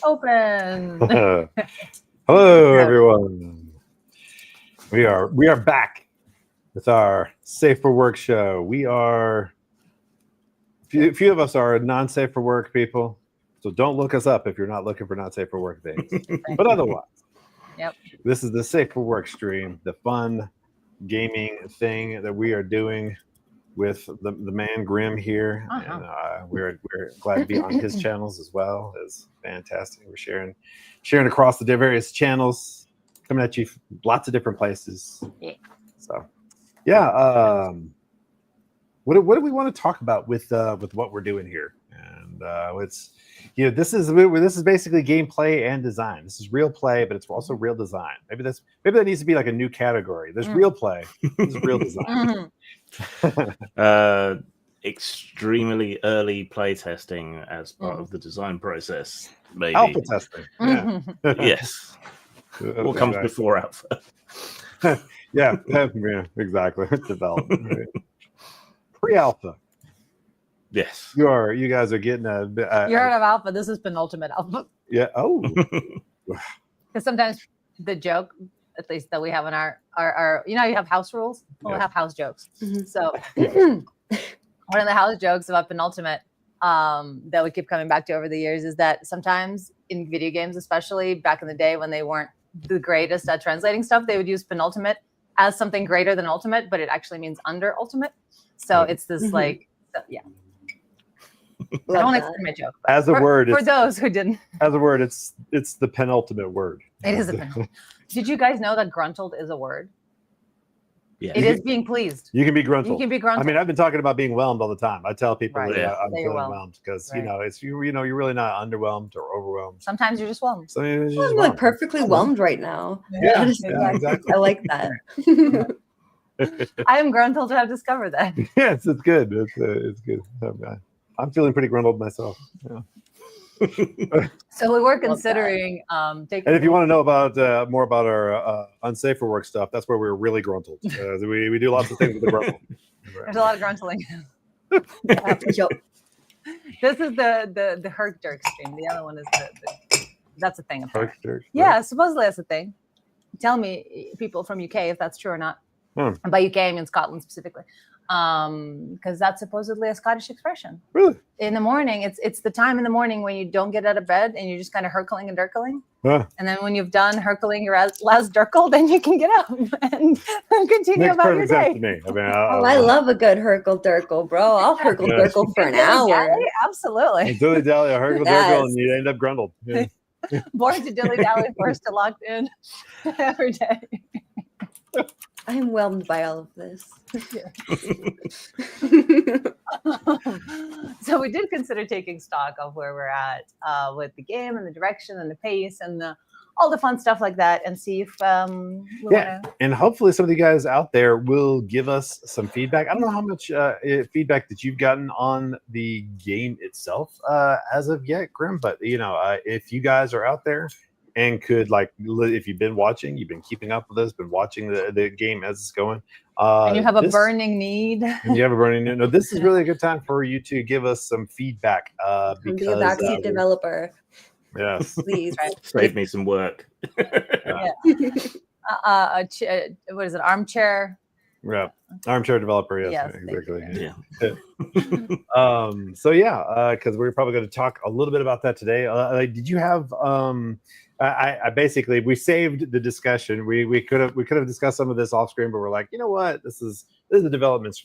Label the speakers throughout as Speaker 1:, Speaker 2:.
Speaker 1: Open.
Speaker 2: Hello, everyone. We are back with our Safe for Work show. We are few of us are non-safe for work people, so don't look us up if you're not looking for not safe for work things. But otherwise, this is the Safe for Work stream, the fun gaming thing that we are doing with the man Grim here. And we're glad to be on his channels as well. It's fantastic. We're sharing across the various channels, coming at you from lots of different places.
Speaker 1: Yeah.
Speaker 2: So yeah, what do we want to talk about with what we're doing here? And it's this is basically gameplay and design. This is real play, but it's also real design. Maybe that needs to be like a new category. There's real play, there's real design.
Speaker 3: Extremely early playtesting as part of the design process. Maybe
Speaker 2: alpha testing. Yeah.
Speaker 3: Yes. What comes before alpha?
Speaker 2: yeah, exactly. Development. Right? Pre-alpha.
Speaker 3: Yes.
Speaker 2: You guys are getting a
Speaker 1: you heard of alpha. This is penultimate alpha.
Speaker 2: Yeah. Oh.
Speaker 1: Because sometimes the joke, at least that we have in our you have house rules. We'll have house jokes. So one of the house jokes about penultimate that we keep coming back to over the years is that sometimes in video games, especially back in the day when they weren't the greatest at translating stuff, they would use penultimate as something greater than ultimate, but it actually means under ultimate. So it's this I don't want to explain my joke.
Speaker 2: As a word,
Speaker 1: for those who didn't.
Speaker 2: As a word, it's the penultimate word.
Speaker 1: It is a penultimate. Did you guys know that gruntled is a word?
Speaker 3: Yeah.
Speaker 1: It is being pleased.
Speaker 2: You can be gruntled.
Speaker 1: You can be gruntled.
Speaker 2: I mean, I've been talking about being whelmed all the time. I tell people that I'm feeling whelmed because it's you're really not underwhelmed or overwhelmed.
Speaker 1: Sometimes you're just whelmed.
Speaker 2: Sometimes
Speaker 4: I'm like perfectly whelmed right now.
Speaker 2: Yeah, exactly.
Speaker 4: I like that.
Speaker 1: I am gruntled to have discovered that.
Speaker 2: Yes, it's good. It's good. I'm feeling pretty gruntled myself. Yeah.
Speaker 1: So we were considering taking.
Speaker 2: And if you want to know about more about our unsafe for work stuff, that's where we're really gruntled. We do lots of things with the gruntle.
Speaker 1: There's a lot of gruntling. This is the Herc Dirk stream. The other one is that's a thing.
Speaker 2: Herc Dirk.
Speaker 1: Yeah, supposedly that's a thing. Tell me, people from UK, if that's true or not. And by UK, I mean Scotland specifically. Because that's supposedly a Scottish expression.
Speaker 2: Really?
Speaker 1: In the morning, it's the time in the morning when you don't get out of bed and you're just kind of herkling and dirkling. And then when you've done herkling your last dirkle, then you can get up and continue about your day.
Speaker 2: To me. I mean,
Speaker 4: I love a good herkle dirkle, bro. I'll herkle dirkle for an hour.
Speaker 1: Absolutely.
Speaker 2: Dilly dally, a herkle dirkle, and you end up grundled. Yeah.
Speaker 1: Born to dilly dally, forced to locked in every day.
Speaker 4: I am whelmed by all of this.
Speaker 1: So we did consider taking stock of where we're at with the game and the direction and the pace and all the fun stuff like that, and see if
Speaker 2: and hopefully some of you guys out there will give us some feedback. I don't know how much feedback that you've gotten on the game itself as of yet, Grim, but if you guys are out there and could, if you've been watching, you've been keeping up with us, been watching the game as it's going.
Speaker 1: And you have a burning need.
Speaker 2: And you have a burning need. No, this is really a good time for you to give us some feedback. Because,
Speaker 4: be a backseat developer.
Speaker 2: Yes.
Speaker 4: Please.
Speaker 3: Save me some work.
Speaker 1: What is it? Armchair?
Speaker 2: Yeah. Armchair developer. Yes, exactly.
Speaker 3: Yeah.
Speaker 2: So because we're probably going to talk a little bit about that today. Did you have I basically, we saved the discussion. We could have discussed some of this off screen, but we're like, you know what, this is a development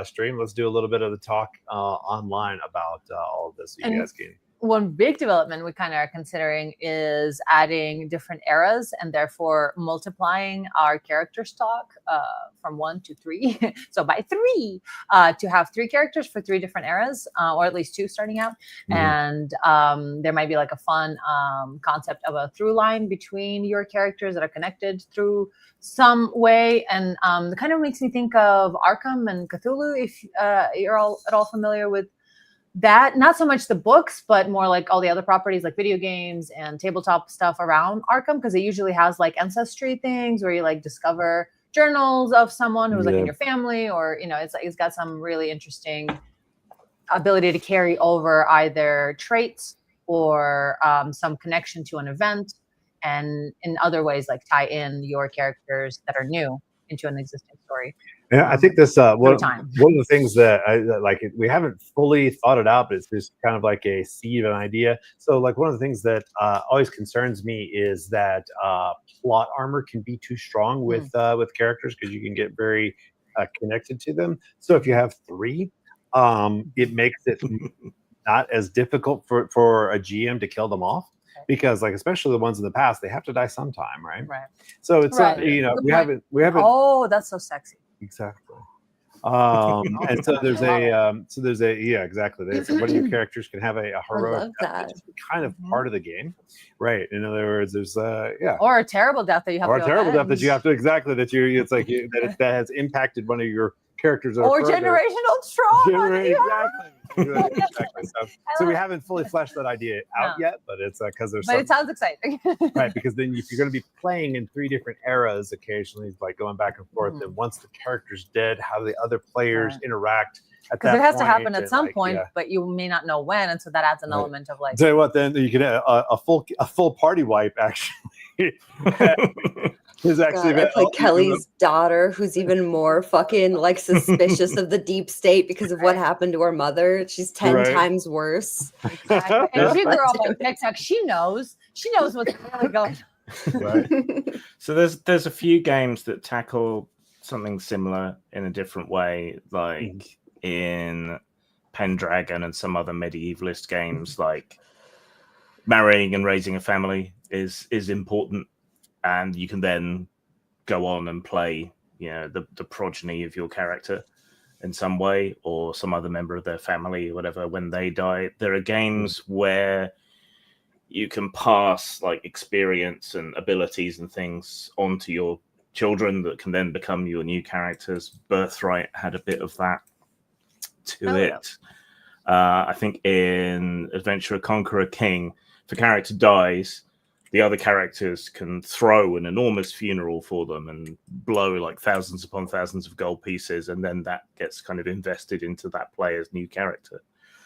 Speaker 2: stream. Let's do a little bit of the talk online about all of this. So you guys can.
Speaker 1: One big development we kind of are considering is adding different eras and therefore multiplying our character stock from 1 to 3. So by 3, to have 3 characters for 3 different eras, or at least 2 starting out. And there might be like a fun concept of a through line between your characters that are connected through some way. And it kind of makes me think of Arkham and Cthulhu, if you're all at all familiar with that. Not so much the books, but more like all the other properties like video games and tabletop stuff around Arkham, because it usually has like ancestry things where you like discover journals of someone who's like in your family, or it's got some really interesting ability to carry over either traits or some connection to an event, and in other ways like tie in your characters that are new into an existing story.
Speaker 2: Yeah, I think this one of
Speaker 1: time.
Speaker 2: the things that we haven't fully thought it out, but it's just kind of like a seed of an idea. So like one of the things that always concerns me is that plot armor can be too strong with characters because you can get very connected to them. So if you have 3, it makes it not as difficult for a GM to kill them off. Because like especially the ones in the past, they have to die sometime, right?
Speaker 1: Right.
Speaker 2: So it's
Speaker 1: Right.
Speaker 2: we haven't.
Speaker 1: Oh, that's so sexy.
Speaker 2: Exactly. And so there's yeah, exactly. So one of your characters can have a heroic
Speaker 4: love
Speaker 2: death,
Speaker 4: that.
Speaker 2: which is kind of part of the game, right? In other words, there's
Speaker 1: or a terrible death that you have
Speaker 2: or
Speaker 1: to
Speaker 2: a terrible death
Speaker 1: avenge.
Speaker 2: that you have to it's like that has impacted one of your characters
Speaker 1: or generational trauma.
Speaker 2: Exactly. So we haven't fully fleshed that idea out yet, but it's because there's.
Speaker 1: But it sounds exciting,
Speaker 2: right? Because then if you're going to be playing in 3 different eras, occasionally like going back and forth, then once the character's dead, how do the other players interact?
Speaker 1: Because it has to happen at some point, but you may not know when, and so that adds an element of like.
Speaker 2: Tell you what, then you can a full party wipe actually. Is actually
Speaker 4: I play Kelly's daughter, who's even more fucking like suspicious of the deep state because of what happened to her mother. She's 10 times worse.
Speaker 1: Exactly. And she grew up on TikTok. She knows what's really going on.
Speaker 3: Right. So there's a few games that tackle something similar in a different way, like in Pendragon and some other medievalist games, like marrying and raising a family is important. And you can then go on and play, the progeny of your character in some way, or some other member of their family, or whatever, when they die. There are games where you can pass like experience and abilities and things onto your children that can then become your new characters. Birthright had a bit of that to it. I think in Adventurer Conqueror King, if a character dies, the other characters can throw an enormous funeral for them and blow like thousands upon thousands of gold pieces, and then that gets kind of invested into that player's new character.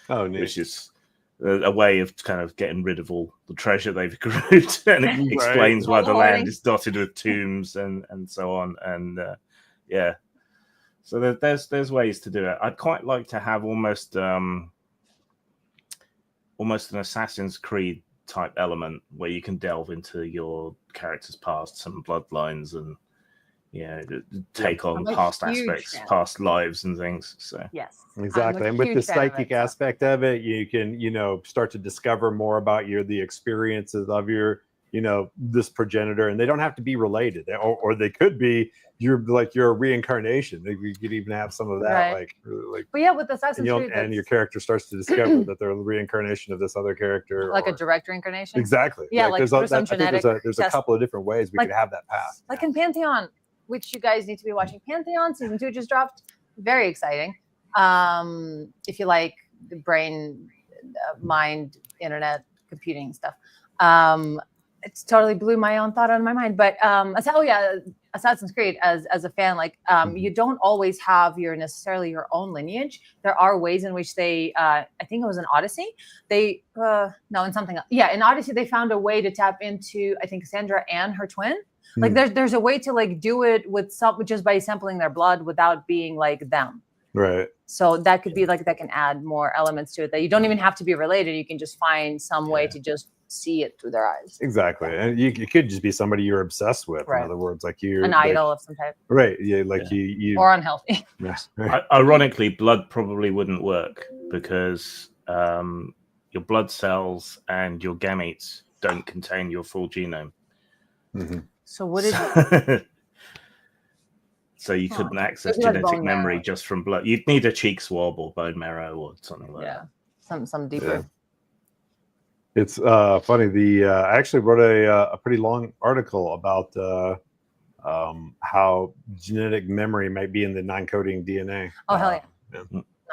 Speaker 2: Oh, neat.
Speaker 3: Which is a way of kind of getting rid of all the treasure they've accrued, and it explains why the land is dotted with tombs and so on. And so there's ways to do it. I'd quite like to have almost an Assassin's Creed type element where you can delve into your character's past, some bloodlines, and take on past aspects, past lives and things. So
Speaker 1: yes,
Speaker 2: exactly. And with the psychic aspect of it, you can start to discover more about the experiences of your this progenitor, and they don't have to be related, or they could be your reincarnation. You could even have some of that,
Speaker 1: But yeah, with Assassin's Creed,
Speaker 2: and your character starts to discover that they're a reincarnation of this other character,
Speaker 1: like a direct reincarnation.
Speaker 2: Exactly.
Speaker 1: Yeah, like
Speaker 2: there's a couple of different ways we could have that path.
Speaker 1: Like in Pantheon, which you guys need to be watching. Pantheon season 2 just dropped. Very exciting. If you like the brain, mind, internet, computing stuff. It's totally blew my own thought out of my mind. But Assassin's Creed, as a fan, you don't always have necessarily your own lineage. There are ways in which they, I think it was in Odyssey, in something else. Yeah, in Odyssey, they found a way to tap into, I think, Cassandra and her twin. Like there's a way to do it with just by sampling their blood without being like them.
Speaker 2: Right.
Speaker 1: So that could be that can add more elements to it, that you don't even have to be related. You can just find some way to just see it through their eyes.
Speaker 2: Exactly. And you could just be somebody you're obsessed with.
Speaker 1: Right.
Speaker 2: In other words, like you're
Speaker 1: an idol of some type.
Speaker 2: Right. Yeah. You
Speaker 1: or unhealthy.
Speaker 2: Yes.
Speaker 3: Ironically, blood probably wouldn't work because your blood cells and your gametes don't contain your full genome.
Speaker 2: Mm-hmm.
Speaker 1: So what is it?
Speaker 3: So you couldn't access genetic memory just from blood. You'd need a cheek swab or bone marrow or something like that.
Speaker 1: Yeah, some deeper.
Speaker 2: Yeah. It's funny. I actually wrote a pretty long article about how genetic memory might be in the non-coding DNA.
Speaker 1: Oh hell yeah!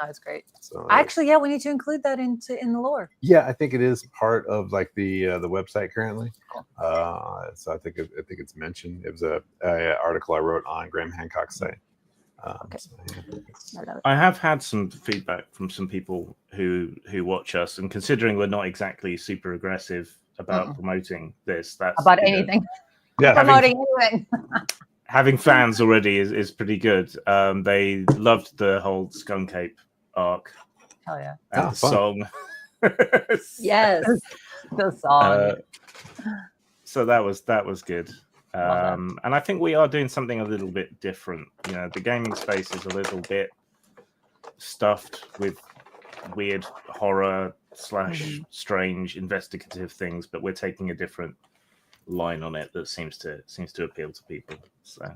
Speaker 1: No, it's great.
Speaker 2: So,
Speaker 1: actually, we need to include that in the lore.
Speaker 2: Yeah, I think it is part of the website currently.
Speaker 1: Cool.
Speaker 2: So I think it's mentioned. It was a article I wrote on Graham Hancock's site.
Speaker 1: Okay.
Speaker 3: I have had some feedback from some people who watch us, and considering we're not exactly super aggressive about promoting this, that's
Speaker 1: about anything.
Speaker 2: Yeah,
Speaker 1: Promoting anything.
Speaker 3: Having fans already is pretty good. They loved the whole Skunk Ape arc.
Speaker 1: Hell yeah.
Speaker 3: And the song.
Speaker 4: Yes.
Speaker 1: The song.
Speaker 3: So that was good. And I think we are doing something a little bit different. You know, the gaming space is a little bit stuffed with weird horror / strange investigative things, but we're taking a different line on it that seems to appeal to people. So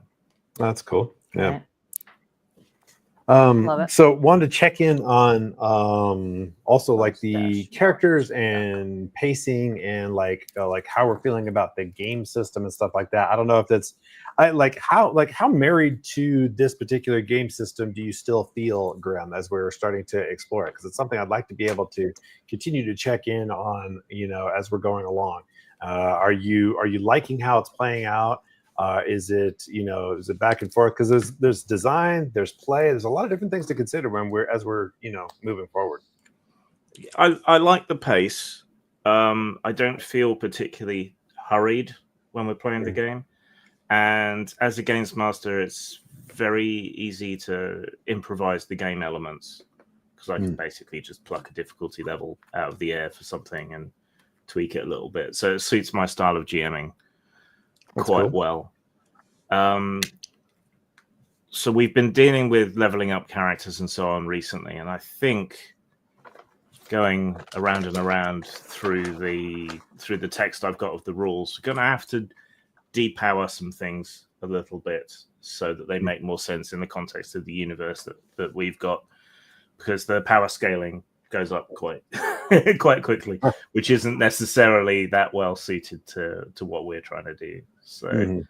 Speaker 2: that's cool. Yeah.
Speaker 1: Right. Love it.
Speaker 2: So wanted to check in on also like the characters and pacing and like how we're feeling about the game system and stuff like that. I don't know if that's how married to this particular game system do you still feel, Graham, as we're starting to explore it? Because it's something I'd like to be able to continue to check in on, you know, as we're going along. Are you liking how it's playing out? Is it back and forth? Because there's design, there's play, there's a lot of different things to consider when we're moving forward.
Speaker 3: I like the pace. I don't feel particularly hurried when we're playing the game, and as a games master, it's very easy to improvise the game elements because I can basically just pluck a difficulty level out of the air for something and tweak it a little bit. So it suits my style of GMing. That's quite cool. Well. So we've been dealing with leveling up characters and so on recently, and I think going around and around through the text I've got of the rules, we're going to have to depower some things a little bit so that they make more sense in the context of the universe that we've got, because the power scaling goes up quite quickly, which isn't necessarily that well suited to what we're trying to do. So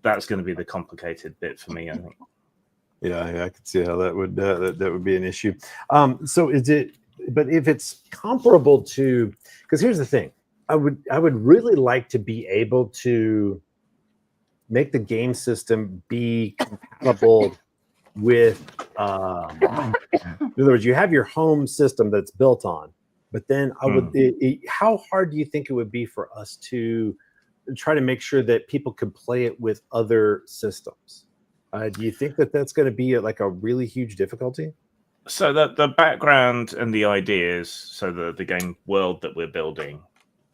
Speaker 3: that's going to be the complicated bit for me, I think.
Speaker 2: Yeah, I could see how that would be an issue. So is it? But if it's comparable to, because here's the thing, I would really like to be able to make the game system be compatible with. In other words, you have your home system that's built on, but then I would. How hard do you think it would be for us to try to make sure that people could play it with other systems? Do you think that that's going to be like a really huge difficulty?
Speaker 3: So the background and the ideas, so the game world that we're building,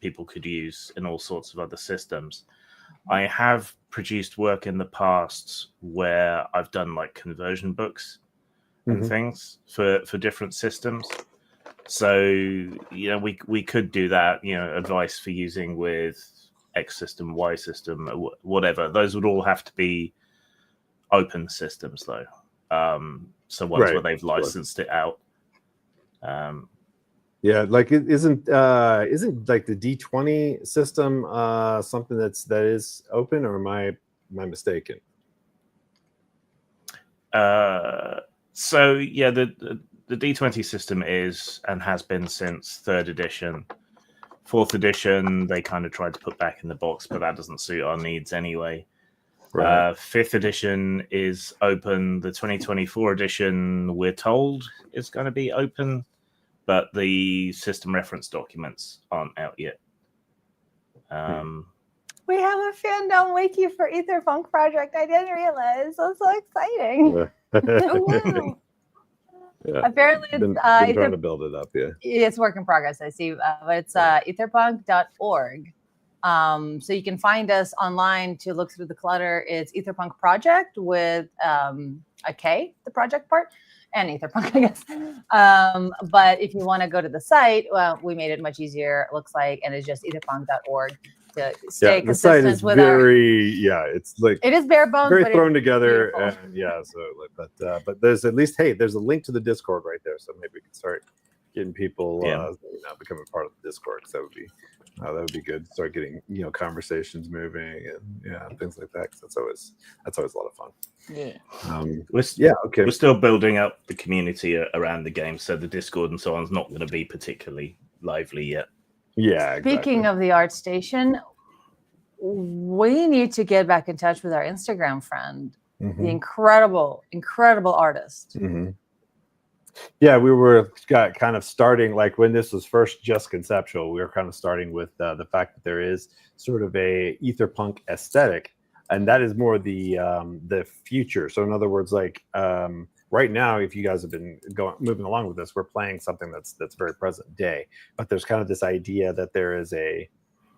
Speaker 3: people could use in all sorts of other systems. I have produced work in the past where I've done like conversion books and things for different systems. So, you know, we could do that, you know, advice for using with X system, Y system, whatever. Those would all have to be open systems though. So ones where they've licensed it out.
Speaker 2: Yeah, like isn't like the D20 system something that is open, or am I mistaken?
Speaker 3: So yeah, the D20 system is and has been since 3rd edition. 4th edition they kind of tried to put back in the box, but that doesn't suit our needs anyway. 5th edition is open. The 2024 edition, we're told, is going to be open, but the system reference documents aren't out yet.
Speaker 1: We have a fandom wiki for Aetherpunk project. I didn't realize. That's so exciting. Oh, wow.
Speaker 2: Yeah.
Speaker 1: Apparently, it's
Speaker 2: been trying to build it up. Yeah,
Speaker 1: it's work in progress. I see, but it's aetherpunk.org. So you can find us online to look through the clutter. It's Aetherpunk Project with a K, the project part, and Aetherpunk, I guess. But if you want to go to the site, well, we made it much easier, it looks like, and it's just aetherpunk.org to stay consistent. The site is
Speaker 2: with it's like
Speaker 1: it is bare bones,
Speaker 2: very thrown together, and but there's at least there's a link to the Discord right there, so maybe we can start getting people becoming part of the Discord. So that would be good. Start getting conversations moving and things like that. Cause that's always a lot of fun.
Speaker 3: Yeah. We're still building up the community around the game, so the Discord and so on is not going to be particularly lively yet.
Speaker 2: Yeah. Exactly.
Speaker 1: Speaking of the ArtStation, we need to get back in touch with our Instagram friend the incredible artist.
Speaker 2: Yeah, we were kind of starting, like when this was first just conceptual, we were kind of starting with the fact that there is sort of a Aetherpunk aesthetic, and that is more the future. So in other words, like right now, if you guys have been moving along with this, we're playing something that's very present day, but there's kind of this idea that there is a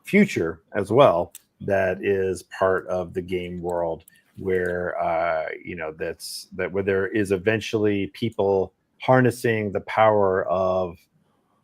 Speaker 2: future as well that is part of the game world where where there is eventually people harnessing the power of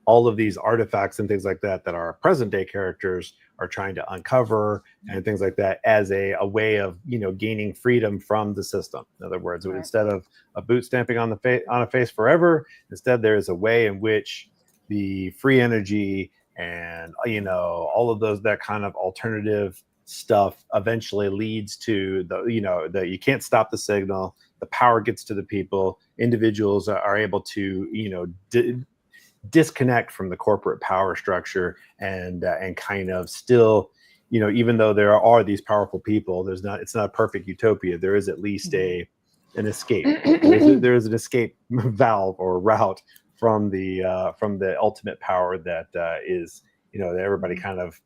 Speaker 2: all of these artifacts and things like that that our present day characters are trying to uncover and things like that as a way of gaining freedom from the system. In other words, instead of a boot stamping on a face forever, instead there is a way in which the free energy and all of that kind of alternative stuff eventually leads to that you can't stop the signal. The power gets to the people. Individuals are able to disconnect from the corporate power structure and kind of still, even though there are these powerful people, it's not a perfect utopia. There is at least an escape. There is an escape valve or route from the ultimate power that is that everybody kind of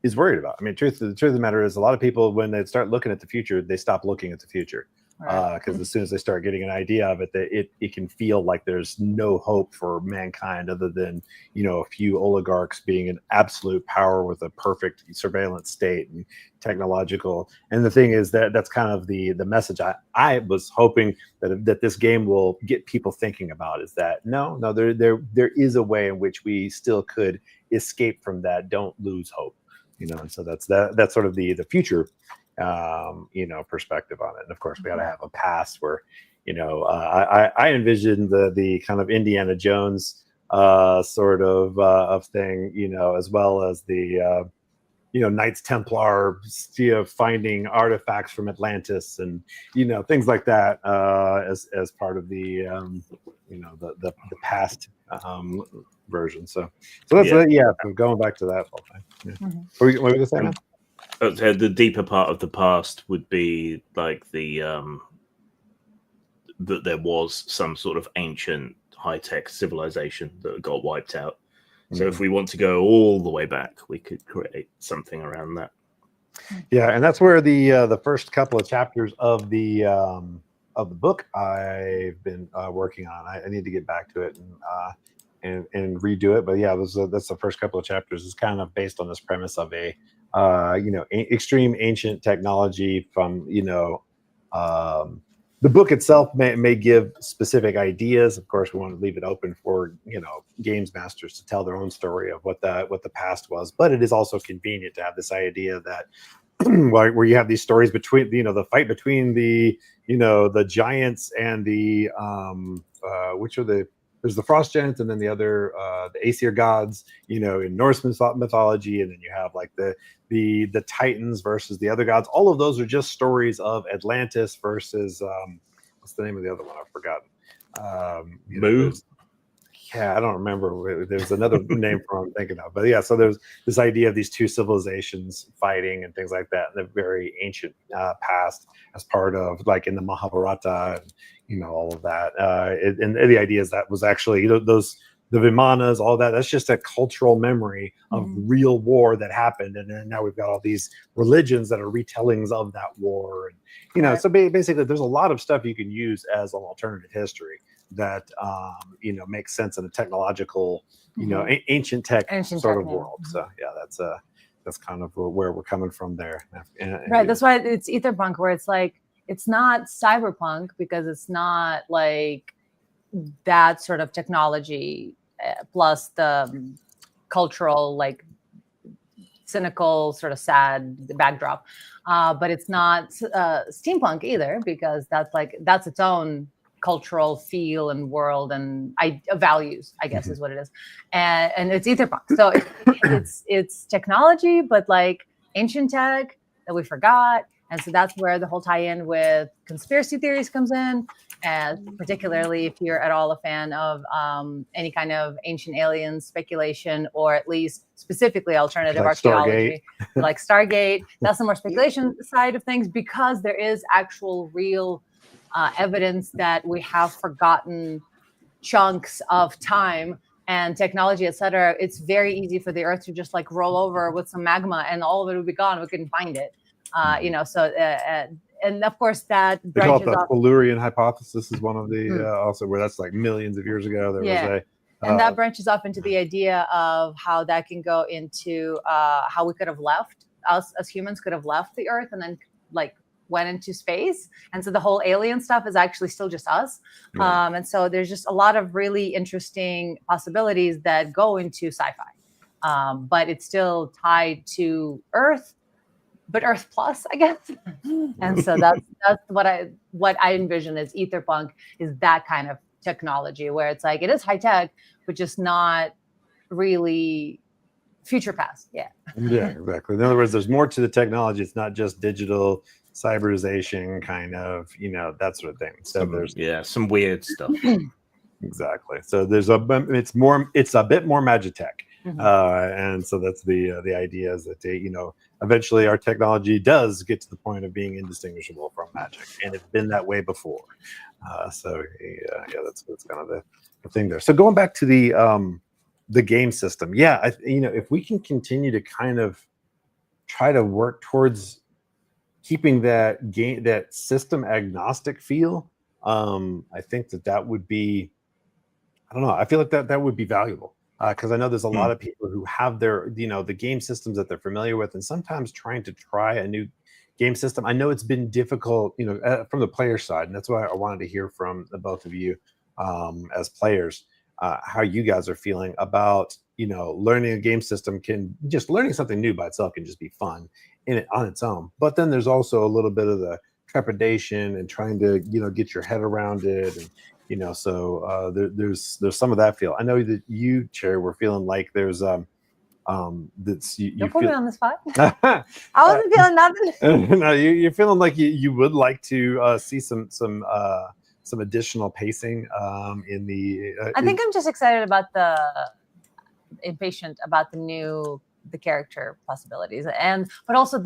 Speaker 2: is worried about. I mean, the truth of the matter is, a lot of people, when they start looking at the future, they stop looking at the future. Because as soon as they start getting an idea of it, it can feel like there's no hope for mankind other than a few oligarchs being in absolute power with a perfect surveillance state and technological. And the thing is that's kind of the message I was hoping that this game will get people thinking about, is that no, there is a way in which we still could escape from that. Don't lose hope, and so that's sort of the future perspective on it. And of course we got to have a past where I envision the kind of Indiana Jones sort of thing, as well as the Knights Templar finding artifacts from Atlantis and things like that as part of the past version. So that's going back to that whole thing. What were you going to say, man?
Speaker 3: The deeper part of the past would be like that there was some sort of ancient high-tech civilization that got wiped out. So if we want to go all the way back, we could create something around that.
Speaker 2: Yeah, and that's where the first couple of chapters of the book I've been working on. I need to get back to it and redo it. But yeah, that's the first couple of chapters. It's kind of based on this premise of a extreme ancient technology from the book itself may give specific ideas. Of course, we want to leave it open for games masters to tell their own story of what the past was. But it is also convenient to have this idea that where you have these stories between the fight between the giants and the there's the frost giants and then the other the Aesir gods in Norse mythology, and then you have like the Titans versus the other gods. All of those are just stories of Atlantis versus what's the name of the other one? I've forgotten. I don't remember. There's another name for what I'm thinking of. But yeah, so there's this idea of these two civilizations fighting and things like that in the very ancient past, as part of like in the Mahabharata and all of that. And the idea is that was actually those the Vimanas, all that. That's just a cultural memory of real war that happened, and then now we've got all these religions that are retellings of that war. And so basically, there's a lot of stuff you can use as an alternative history that makes sense in a technological, ancient tech sort of world. So yeah, that's kind of where we're coming from there.
Speaker 1: Right. That's why it's Aetherpunk, where it's like it's not cyberpunk because it's not like that sort of technology plus the cultural, like cynical, sort of sad backdrop. But it's not steampunk either, because that's its own cultural feel and world and values, I guess is what it is. And it's Aetherpunk. So it's technology, but like ancient tech that we forgot. And so that's where the whole tie-in with conspiracy theories comes in. As particularly if you're at all a fan of any kind of ancient alien speculation, or at least specifically alternative
Speaker 2: Like
Speaker 1: archaeology, like Stargate. That's the more speculation side of things, because there is actual real evidence that we have forgotten chunks of time and technology, etc. It's very easy for the Earth to just like roll over with some magma, and all of it would be gone. We couldn't find it. And of course that
Speaker 2: they call it
Speaker 1: branches
Speaker 2: the
Speaker 1: off.
Speaker 2: Tellurian hypothesis is one of the also where that's like millions of years ago there was a
Speaker 1: and that branches off into the idea of how that can go into how we could have left, us as humans could have left the Earth and then like went into space, and so the whole alien stuff is actually still just us. And so there's just a lot of really interesting possibilities that go into sci-fi, but it's still tied to Earth, but Earth Plus, I guess. And so that's what I envision as Aetherpunk, is that kind of technology where it's like it is high tech, but just not really future past. Yeah,
Speaker 2: exactly. In other words, there's more to the technology. It's not just digital cyberization, kind of, that sort of thing. So there's
Speaker 3: some weird stuff.
Speaker 2: Exactly. So there's it's a bit more magitech. And so that's the idea, is that eventually our technology does get to the point of being indistinguishable from magic, and it's been that way before. That's kind of the thing there. So going back to the game system, if we can continue to kind of try to work towards keeping that system agnostic feel, I think that would be, I don't know, I feel like that would be valuable. Because I know there's a lot of people who have their, the game systems that they're familiar with, and sometimes trying to try a new game system. I know it's been difficult, from the player side, and that's why I wanted to hear from the both of you as players, how you guys are feeling about, learning a game system. Learning something new by itself can just be fun on its own. But then there's also a little bit of the trepidation and trying to, get your head around it, and so there's some of that feel. I know that you, Cherry, were feeling like there's that's you
Speaker 1: put
Speaker 2: feel,
Speaker 1: me on the spot. I wasn't feeling nothing.
Speaker 2: No, you're feeling like you would like to see some additional pacing in the.
Speaker 1: I think I'm just excited about impatient about the character possibilities, but also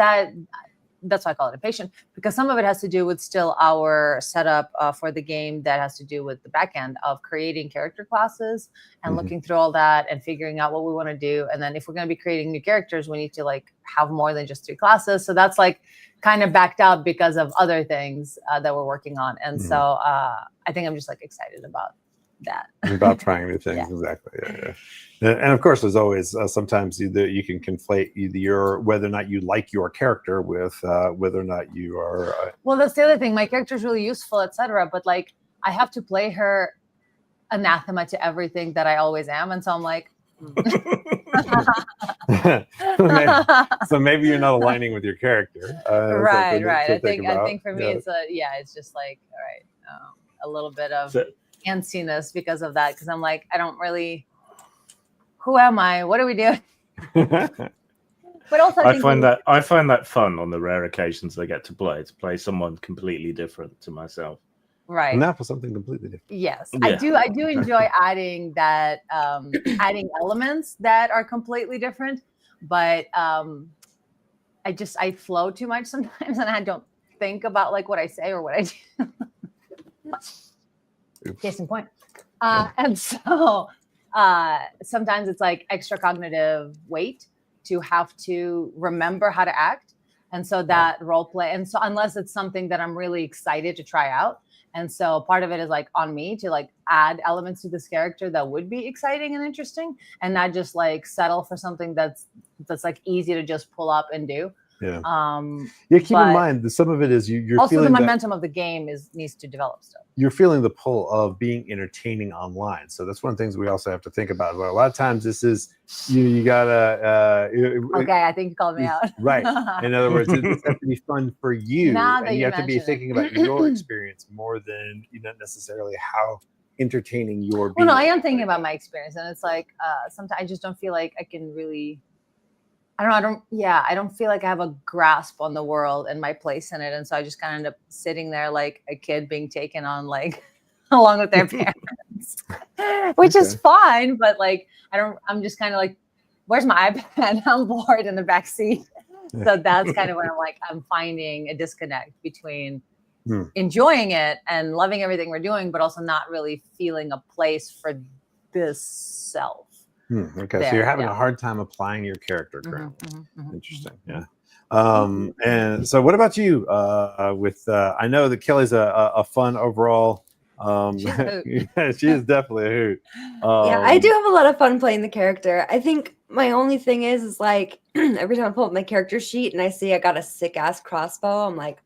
Speaker 1: that's why I call it impatient, because some of it has to do with still our setup for the game that has to do with the back end of creating character classes and looking through all that and figuring out what we want to do. And then if we're going to be creating new characters, we need to like have more than just 3 classes. So that's like kind of backed up because of other things that we're working on. And so I think I'm just like excited about that.
Speaker 2: About trying new things. Exactly. And of course, there's always sometimes you can conflate either whether or not you like your character with whether or not you are.
Speaker 1: Well, that's the other thing. My character is really useful, etc. But like, I have to play her anathema to everything that I always am, and so I'm like.
Speaker 2: So maybe you're not aligning with your character.
Speaker 1: Right. I think for me, it's just like, all right, a little bit of antsiness because of that, because I'm like, I don't really. Who am I? What are we doing? But also,
Speaker 3: I find that fun on the rare occasions I get to play someone completely different to myself.
Speaker 1: Right.
Speaker 2: And that for something completely different.
Speaker 1: Yes, yeah. I do enjoy adding that, adding elements that are completely different. But I flow too much sometimes, and I don't think about like what I say or what I do. Case in point. And so. Sometimes it's like extra cognitive weight to have to remember how to act. And so that role play. And so unless it's something that I'm really excited to try out. And so part of it is like on me to like add elements to this character that would be exciting and interesting, and not just like settle for something that's like easy to just pull up and do.
Speaker 2: Yeah. Keep in mind that some of it is you're
Speaker 1: also
Speaker 2: feeling
Speaker 1: the momentum of the game needs to develop still.
Speaker 2: You're feeling the pull of being entertaining online, so that's one of the things we also have to think about. Well, a lot of times this is you gotta.
Speaker 1: Okay, I think you called me out.
Speaker 2: Right. In other words, it has to be fun for you, and you have to be thinking about your experience more than necessarily how entertaining you're being.
Speaker 1: Well, no, I am thinking about my experience, and it's like sometimes I just don't feel like I can really I don't feel like I have a grasp on the world and my place in it. And so I just kind of end up sitting there like a kid being taken on like along with their parents, which is fine. But like, I'm just kind of like, where's my iPad? I'm bored in the back seat. So that's kind of when I'm finding a disconnect between enjoying it and loving everything we're doing, but also not really feeling a place for this self.
Speaker 2: Okay, so you're having a hard time applying your character, Grim. Interesting, yeah. And so, what about you? I know that Kelly's a fun overall. Yeah, she is definitely a hoot.
Speaker 4: Yeah, I do have a lot of fun playing the character. I think my only thing is like every time I pull up my character sheet and I see I got a sick ass crossbow, I'm like.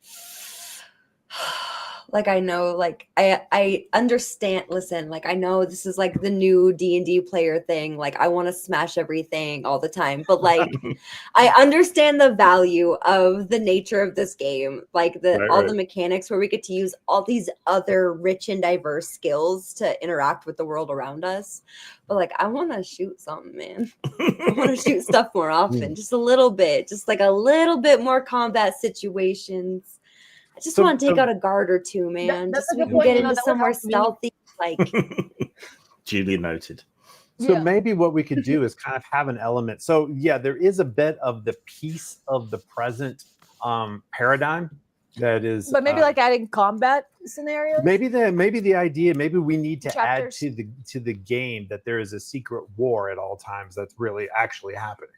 Speaker 4: Like I know, like I understand. Listen, like I know this is like the new D&D player thing. Like I want to smash everything all the time, but like I understand the value of the nature of this game, like all the mechanics where we get to use all these other rich and diverse skills to interact with the world around us. But like I want to shoot something, man. I want to shoot stuff more often, just a little bit, just like a little bit more combat situations. I just want to take out a guard or two, man. Just so we can get into somewhere stealthy. Like,
Speaker 3: duly noted.
Speaker 2: So maybe what we could do is kind of have an element. So yeah, there is a bit of the piece of the present paradigm that is.
Speaker 1: But maybe like adding combat scenarios.
Speaker 2: Maybe the idea. Maybe we need to add to the game that there is a secret war at all times that's really actually happening.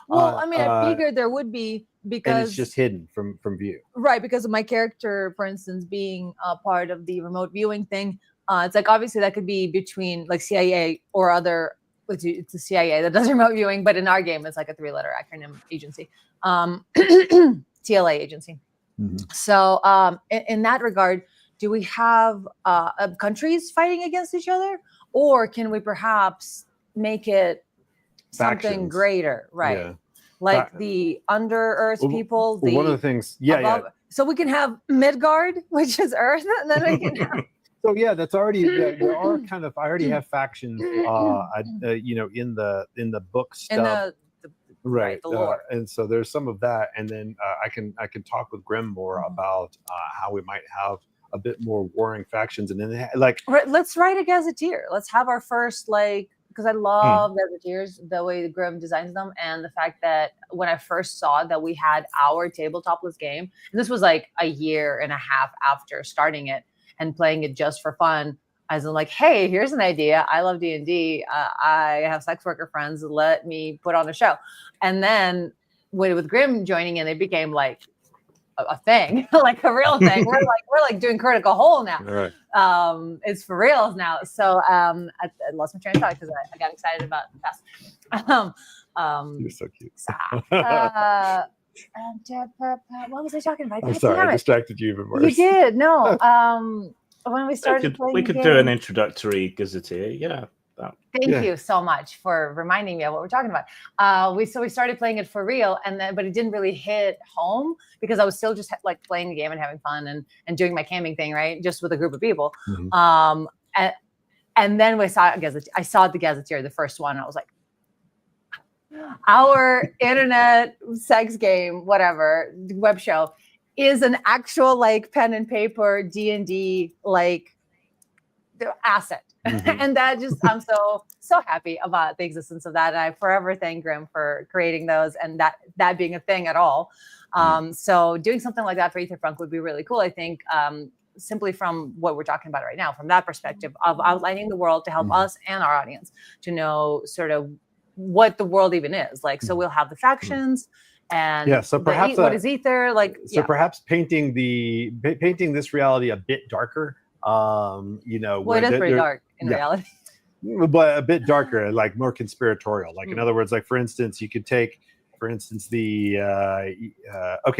Speaker 1: Well, I mean, I figured there would be because
Speaker 2: and it's just hidden from view.
Speaker 1: Right, because of my character, for instance, being a part of the remote viewing thing. It's like obviously that could be between like CIA or other. It's a CIA that does remote viewing, but in our game, it's like a 3-letter acronym agency, TLA agency. So in that regard, do we have countries fighting against each other, or can we perhaps make it something greater, right? Yeah. Like the under Earth people.
Speaker 2: One of the things,
Speaker 1: So we can have Midgard, which is Earth, and then we can have.
Speaker 2: So yeah, that's already there are kind of. I already have factions, in the book stuff.
Speaker 1: The lore.
Speaker 2: And so there's some of that, and then I can talk with Grim more about how we might have a bit more warring factions, and then
Speaker 1: let's write a gazetteer. Let's have our first because I love gazetteers, the way the Grim designs them, and the fact that when I first saw that we had our tabletopless game, and this was like a year and a half after starting it and playing it just for fun, as in like, hey, here's an idea. I love D&D. I have sex worker friends. Let me put on a show. And then with Grim joining in, it became like a thing, like a real thing. We're like doing Critical Hole now.
Speaker 2: Right.
Speaker 1: It's for reals now. So I lost my train of thought because I got excited about the past.
Speaker 2: You're so cute.
Speaker 1: What was I talking about?
Speaker 2: I'm sorry, I distracted you even worse.
Speaker 1: You did. No. When we started playing,
Speaker 3: we could do an introductory gazetteer. Yeah.
Speaker 1: Thank you so much for reminding me of what we're talking about. We started playing it for real, but it didn't really hit home because I was still just like playing the game and having fun and doing my camping thing, right? Just with a group of people. And then I saw the gazetteer, the first one. And I was like, our internet sex game, whatever web show, is an actual like pen and paper D&D like asset. And that just, I'm so happy about the existence of that. And I forever thank Grim for creating those and that being a thing at all. So doing something like that for Aetherpunk would be really cool. I think simply from what we're talking about right now, from that perspective of outlining the world to help us and our audience to know sort of what the world even is like. So we'll have the factions and
Speaker 2: so perhaps
Speaker 1: what is Ether like?
Speaker 2: So perhaps painting this reality a bit darker.
Speaker 1: Well, it is pretty dark in reality,
Speaker 2: but a bit darker, like more conspiratorial. Like in other words, like for instance, you could take, the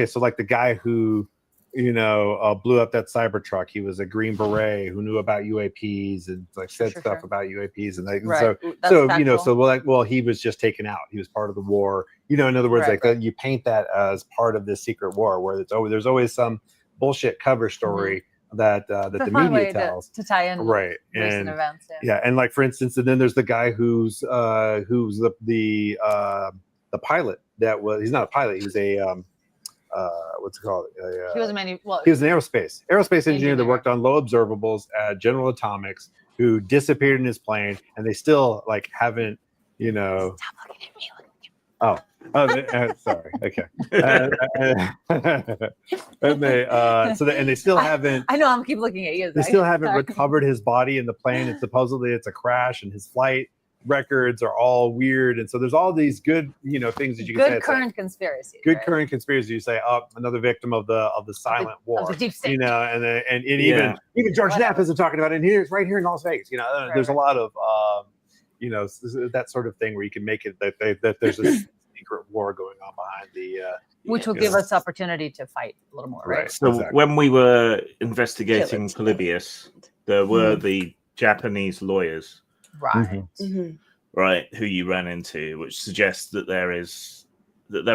Speaker 2: so like the guy who blew up that Cybertruck. He was a Green Beret who knew about UAPs and like said stuff about UAPs and like so he was just taken out. He was part of the war. In other words, you paint that as part of this secret war where there's always some bullshit cover story. That the media tells
Speaker 1: to tie in recent events.
Speaker 2: And like for instance, and then there's the guy who's the the pilot that was. He's not a pilot. He was a what's it called?
Speaker 1: He was
Speaker 2: he was an aerospace engineer that worked on low observables at General Atomics, who disappeared in his plane, and they still like haven't, you know.
Speaker 1: Stop looking at me.
Speaker 2: Sorry. Okay. And they still haven't.
Speaker 1: I know. I'm keep looking at you.
Speaker 2: They still haven't recovered his body in the plane, and supposedly it's a crash, and his flight records are all weird, and so there's all these good, things that you can say.
Speaker 1: Good current conspiracy.
Speaker 2: Good current conspiracy. You say, oh, another victim of the silent war.
Speaker 1: Of the deep state.
Speaker 2: And even George Knapp isn't talking about it. And here's right here in Las Vegas. There's a lot of that sort of thing where you can make it that there's a secret war going on behind the
Speaker 1: which will give us opportunity to fight a little more, right?
Speaker 3: So when we were investigating Polybius, there were the Japanese lawyers,
Speaker 1: right,
Speaker 3: right, who you ran into, which suggests that there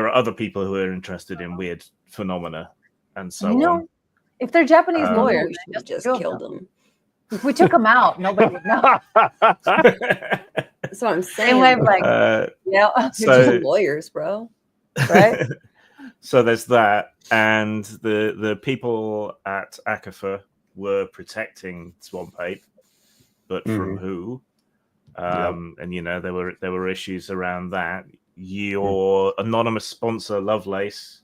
Speaker 3: are other people who are interested in weird phenomena and so on.
Speaker 1: If they're Japanese lawyers,
Speaker 4: we should just killed them.
Speaker 1: If we took them out, nobody would know.
Speaker 4: That's what I'm saying.
Speaker 3: So
Speaker 4: lawyers, bro.
Speaker 1: Right?
Speaker 3: So there's that, and the people at Aetherpunk were protecting Swamp Ape, but from who? And there were issues around that. Your anonymous sponsor, Lovelace,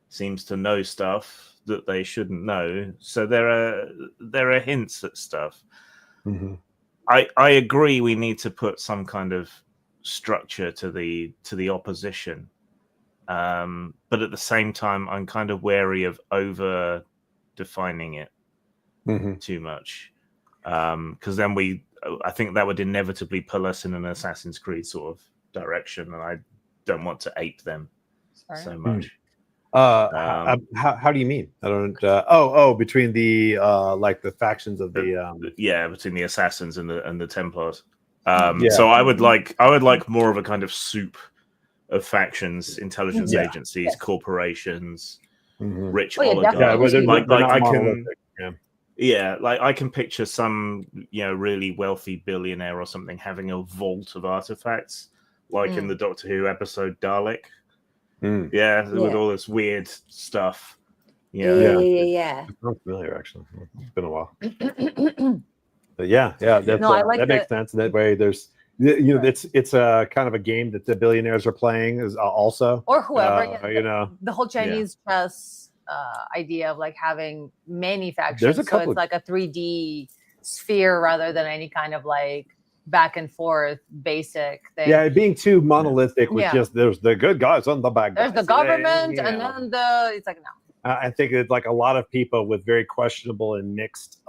Speaker 3: seems to know stuff that they shouldn't know. So there are hints at stuff. I agree. We need to put some kind of structure to the opposition, but at the same time, I'm kind of wary of over defining it too much, because then I think that would inevitably pull us in an Assassin's Creed sort of direction, and I don't want to ape them so much.
Speaker 2: How do you mean? I don't. Between the the factions of
Speaker 3: between the assassins and the Templars. So I would like more of a kind of soup of factions, intelligence agencies, corporations, rich oligarchs. I can picture some really wealthy billionaire or something having a vault of artifacts, like in the Doctor Who episode Dalek. With all this weird stuff.
Speaker 2: Yeah. I'm familiar, actually. It's been a while. But that makes sense. That way, there's it's a kind of a game that the billionaires are playing is also,
Speaker 1: or whoever. The whole Chinese chess idea of like having many factions.
Speaker 2: There's a couple.
Speaker 1: So it's like a 3D sphere rather than any kind of like back and forth basic thing.
Speaker 2: Yeah, being too monolithic with just there's the good guys and the bad guys.
Speaker 1: There's the government and then it's like no.
Speaker 2: I think it's like a lot of people with very questionable and mixed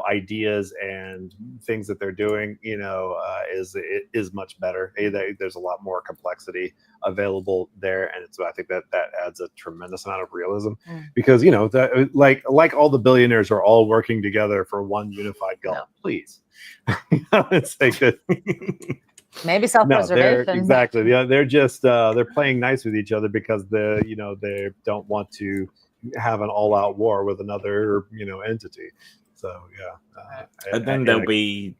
Speaker 2: ideas and things that they're doing, is much better. There's a lot more complexity available there, and I think that adds a tremendous amount of realism because that like all the billionaires are all working together for one unified goal. No. Please, it's like that.
Speaker 1: Maybe self-preservation.
Speaker 2: Exactly. Yeah, they're just they're playing nice with each other because they don't want to have an all-out war with another entity. So
Speaker 3: and then there'll be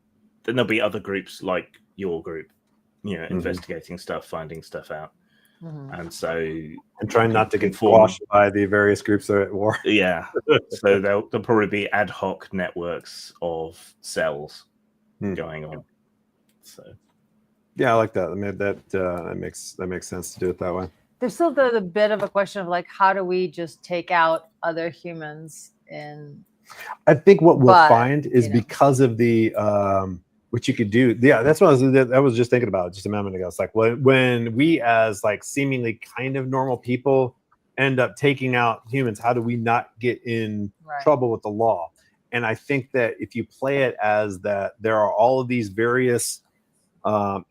Speaker 3: other groups like your group, investigating stuff, finding stuff out, and
Speaker 2: trying not to get squashed by the various groups that are at war.
Speaker 3: Yeah, so there'll probably be ad hoc networks of cells going on. So
Speaker 2: yeah, I like that. I mean, that makes sense to do it that way.
Speaker 1: There's still the bit of a question of like, how do we just take out other humans in?
Speaker 2: I think what we'll find is because of the what you could do. Yeah, that's what I was just thinking about just a moment ago. It's like when we as like seemingly kind of normal people end up taking out humans, how do we not get in trouble with the law? And I think that if you play it as that there are all of these various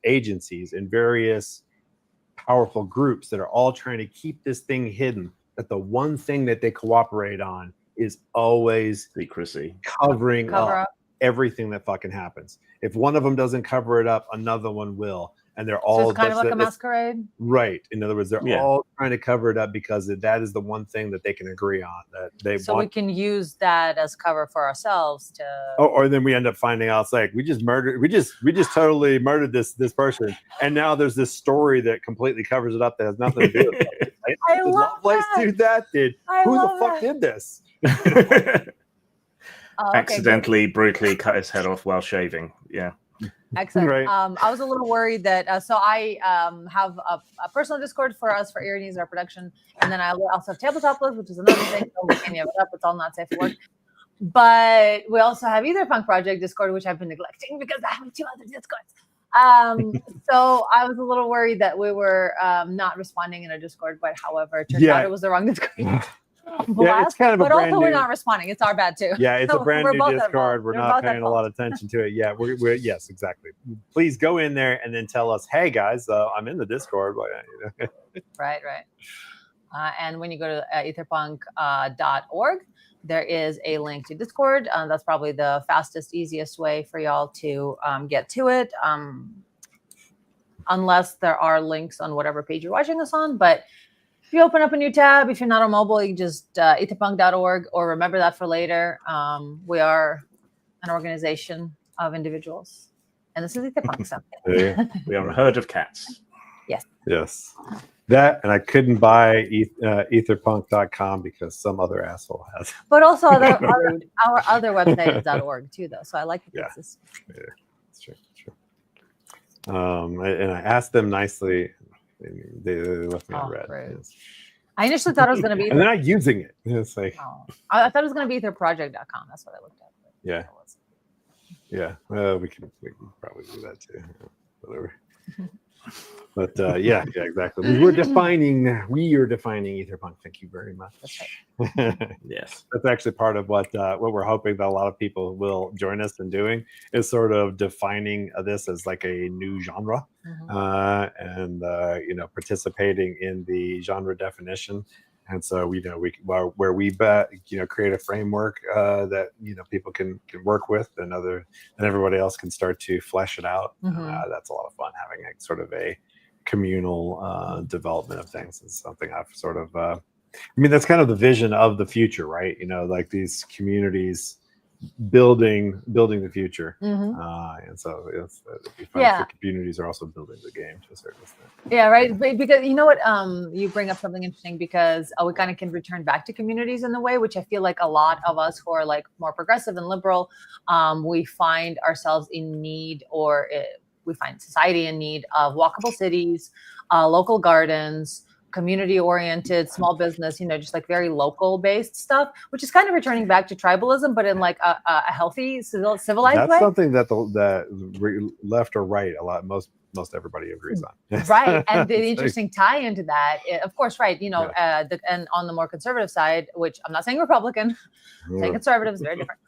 Speaker 2: agencies and various powerful groups that are all trying to keep this thing hidden, that the one thing that they cooperate on is always
Speaker 3: secrecy,
Speaker 2: covering up everything that fucking happens. If one of them doesn't cover it up, another one will. and they're
Speaker 1: So
Speaker 2: all
Speaker 1: it's kind of like a masquerade.
Speaker 2: right. In other words, they're
Speaker 3: Yeah.
Speaker 2: all trying to cover it up because that is the one thing that they can agree on, that they
Speaker 1: So we
Speaker 2: want.
Speaker 1: can use that as cover for ourselves to.
Speaker 2: Or then we end up finding out it's like we just totally murdered this person, and now there's this story that completely covers it up that has nothing to do with it.
Speaker 1: I
Speaker 2: Did
Speaker 1: love
Speaker 2: Lovelace
Speaker 1: that.
Speaker 2: do that? Who the fuck did this?
Speaker 1: Oh, okay,
Speaker 3: Accidentally, brutally cut his head off while shaving. Yeah.
Speaker 1: excellent.
Speaker 2: Right.
Speaker 1: I was a little worried that so I have a personal Discord for us for Ear Needs, our production, and then I also have Tabletop List, which is another thing. Don't look any of it up; it's all not safe for work. But we also have Aetherpunk Project Discord, which I've been neglecting because I have 2 other Discords. So I was a little worried that we were not responding in a Discord, but however, it turned out it was the wrong Discord.
Speaker 2: Yeah, it's kind of
Speaker 1: but
Speaker 2: a
Speaker 1: also
Speaker 2: brand
Speaker 1: we're
Speaker 2: new.
Speaker 1: not responding. It's our bad too.
Speaker 2: Yeah, it's a brand
Speaker 1: We're
Speaker 2: new
Speaker 1: both at
Speaker 2: Discord.
Speaker 1: fault.
Speaker 2: We're
Speaker 1: We're
Speaker 2: not
Speaker 1: both at
Speaker 2: paying a lot of attention to it. Yeah, we're yes, exactly. Please go in there and then tell us, hey guys, I'm in the Discord.
Speaker 1: Right. And when you go to aetherpunk.org, there is a link to Discord. That's probably the fastest, easiest way for y'all to get to it. Unless there are links on whatever page you're watching us on. But if you open up a new tab, if you're not on mobile, you can just aetherpunk.org, or remember that for later. We are an organization of individuals. And this is Aetherpunk. So.
Speaker 3: We are a herd of cats.
Speaker 2: Yes. That, and I couldn't buy etherpunk.com because some other asshole has.
Speaker 1: But also our other website is .org too, though. So I like the places.
Speaker 2: Yeah, it's true. And I asked them nicely. They left me on red. Yes.
Speaker 1: I initially thought it was going to be.
Speaker 2: And they're not using it. It's like.
Speaker 1: I thought it was going to be etherproject.com. That's what I looked at.
Speaker 2: Yeah. Yeah. Well, we can probably do that too. Whatever. But yeah, exactly. We are defining Aetherpunk. Thank you very much.
Speaker 3: Yes,
Speaker 2: that's actually part of what we're hoping that a lot of people will join us in doing, is sort of defining this as like a new genre, and participating in the genre definition. And so we create a framework that people can work with, and everybody else can start to flesh it out. That's a lot of fun, having a sort of a communal development of things. Is something I've sort of that's kind of the vision of the future, right? Like these communities building the future, and so it'd be fun if the communities are also building the game to a certain extent.
Speaker 1: Yeah, right. Because you know what, you bring up something interesting, because we kind of can return back to communities in the way, which I feel like a lot of us who are like more progressive and liberal, we find ourselves in need, or we find society in need of walkable cities, local gardens, community-oriented small business, just like very local-based stuff, which is kind of returning back to tribalism, but in like a healthy, civilized way.
Speaker 2: That's something that the left or right, a lot, most everybody agrees on.
Speaker 1: Right, and the interesting tie into that, of course, right, and on the more conservative side, which I'm not saying Republican, saying conservative is very different.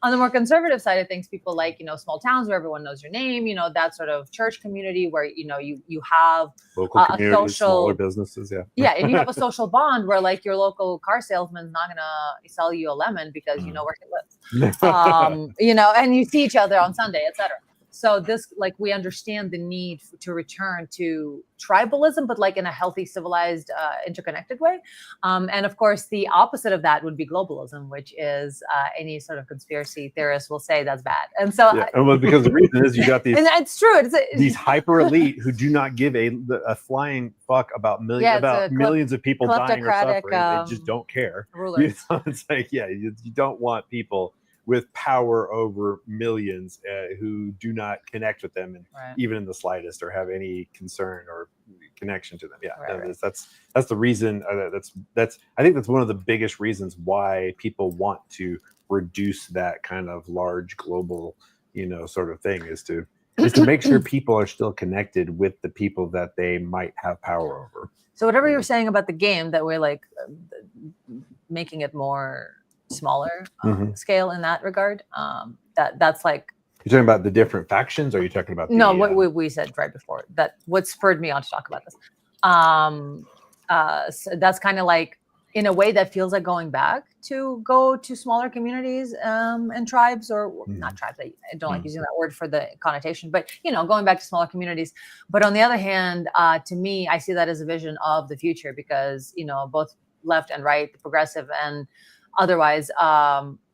Speaker 1: On the more conservative side of things, people like, small towns where everyone knows your name, that sort of church community where, you have
Speaker 2: local communities,
Speaker 1: social,
Speaker 2: smaller businesses.
Speaker 1: Yeah. And you have a social bond where like your local car salesman's not going to sell you a lemon because you know where he lives, and you see each other on Sunday, etc. So this, like, we understand the need to return to tribalism, but like in a healthy, civilized, interconnected way. And of course, the opposite of that would be globalism, which is any sort of conspiracy theorist will say that's bad. And so,
Speaker 2: because the reason is you got these,
Speaker 1: and it's true,
Speaker 2: these hyper elite who do not give a flying fuck about millions of people dying or suffering. They just don't care. It's like, you don't want people with power over millions who do not connect with them, and even in the slightest, or have any concern or connection to them. That's the reason. That's I think that's one of the biggest reasons why people want to reduce that kind of large global, sort of thing, is to make sure people are still connected with the people that they might have power over.
Speaker 1: So whatever you're saying about the game, that we're like making it more smaller scale in that regard, that's like,
Speaker 2: you're talking about the different factions, or are you talking about
Speaker 1: what we said right before, that what spurred me on to talk about this, so that's kind of like, in a way that feels like going back to go to smaller communities and tribes, or not tribes. I don't like using that word for the connotation, but going back to smaller communities. But on the other hand, to me, I see that as a vision of the future, because both left and right, the progressive and otherwise,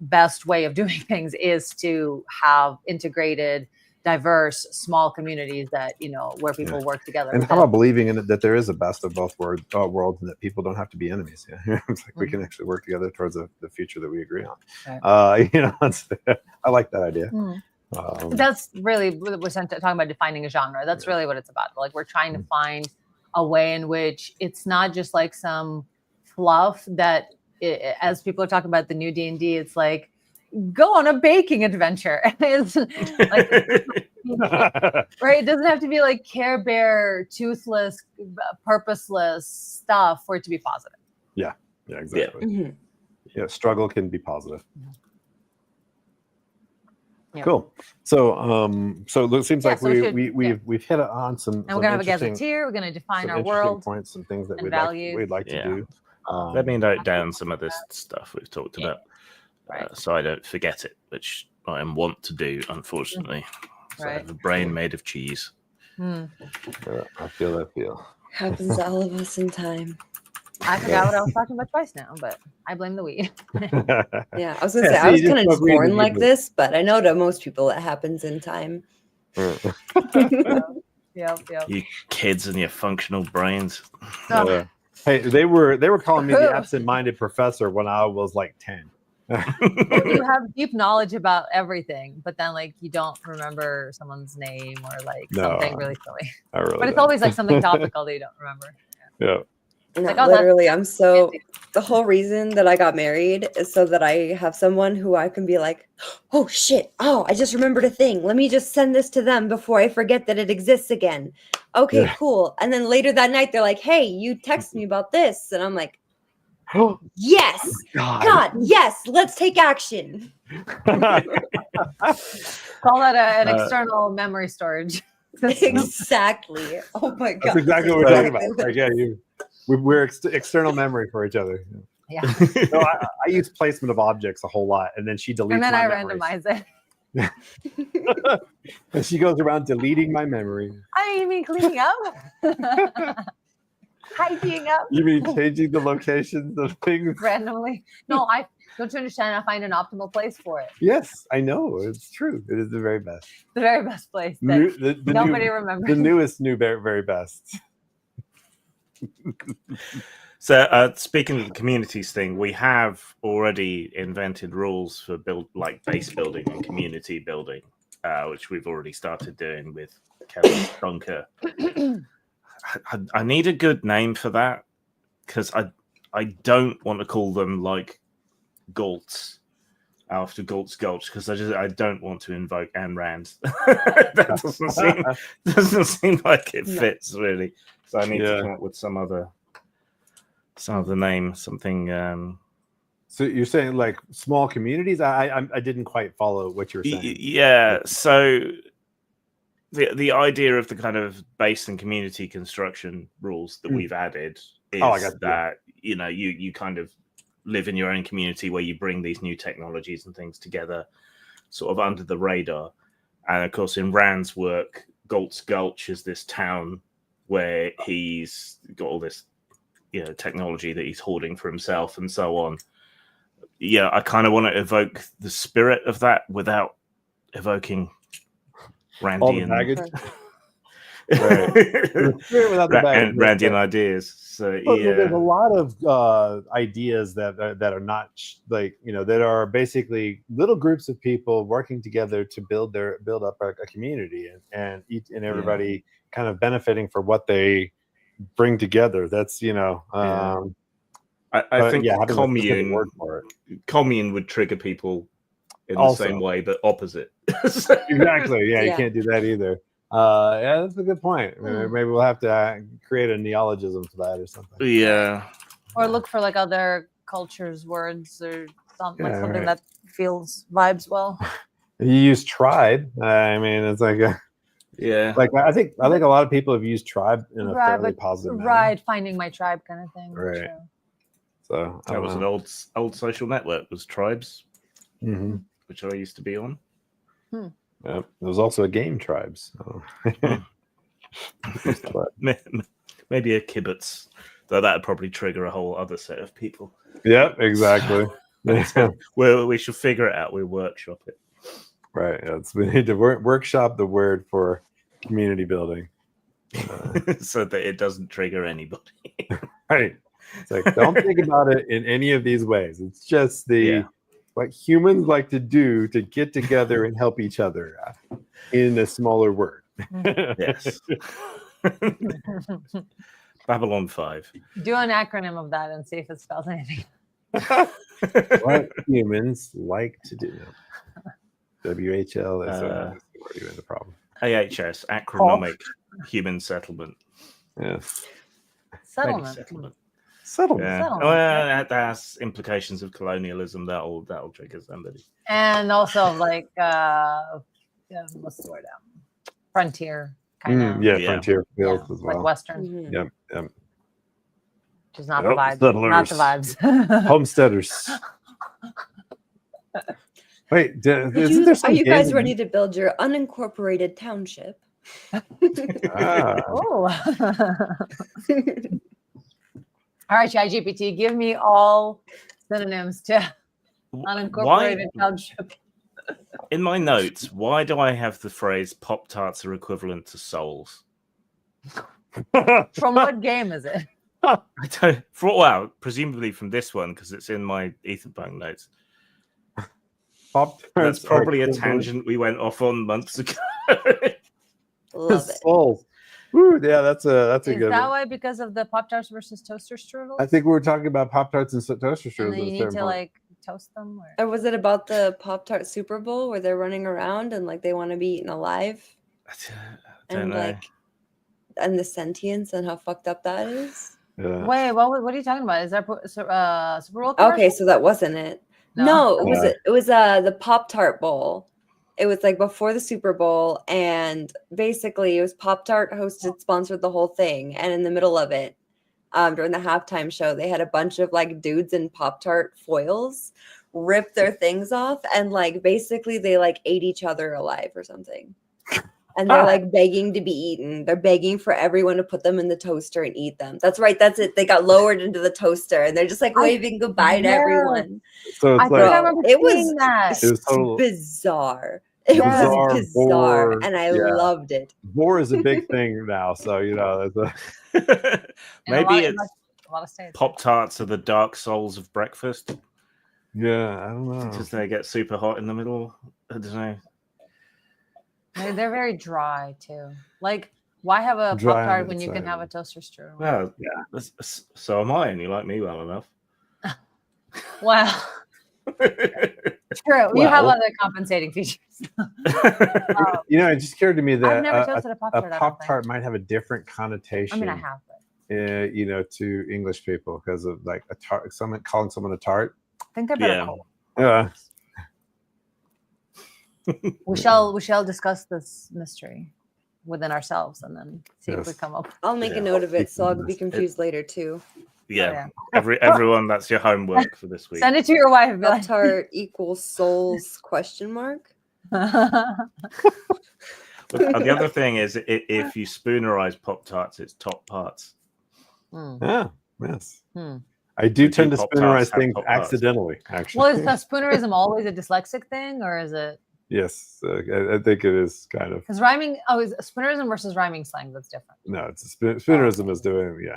Speaker 1: best way of doing things is to have integrated, diverse, small communities that where people work together.
Speaker 2: And how about believing in it that there is a best of both worlds, and that people don't have to be enemies? Yeah, it's like we can actually work together towards the future that we agree on. Right. I like that idea.
Speaker 1: That's really we're talking about defining a genre. That's really what it's about. Like, we're trying to find a way in which it's not just like some fluff that, as people are talking about the new D&D, it's like, go on a baking adventure. It's like, right? It doesn't have to be like Care Bear, toothless, purposeless stuff for it to be positive.
Speaker 2: Yeah, exactly. Yeah, struggle can be positive.
Speaker 1: Yeah.
Speaker 2: Cool. So it seems like we've hit on some.
Speaker 1: And we're gonna have a gazetteer. We're gonna define our world
Speaker 2: points, some things that we'd like to do.
Speaker 3: Let me note down some of this stuff we've talked about, so I don't forget it, which I want to do, unfortunately. So I have a brain made of cheese.
Speaker 2: I feel that feel.
Speaker 4: Happens to all of us in time.
Speaker 1: I forgot what I was talking about twice now, but I blame the weed.
Speaker 4: Yeah, I was gonna say I was kind of just born like this, but I know to most people it happens in time.
Speaker 1: Yep.
Speaker 3: You kids and your functional brains.
Speaker 2: Hey, they were calling me the absent-minded professor when I was like 10.
Speaker 1: You have deep knowledge about everything, but then like you don't remember someone's name or like something really silly. But it's always like something topical that you don't remember.
Speaker 2: Yeah.
Speaker 4: No, like, literally, the whole reason that I got married is so that I have someone who I can be like, oh shit, I just remembered a thing. Let me just send this to them before I forget that it exists again. Okay, cool. And then later that night, they're like, hey, you texted me about this. And I'm like, yes, God, yes, let's take action.
Speaker 1: Call that an external memory storage.
Speaker 4: Exactly. Oh my God.
Speaker 2: That's exactly what we're talking about. Like, yeah, we're external memory for each other.
Speaker 1: Yeah.
Speaker 2: No, I use placement of objects a whole lot, and then she deletes.
Speaker 1: And then I
Speaker 2: memories.
Speaker 1: randomize it.
Speaker 2: And she goes around deleting my memory.
Speaker 1: You mean cleaning up? Tidying up?
Speaker 2: You mean changing the locations of things
Speaker 1: randomly? No, I don't you understand? I find an optimal place for it.
Speaker 2: Yes, I know. It's true. It is the very best.
Speaker 1: The very best place. Nobody remembers.
Speaker 2: The newest very, very best.
Speaker 3: So speaking of the communities thing, we have already invented rules for base building and community building, which we've already started doing with Kelly Bunker. I need a good name for that, because I don't want to call them like Galts after Galt's Gulch, because I don't want to invoke Ayn Rand. That doesn't seem like it fits really. So I need to come up with some other name, something.
Speaker 2: So you're saying like small communities? I didn't quite follow what you were saying.
Speaker 3: Yeah. So the idea of the kind of base and community construction rules that we've added is that you kind of live in your own community where you bring these new technologies and things together, sort of under the radar. And of course, in Rand's work, Galt's Gulch is this town where he's got all this, technology that he's hoarding for himself and so on. Yeah, I kind of want to evoke the spirit of that without evoking Randian Randian ideas. So
Speaker 2: there's a lot of ideas that are not that are basically little groups of people working together to build up a community, and everybody kind of benefiting for what they bring together. That's
Speaker 3: I think commune would trigger people in the same way, but opposite.
Speaker 2: Exactly. Yeah, you can't do that either. That's a good point. Maybe we'll have to create a neologism for that or something.
Speaker 3: Yeah.
Speaker 1: Or look for like other cultures' words or something that vibes well.
Speaker 2: You use tribe. I mean, it's like like I think a lot of people have used tribe in a fairly positive manner.
Speaker 1: Right, finding my tribe kind of thing.
Speaker 2: Right. So
Speaker 3: That was an old social network. Was Tribes, which I used to be on.
Speaker 2: Yep. There was also a game, Tribes. So.
Speaker 3: Maybe a kibbutz, though that'd probably trigger a whole other set of people.
Speaker 2: Yep, exactly.
Speaker 3: Well, we should figure it out. We workshop it.
Speaker 2: Right. We need to workshop the word for community building.
Speaker 3: So that it doesn't trigger anybody.
Speaker 2: Right. It's like, don't think about it in any of these ways. It's just what humans like to do to get together and help each other in a smaller word.
Speaker 3: Yes. Babylon 5.
Speaker 1: Do an acronym of that and see if it spells anything.
Speaker 2: What humans like to do. WHL is already the problem.
Speaker 3: AHS, acronomic human settlement.
Speaker 2: Yes.
Speaker 1: Settlement.
Speaker 2: Settlement.
Speaker 3: Yeah. Well, that has implications of colonialism. That'll trigger somebody.
Speaker 1: And also like what's the word? Frontier kind of.
Speaker 2: Frontier fields as well.
Speaker 1: Like Western.
Speaker 2: Yep.
Speaker 1: Which is not the vibes.
Speaker 2: Settlers.
Speaker 1: Not the vibes.
Speaker 2: Homesteaders. Wait, isn't there some
Speaker 4: are you guys ready to build your unincorporated township?
Speaker 1: Oh. All right, ChatGPT, give me all synonyms to unincorporated township.
Speaker 3: In my notes, why do I have the phrase Pop-Tarts are equivalent to souls?
Speaker 1: From what game is it?
Speaker 3: I don't. Presumably from this one, because it's in my Aetherpunk notes. That's probably a tangent we went off on months ago.
Speaker 4: Love it.
Speaker 2: Souls. Woo, yeah, that's a good one.
Speaker 1: Is that why because of the Pop-Tarts versus toaster strudels?
Speaker 2: I think we were talking about Pop-Tarts and toaster strudels.
Speaker 1: And then you need to like toast them?
Speaker 4: Or was it about the Pop-Tart Super Bowl where thare running around and like they want to be eaten alive?
Speaker 3: I don't know.
Speaker 4: And the sentience and how fucked up that is?
Speaker 1: Yeah. Wait, what are you talking about? Is that Super Bowl?
Speaker 4: Okay, so that wasn't it. No, it was the Pop-Tart Bowl. It was like before the Super Bowl, and basically it was Pop-Tart hosted, sponsored the whole thing. And in the middle of it, during the halftime show, they had a bunch of like dudes in Pop-Tart foils rip their things off, and like basically they like ate each other alive or something. And they're like begging to be eaten. They're begging for everyone to put them in the toaster and eat them. That's right. That's it. They got lowered into the toaster and they're just like waving goodbye to everyone.
Speaker 2: So it's
Speaker 4: it was bizarre. It was bizarre, and I loved it.
Speaker 2: Boar is a big thing now, so
Speaker 3: maybe it's Pop-Tarts are the dark souls of breakfast.
Speaker 2: Yeah, I don't know.
Speaker 3: Because they get super hot in the middle. I don't know.
Speaker 1: They're very dry too. Like, why have a Pop-Tart when you can have a toaster strudel?
Speaker 3: Well, yeah. So am I, and you like me well enough.
Speaker 1: Wow. True. You have other compensating features.
Speaker 2: It just occurred to me that
Speaker 1: I've never toasted a
Speaker 2: Pop-Tart might have a different connotation.
Speaker 1: I mean, I have,
Speaker 2: but to English people because of like a tart. Someone calling someone a tart.
Speaker 1: I think they're better cold.
Speaker 2: Yeah.
Speaker 1: We shall discuss this mystery within ourselves and then see if we come up.
Speaker 4: I'll make a note of it so I'll be confused later too.
Speaker 3: Yeah. Everyone, that's your homework for this week.
Speaker 1: Send it to your wife.
Speaker 4: Pop-Tart equals souls ?
Speaker 3: The other thing is, if you spoonerize Pop-Tarts, it's top parts.
Speaker 2: Yeah, yes. I do tend to spoonerize things accidentally, actually.
Speaker 1: Well, is the spoonerism always a dyslexic thing, or is it?
Speaker 2: Yes, I think it is kind of.
Speaker 1: Because rhyming, is spoonerism versus rhyming slang, that's different.
Speaker 2: No, it's spoonerism is doing,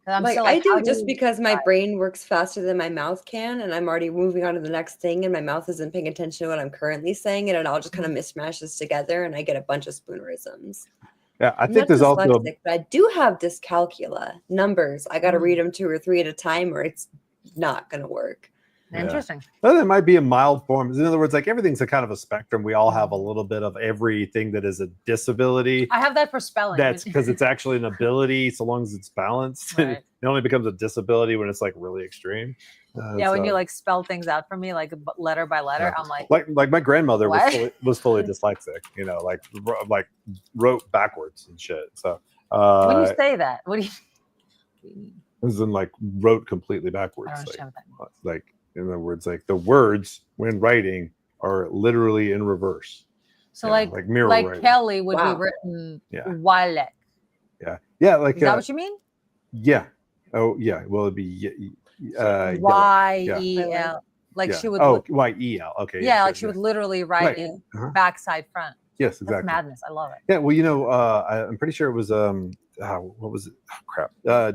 Speaker 4: Like I do it just because my brain works faster than my mouth can, and I'm already moving on to the next thing, and my mouth isn't paying attention to what I'm currently saying, and it all just kind of mismatches together, and I get a bunch of spoonerisms.
Speaker 2: Yeah, I think there's also.
Speaker 4: But I do have dyscalculia numbers. I got to read them 2 or 3 at a time, or it's not going to work.
Speaker 1: Interesting.
Speaker 2: Well, there might be a mild form. In other words, like everything's a kind of a spectrum. We all have a little bit of everything that is a disability.
Speaker 1: I have that for spelling.
Speaker 2: That's because it's actually an ability, so long as it's balanced. Right. It only becomes a disability when it's like really extreme.
Speaker 1: When you like spell things out for me, like letter by letter, I'm
Speaker 2: like my grandmother was fully dyslexic. Like wrote backwards and shit. So
Speaker 1: when you say that, what do you mean?
Speaker 2: as in like wrote completely
Speaker 1: I
Speaker 2: backwards.
Speaker 1: don't understand what that means.
Speaker 2: Like in other words, like the words when writing are literally in reverse.
Speaker 1: So
Speaker 2: Yeah, like mirror
Speaker 1: like
Speaker 2: writing.
Speaker 1: Kelly would
Speaker 4: Wow.
Speaker 1: be written
Speaker 2: Yeah.
Speaker 1: Walek.
Speaker 2: Yeah, like
Speaker 1: Is that what you mean?
Speaker 2: yeah. Oh yeah. Well, it'd be yellow.
Speaker 1: Y-E-L. Like
Speaker 2: Yeah.
Speaker 1: she would.
Speaker 2: Oh, Y-E-L. Okay.
Speaker 1: Yeah,
Speaker 2: sure,
Speaker 1: like she would literally write
Speaker 2: Right.
Speaker 1: it
Speaker 2: Uh-huh.
Speaker 1: backside front.
Speaker 2: Yes,
Speaker 1: That's
Speaker 2: exactly.
Speaker 1: madness. I love it.
Speaker 2: Yeah. Well, I'm pretty sure it was what was it? Oh, crap. Da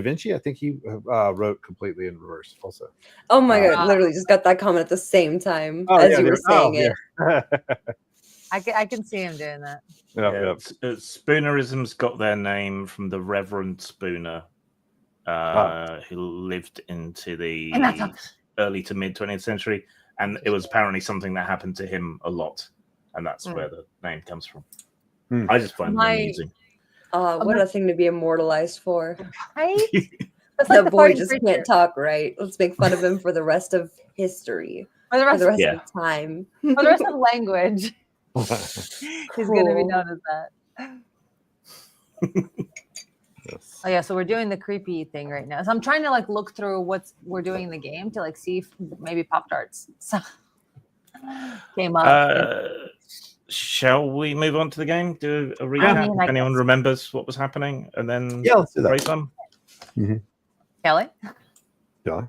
Speaker 2: Vinci. I think he wrote completely in reverse also.
Speaker 4: Oh my god! Literally just got that comment at the same time as you were saying it.
Speaker 2: Yeah.
Speaker 1: I can see him doing that.
Speaker 2: Yep.
Speaker 3: Spoonerisms got their name from the Reverend Spooner, who lived into the early to mid 20th century, and it was apparently something that happened to him a lot, and that's where the name comes from. I just find them amusing.
Speaker 4: What a thing to be immortalized for.
Speaker 1: Right? That's
Speaker 4: That
Speaker 1: the
Speaker 4: boy
Speaker 1: party
Speaker 4: just
Speaker 1: preacher.
Speaker 4: can't talk right. Let's make fun of him for the rest of history.
Speaker 1: For the rest,
Speaker 4: of time.
Speaker 1: For the rest of language. He's going to be known as that.
Speaker 2: Yes.
Speaker 1: Oh yeah, so we're doing the creepy thing right now. So I'm trying to like look through what we're doing in the game to like see if maybe Pop-Tarts came up.
Speaker 3: Shall we move on to the game? Do a recap if anyone remembers what was happening, and then
Speaker 2: let's do that.
Speaker 3: play some.
Speaker 1: Kelly?
Speaker 2: Kelly?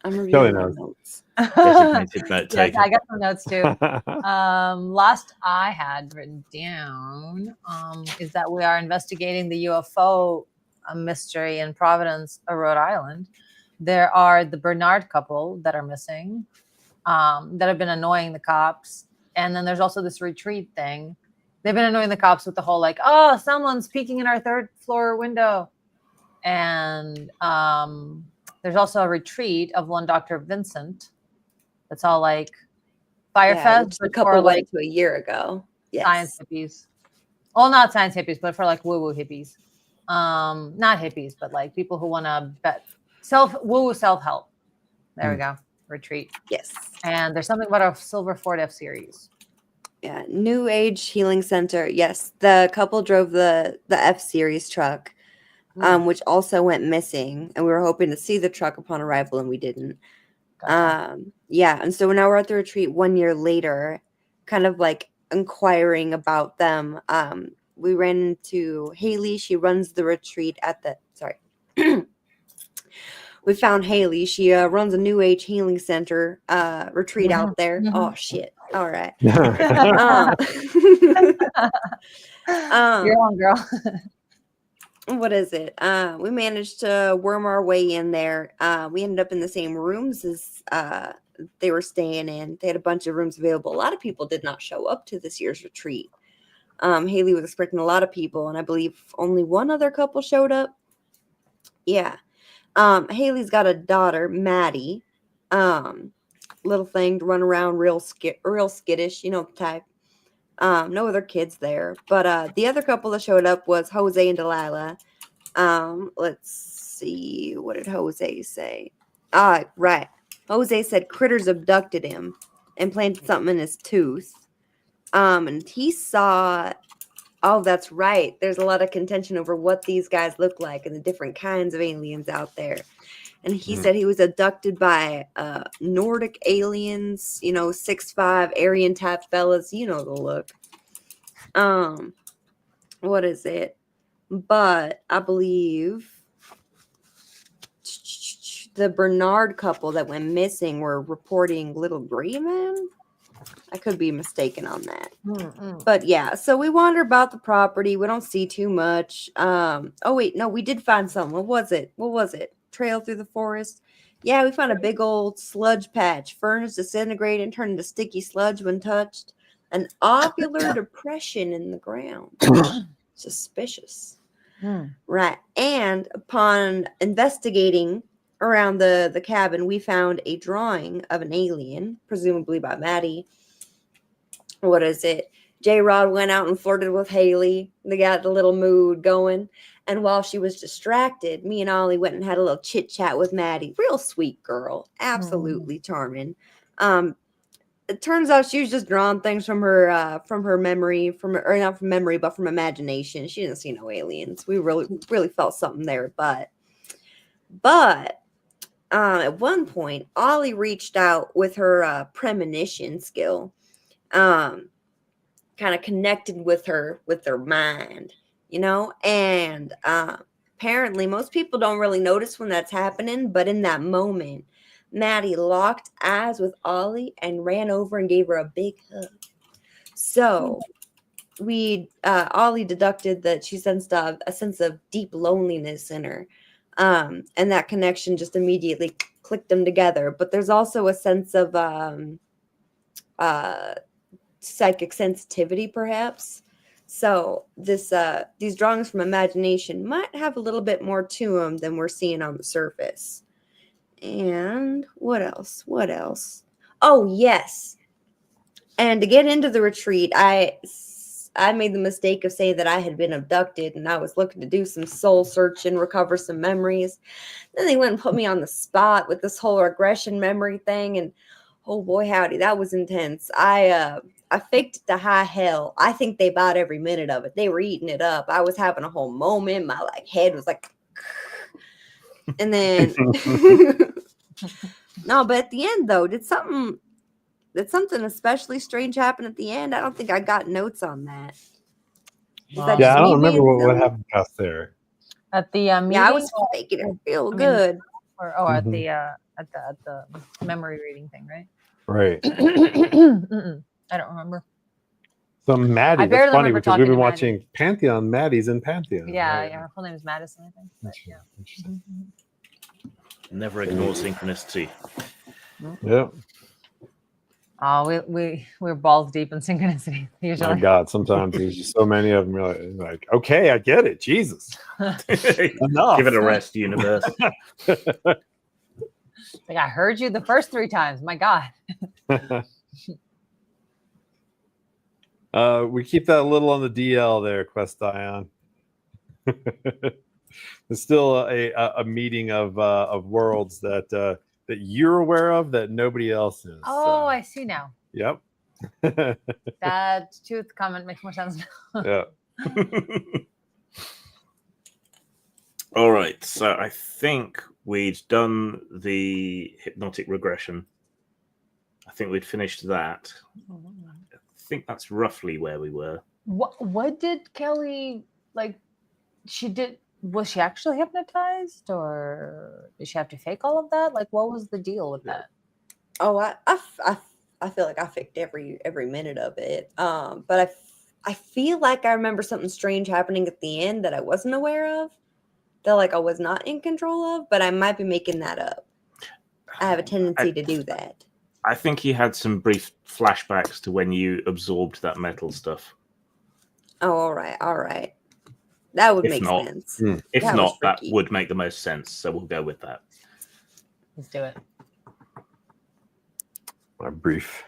Speaker 4: I'm reviewing my notes.
Speaker 3: Designated note taker.
Speaker 1: Yes, I got some notes too. Last I had written down is that we are investigating the UFO mystery in Providence, Rhode Island. There are the Bernard couple that are missing, that have been annoying the cops. And then there's also this retreat thing. They've been annoying the cops with the whole like, oh, someone's peeking in our third floor window. And there's also a retreat of one Dr. Vincent. That's all like Firefest.
Speaker 4: The couple went to a year ago. Yes.
Speaker 1: Science hippies. Well, not science hippies, but for like woo-woo hippies. Not hippies, but like people who want to woo-woo self-help. There we go. Retreat.
Speaker 4: Yes.
Speaker 1: And there's something about a Silver Ford F series.
Speaker 4: Yeah. New Age Healing Center. Yes. The couple drove the F series truck. Which also went missing, and we were hoping to see the truck upon arrival, and we didn't.
Speaker 1: Gotcha.
Speaker 4: And so now we're at the retreat 1 year later, kind of like inquiring about them. We ran into Haley. She runs the retreat at the. Sorry, we found Haley. She runs a New Age Healing Center retreat out there. Oh shit! All right.
Speaker 1: You're on, girl.
Speaker 4: What is it? We managed to worm our way in there. We ended up in the same rooms as they were staying in. They had a bunch of rooms available. A lot of people did not show up to this year's retreat. Haley was expecting a lot of people, and I believe only one other couple showed up. Yeah. Haley's got a daughter, Maddie. Little thing to run around, real skittish, you know, the type. No other kids there, but the other couple that showed up was Jose and Delilah. Let's see, what did Jose say? Right. Jose said critters abducted him and planted something in his tooth. And he saw. Oh, that's right. There's a lot of contention over what these guys look like and the different kinds of aliens out there. And he said he was abducted by Nordic aliens, 6'5" Aryan type fellas. You know the look. What is it? But I believe the Bernard couple that went missing were reporting little gray men. I could be mistaken on that. But yeah, so we wander about the property. We don't see too much. Oh wait, no, we did find something. What was it? Trail through the forest. Yeah, we found a big old sludge patch. Ferns disintegrated and turned into sticky sludge when touched. An ovular depression in the ground. Suspicious. Right. And upon investigating around the cabin, we found a drawing of an alien, presumably by Maddie. What is it? J-Rod went out and flirted with Haley. They got the little mood going. And while she was distracted, me and Ollie went and had a little chit-chat with Maddie. Real sweet girl. Absolutely charming. It turns out she was just drawing things from her memory, or not from memory, but from imagination. She didn't see no aliens. We really felt something there, but But at one point, Ollie reached out with her premonition skill, kind of connected with her mind, and apparently most people don't really notice when that's happening, but in that moment, Maddie locked eyes with Ollie and ran over and gave her a big hug. So Ollie deducted that she sensed a sense of deep loneliness in her. And that connection just immediately clicked them together. But there's also a sense of psychic sensitivity, perhaps. So these drawings from imagination might have a little bit more to them than we're seeing on the surface. And what else? Oh, yes. And to get into the retreat, I made the mistake of saying that I had been abducted and I was looking to do some soul searching, recover some memories. Then they went and put me on the spot with this whole regression memory thing. And oh boy, howdy, that was intense. I faked it to high hell. I think they bought every minute of it. They were eating it up. I was having a whole moment. My head was like, and then no, but at the end though, did something especially strange happen at the end? I don't think I got notes on that.
Speaker 2: I don't remember what happened past there.
Speaker 1: At the meeting,
Speaker 4: I was making it feel good.
Speaker 1: At the memory reading thing, right?
Speaker 2: Right.
Speaker 1: I don't remember.
Speaker 2: So Maddie, that's funny because we've been watching Pantheon. Maddie's in Pantheon.
Speaker 1: Yeah, right? Her full name is Madison, I think. But, yeah.
Speaker 2: Interesting.
Speaker 3: Never ignore synchronicity.
Speaker 2: Yeah.
Speaker 1: Oh, we're balls deep in synchronicity usually.
Speaker 2: My God, sometimes there's just so many of them. You're like, okay, I get it. Jesus,
Speaker 3: enough. Give it a rest, universe.
Speaker 1: I heard you the first 3 times. My God.
Speaker 2: We keep that a little on the DL there, Quest Ion. There's still a meeting of worlds that you're aware of that nobody else is.
Speaker 1: Oh, I see now.
Speaker 2: Yep.
Speaker 1: That tooth comment makes more sense now.
Speaker 2: Yeah.
Speaker 3: All right. So I think we'd done the hypnotic regression. I think we'd finished that. I think that's roughly where we were.
Speaker 1: What did Kelly was she actually hypnotized, or did she have to fake all of that? What was the deal with that?
Speaker 4: Oh, I feel like I faked every minute of it. But I feel like I remember something strange happening at the end that I wasn't aware of, that I was not in control of, but I might be making that up. I have a tendency to do that.
Speaker 3: I think you had some brief flashbacks to when you absorbed that metal stuff.
Speaker 4: Oh, all right. That would make sense.
Speaker 3: If not, that would make the most sense. So we'll go with that.
Speaker 1: Let's do it.
Speaker 2: A brief.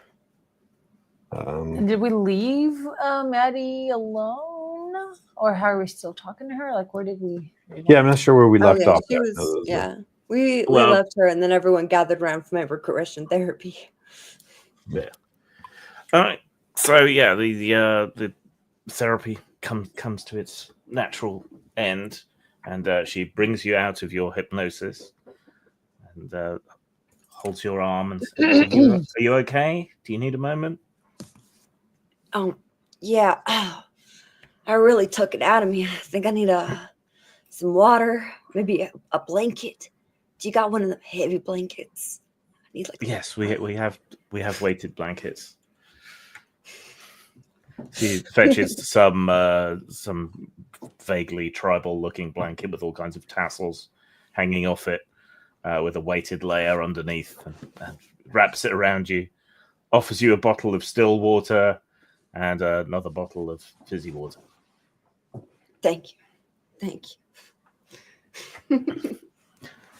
Speaker 1: And did we leave Maddie alone, or how are we still talking to her? Where did we?
Speaker 2: Yeah, I'm not sure where we left off.
Speaker 4: She was, we left her, and then everyone gathered around for my regression therapy.
Speaker 3: Yeah. All right. So yeah, the therapy comes to its natural end, and she brings you out of your hypnosis and holds your arm and says, are you okay? Do you need a moment?
Speaker 4: Oh, yeah. Oh, I really took it out of me. I think I need some water, maybe a blanket. Do you got one of the heavy blankets? I need
Speaker 3: yes, we have weighted blankets. She fetches some vaguely tribal-looking blanket with all kinds of tassels hanging off it, with a weighted layer underneath, and wraps it around you. Offers you a bottle of still water and another bottle of fizzy water.
Speaker 4: Thank you.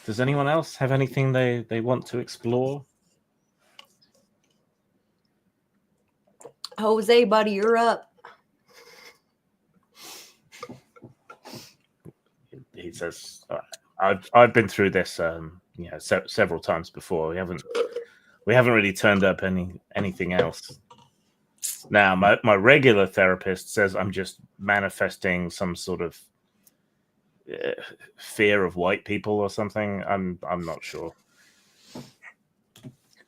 Speaker 3: Does anyone else have anything they want to explore?
Speaker 4: Jose, buddy, you're up.
Speaker 3: He says, "I've been through this, several times before. We haven't really turned up anything else. Now, my regular therapist says I'm just manifesting some sort of fear of white people or something. I'm not sure.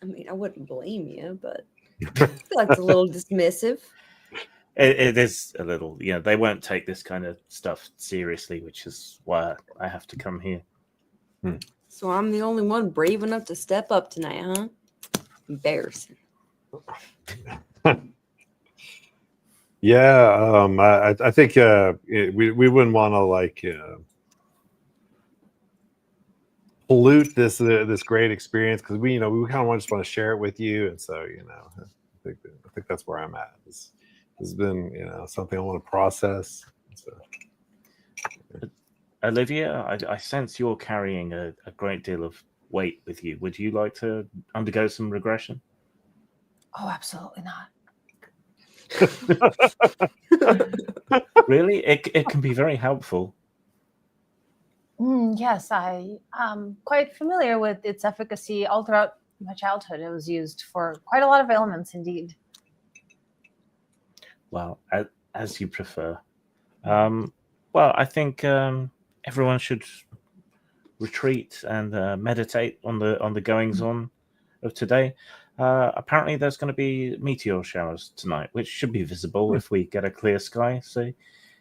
Speaker 4: I mean, I wouldn't blame you, but I feel like it's a little dismissive.
Speaker 3: It is a little, they won't take this kind of stuff seriously, which is why I have to come here.
Speaker 4: So I'm the only one brave enough to step up tonight, huh? Embarrassing.
Speaker 2: Yeah, I think we wouldn't want to pollute this great experience, because we kind of just want to share it with you, and so I think that's where I'm at. This has been something I want to process. So.
Speaker 3: Olivia, I sense you're carrying a great deal of weight with you. Would you like to undergo some regression?
Speaker 1: Oh, absolutely not.
Speaker 3: Really? It can be very helpful.
Speaker 1: Yes, I am quite familiar with its efficacy all throughout my childhood. It was used for quite a lot of ailments, indeed.
Speaker 3: Well, as you prefer. Well, I think everyone should retreat and meditate on the goings on of today. Apparently, there's going to be meteor showers tonight, which should be visible if we get a clear sky. So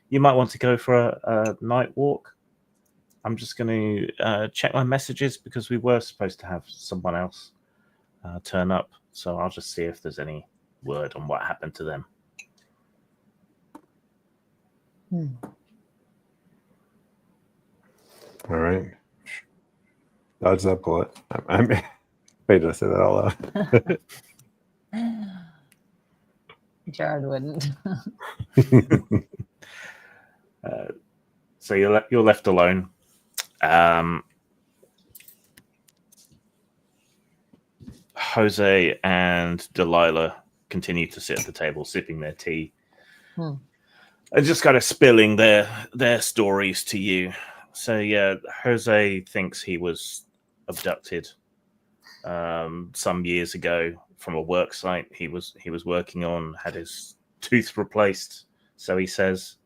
Speaker 3: you might want to go for a night walk. I'm just going to check my messages, because we were supposed to have someone else turn up. So I'll just see if there's any word on what happened to them.
Speaker 2: All right. Dodge that bullet. Wait, did I say that out loud?
Speaker 1: Jared wouldn't.
Speaker 3: So you're left alone. Jose and Delilah continue to sit at the table, sipping their tea, and just kind of spilling their stories to you. So yeah, Jose thinks he was abducted some years ago from a work site he was working on, had his tooth replaced, so he says.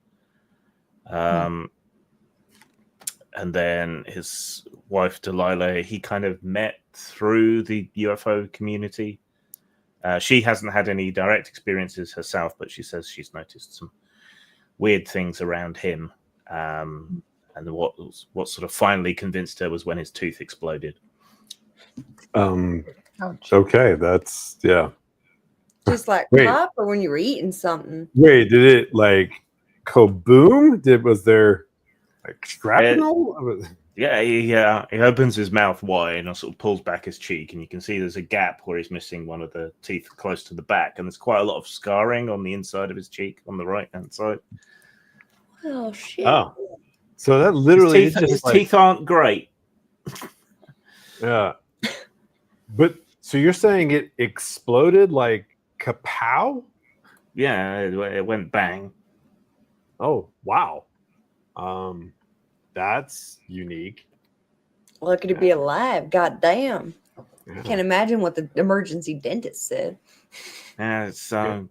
Speaker 3: And then his wife Delilah, he kind of met through the UFO community. She hasn't had any direct experiences herself, but she says she's noticed some weird things around him. And what sort of finally convinced her was when his tooth exploded.
Speaker 2: Okay, that's
Speaker 4: Just like pop, or when you were eating something.
Speaker 2: Wait, did it like kaboom? Was there like shrapnel?
Speaker 3: Yeah, he opens his mouth wide and sort of pulls back his cheek, and you can see there's a gap where he's missing one of the teeth close to the back, and there's quite a lot of scarring on the inside of his cheek on the right hand side.
Speaker 4: Oh shit!
Speaker 2: Oh, so that literally
Speaker 3: his teeth aren't great.
Speaker 2: Yeah, but so you're saying it exploded like kapow?
Speaker 3: Yeah, it went bang.
Speaker 2: Oh wow, that's unique.
Speaker 4: Lucky to be alive. God damn. Yeah. Can't imagine what the emergency dentist said.
Speaker 3: It's I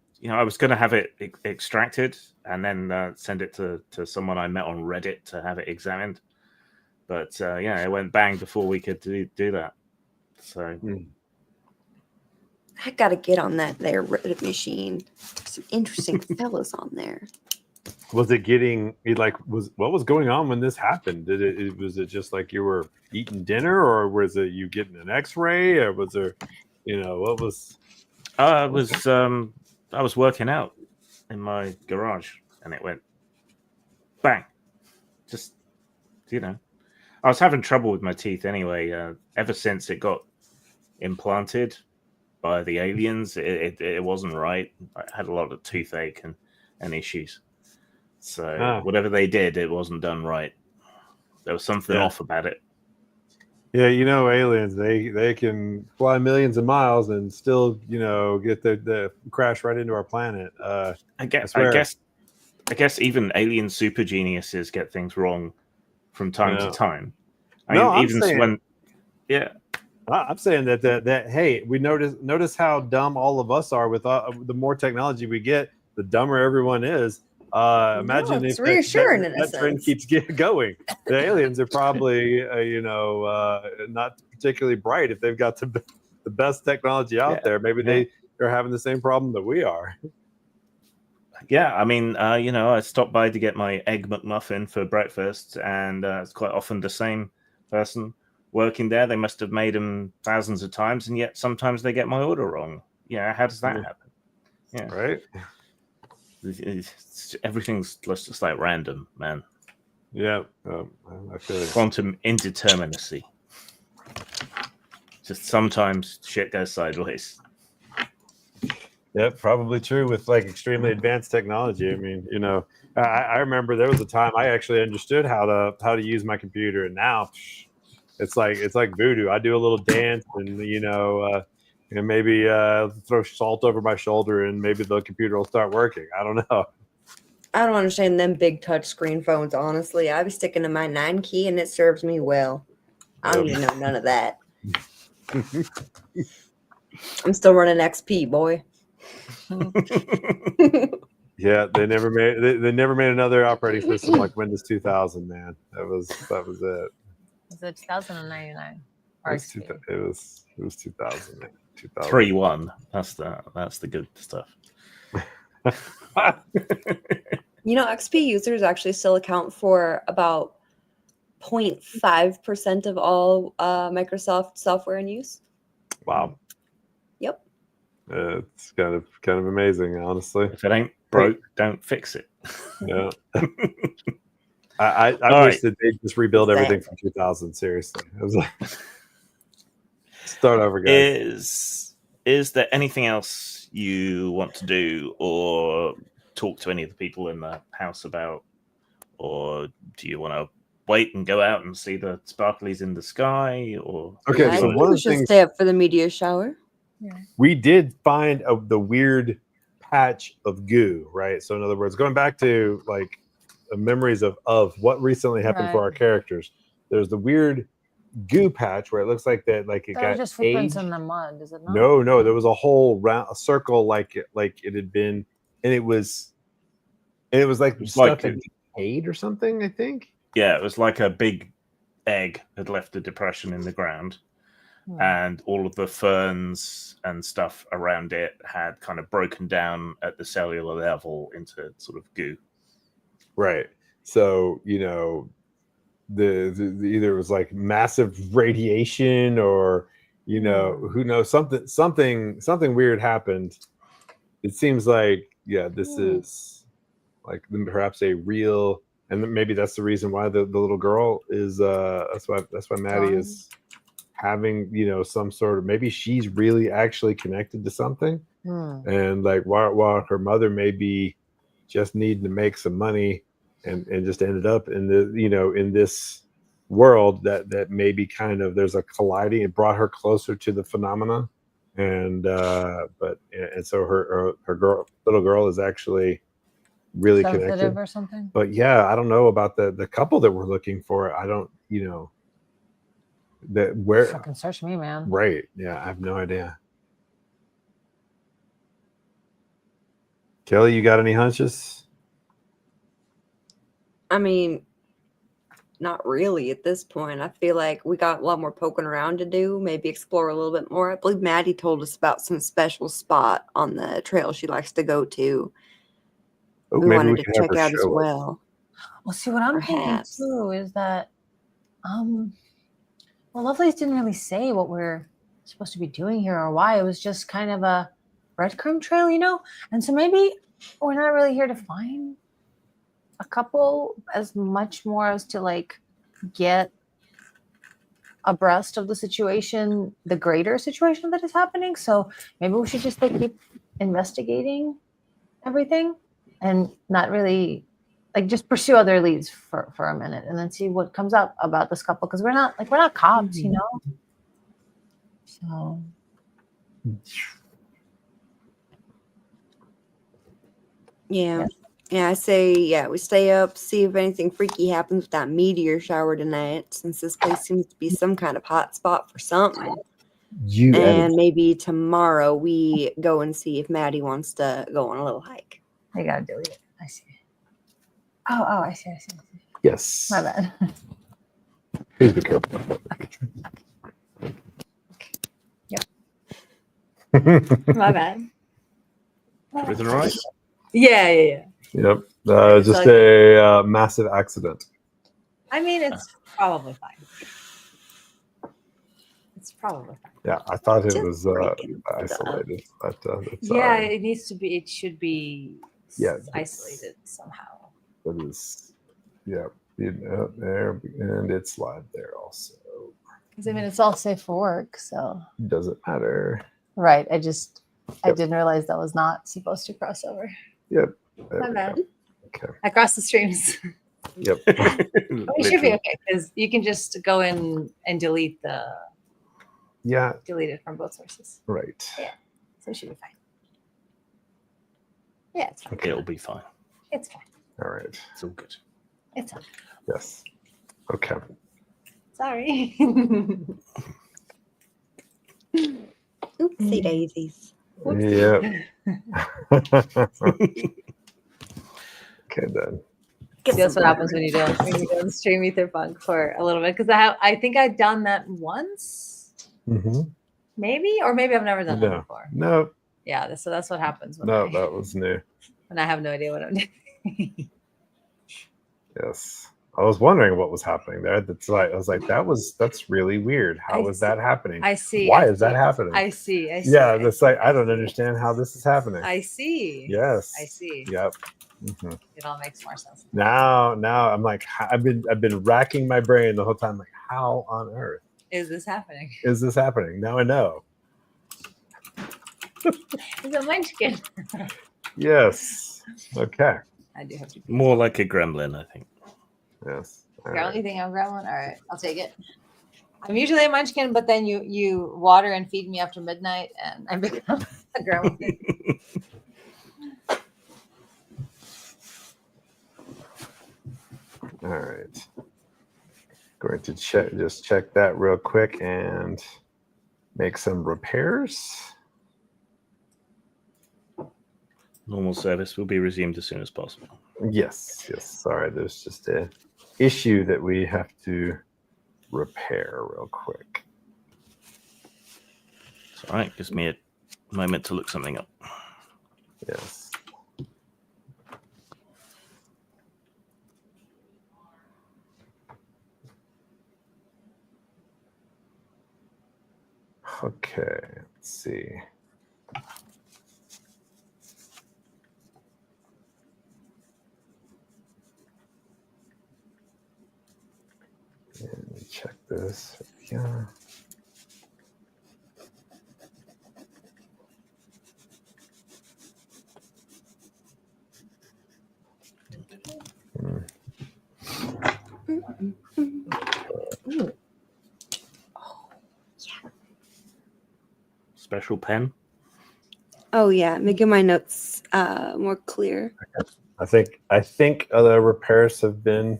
Speaker 3: was going to have it extracted and then send it to someone I met on Reddit to have it examined. But it went bang before we could do that. So
Speaker 4: I got to get on that there Reddit machine. Some interesting fellas on there.
Speaker 2: Was it getting what was going on when this happened? Was it just like you were eating dinner, or was it you getting an X-ray, or was there, what was?
Speaker 3: I was working out in my garage, and it went bang. Just I was having trouble with my teeth anyway. Ever since it got implanted by the aliens, it wasn't right. I had a lot of toothache and issues. So whatever they did, it wasn't done right. There was something off about it.
Speaker 2: Yeah, aliens, they can fly millions of miles and still, get the crash right into our planet.
Speaker 3: I guess even alien super geniuses get things wrong from time to time. I'm saying
Speaker 2: that hey, we notice how dumb all of us are with the more technology we get, the dumber everyone is. Imagine
Speaker 4: it's
Speaker 2: if
Speaker 4: reassuring in a
Speaker 2: that trend
Speaker 4: sense.
Speaker 2: keeps going. The aliens are probably, not particularly bright if they've got the best technology out there. Maybe they're having the same problem that we are.
Speaker 3: Yeah, I mean, I stopped by to get my egg McMuffin for breakfast, and it's quite often the same person working there. They must have made them thousands of times, and yet sometimes they get my order wrong. Yeah, how does that happen? Yeah,
Speaker 2: Right.
Speaker 3: Everything's just like random, man.
Speaker 2: Yeah, I feel it.
Speaker 3: Quantum indeterminacy. Just sometimes shit goes sideways.
Speaker 2: Yep, probably true with like extremely advanced technology. I mean, I remember there was a time I actually understood how to use my computer, and now it's like voodoo. I do a little dance, and maybe throw salt over my shoulder, and maybe the computer will start working. I don't know.
Speaker 4: I don't understand them big touch screen phones, honestly. I be sticking to my 9 key and it serves me well. I don't even know none of that. I'm still running XP, boy.
Speaker 2: Yeah, they never made another operating system like Windows 2000, man. That was it.
Speaker 1: Was it 2099?
Speaker 2: It was 2000.
Speaker 3: 3.1. That's the good stuff.
Speaker 4: XP users actually still account for about 0.5% of all Microsoft software in use.
Speaker 2: Wow.
Speaker 4: Yep.
Speaker 2: It's kind of amazing, honestly.
Speaker 3: If it ain't broke, don't fix it.
Speaker 2: Yeah. I wish that they'd just rebuild everything from 2000. Seriously, I was like, start over, guys.
Speaker 3: Is there anything else you want to do or talk to any of the people in the house about, or do you want to wait and go out and see the sparklies in the sky? Or
Speaker 2: okay, so one of the
Speaker 4: should
Speaker 2: things,
Speaker 4: stay up for the meteor shower.
Speaker 1: Yeah.
Speaker 2: We did find the weird patch of goo, right? So in other words, going back to like memories of what recently happened for our characters, there's the weird goo patch where it looks like that, like it got
Speaker 1: just footprints
Speaker 2: aged.
Speaker 1: in the mud, is it not?
Speaker 2: No, there was a whole a circle like it had been, and it was like stuff had decayed or something, I think.
Speaker 3: Yeah, it was like a big egg had left a depression in the ground, and all of the ferns and stuff around it had kind of broken down at the cellular level into sort of goo.
Speaker 2: Right. So, the either it was like massive radiation or, who knows, something weird happened. It seems like, this is like perhaps a real, and maybe that's the reason why the little girl is that's why Maddie is having some sort of, maybe she's really actually connected to something, and like while her mother may be just needing to make some money and just ended up in the in this world that maybe kind of there's a colliding. It brought her closer to the phenomena, and so her little girl is actually really
Speaker 1: sensitive
Speaker 2: connected
Speaker 1: or something.
Speaker 2: But yeah, I don't know about the couple that we're looking for. I don't, that where
Speaker 1: fucking search me, man.
Speaker 2: Right. Yeah, I have no idea. Kelly, you got any hunches?
Speaker 4: I mean, not really at this point. I feel like we got a lot more poking around to do, maybe explore a little bit more. I believe Maddie told us about some special spot on the trail she likes to go to. We wanted to check out as well.
Speaker 1: Well, see, what I'm thinking too is that, Lovelace didn't really say what we're supposed to be doing here or why. It was just kind of a breadcrumb trail, And so maybe we're not really here to find a couple as much more as to like get abreast of the situation, the greater situation that is happening. So maybe we should just keep investigating everything and not really just pursue other leads for a minute and then see what comes up about this couple, because we're not cops, So
Speaker 4: yeah, I say we stay up, see if anything freaky happens with that meteor shower tonight, since this place seems to be some kind of hot spot for something. Maybe tomorrow we go and see if Maddie wants to go on a little hike.
Speaker 1: I gotta delete it. I see. Oh, I see.
Speaker 2: Yes.
Speaker 1: My bad.
Speaker 2: Please be careful.
Speaker 1: My bad.
Speaker 3: Everything all right?
Speaker 1: Yeah.
Speaker 2: Yep.
Speaker 1: It's
Speaker 2: Just
Speaker 1: like-
Speaker 2: a massive accident.
Speaker 1: I mean, it's probably fine. It's probably fine.
Speaker 2: Yeah, I thought it
Speaker 4: Just
Speaker 2: was
Speaker 4: breaking
Speaker 2: isolated, but it's
Speaker 1: Yeah, it needs to be. It should be
Speaker 2: Yeah,
Speaker 1: isolated somehow.
Speaker 2: It is. Yeah. There, and it's live there also.
Speaker 1: Because I mean, it's all safe for work, so
Speaker 2: Doesn't matter.
Speaker 1: right. I
Speaker 2: Yep.
Speaker 1: didn't realize that was not supposed to cross over.
Speaker 2: Yep. There
Speaker 1: My
Speaker 2: we
Speaker 1: bad.
Speaker 2: go. Okay.
Speaker 1: I crossed the streams.
Speaker 2: Yep.
Speaker 1: We should be okay because you can just go in and delete it from both sources.
Speaker 2: Right.
Speaker 1: So it should be fine. Yeah, it's fine.
Speaker 2: Okay.
Speaker 3: It'll be fine.
Speaker 1: It's fine.
Speaker 2: All right.
Speaker 3: It's all good.
Speaker 1: It's fine.
Speaker 2: Yes. Okay.
Speaker 1: Sorry.
Speaker 4: Oopsie daisies.
Speaker 2: Yep. Okay then.
Speaker 1: See, that's what happens when you don't stream Aetherpunk for a little bit because I think I've done that once, maybe I've never done that before.
Speaker 2: No.
Speaker 1: Yeah, so that's what happens when
Speaker 2: That was new.
Speaker 1: when I have no idea what I'm doing.
Speaker 2: Yes. I was wondering what was happening there. That's like I was like, that's really weird. How is that happening?
Speaker 1: I see.
Speaker 2: Why is that happening?
Speaker 1: I see.
Speaker 2: Yeah, that's like I don't understand how this is happening.
Speaker 1: I see.
Speaker 2: Yes.
Speaker 1: I see.
Speaker 2: Yep.
Speaker 1: It all makes more sense.
Speaker 2: Now I'm like I've been racking my brain the whole time. Like, how on earth
Speaker 1: Is this happening?
Speaker 2: is this happening? Now I know.
Speaker 1: It's a munchkin.
Speaker 2: Yes. Okay.
Speaker 1: I do have to.
Speaker 3: More like a gremlin, I think.
Speaker 2: Yes. All
Speaker 1: Gremlin,
Speaker 2: right.
Speaker 1: you think I'm gremlin? All right, I'll take it. I'm usually a munchkin, but then you water and feed me after midnight, and I become a gremlin.
Speaker 2: All right. Going to check that real quick and make some repairs.
Speaker 3: Normal service will be resumed as soon as possible.
Speaker 2: Yes. Sorry, there's just a issue that we have to repair real quick.
Speaker 3: It's all right. Gives me a moment to look something up.
Speaker 2: Yes. Okay, let's see. And check this. Yeah.
Speaker 3: Special pen.
Speaker 4: Oh yeah, making my notes more clear.
Speaker 2: I think the repairs have been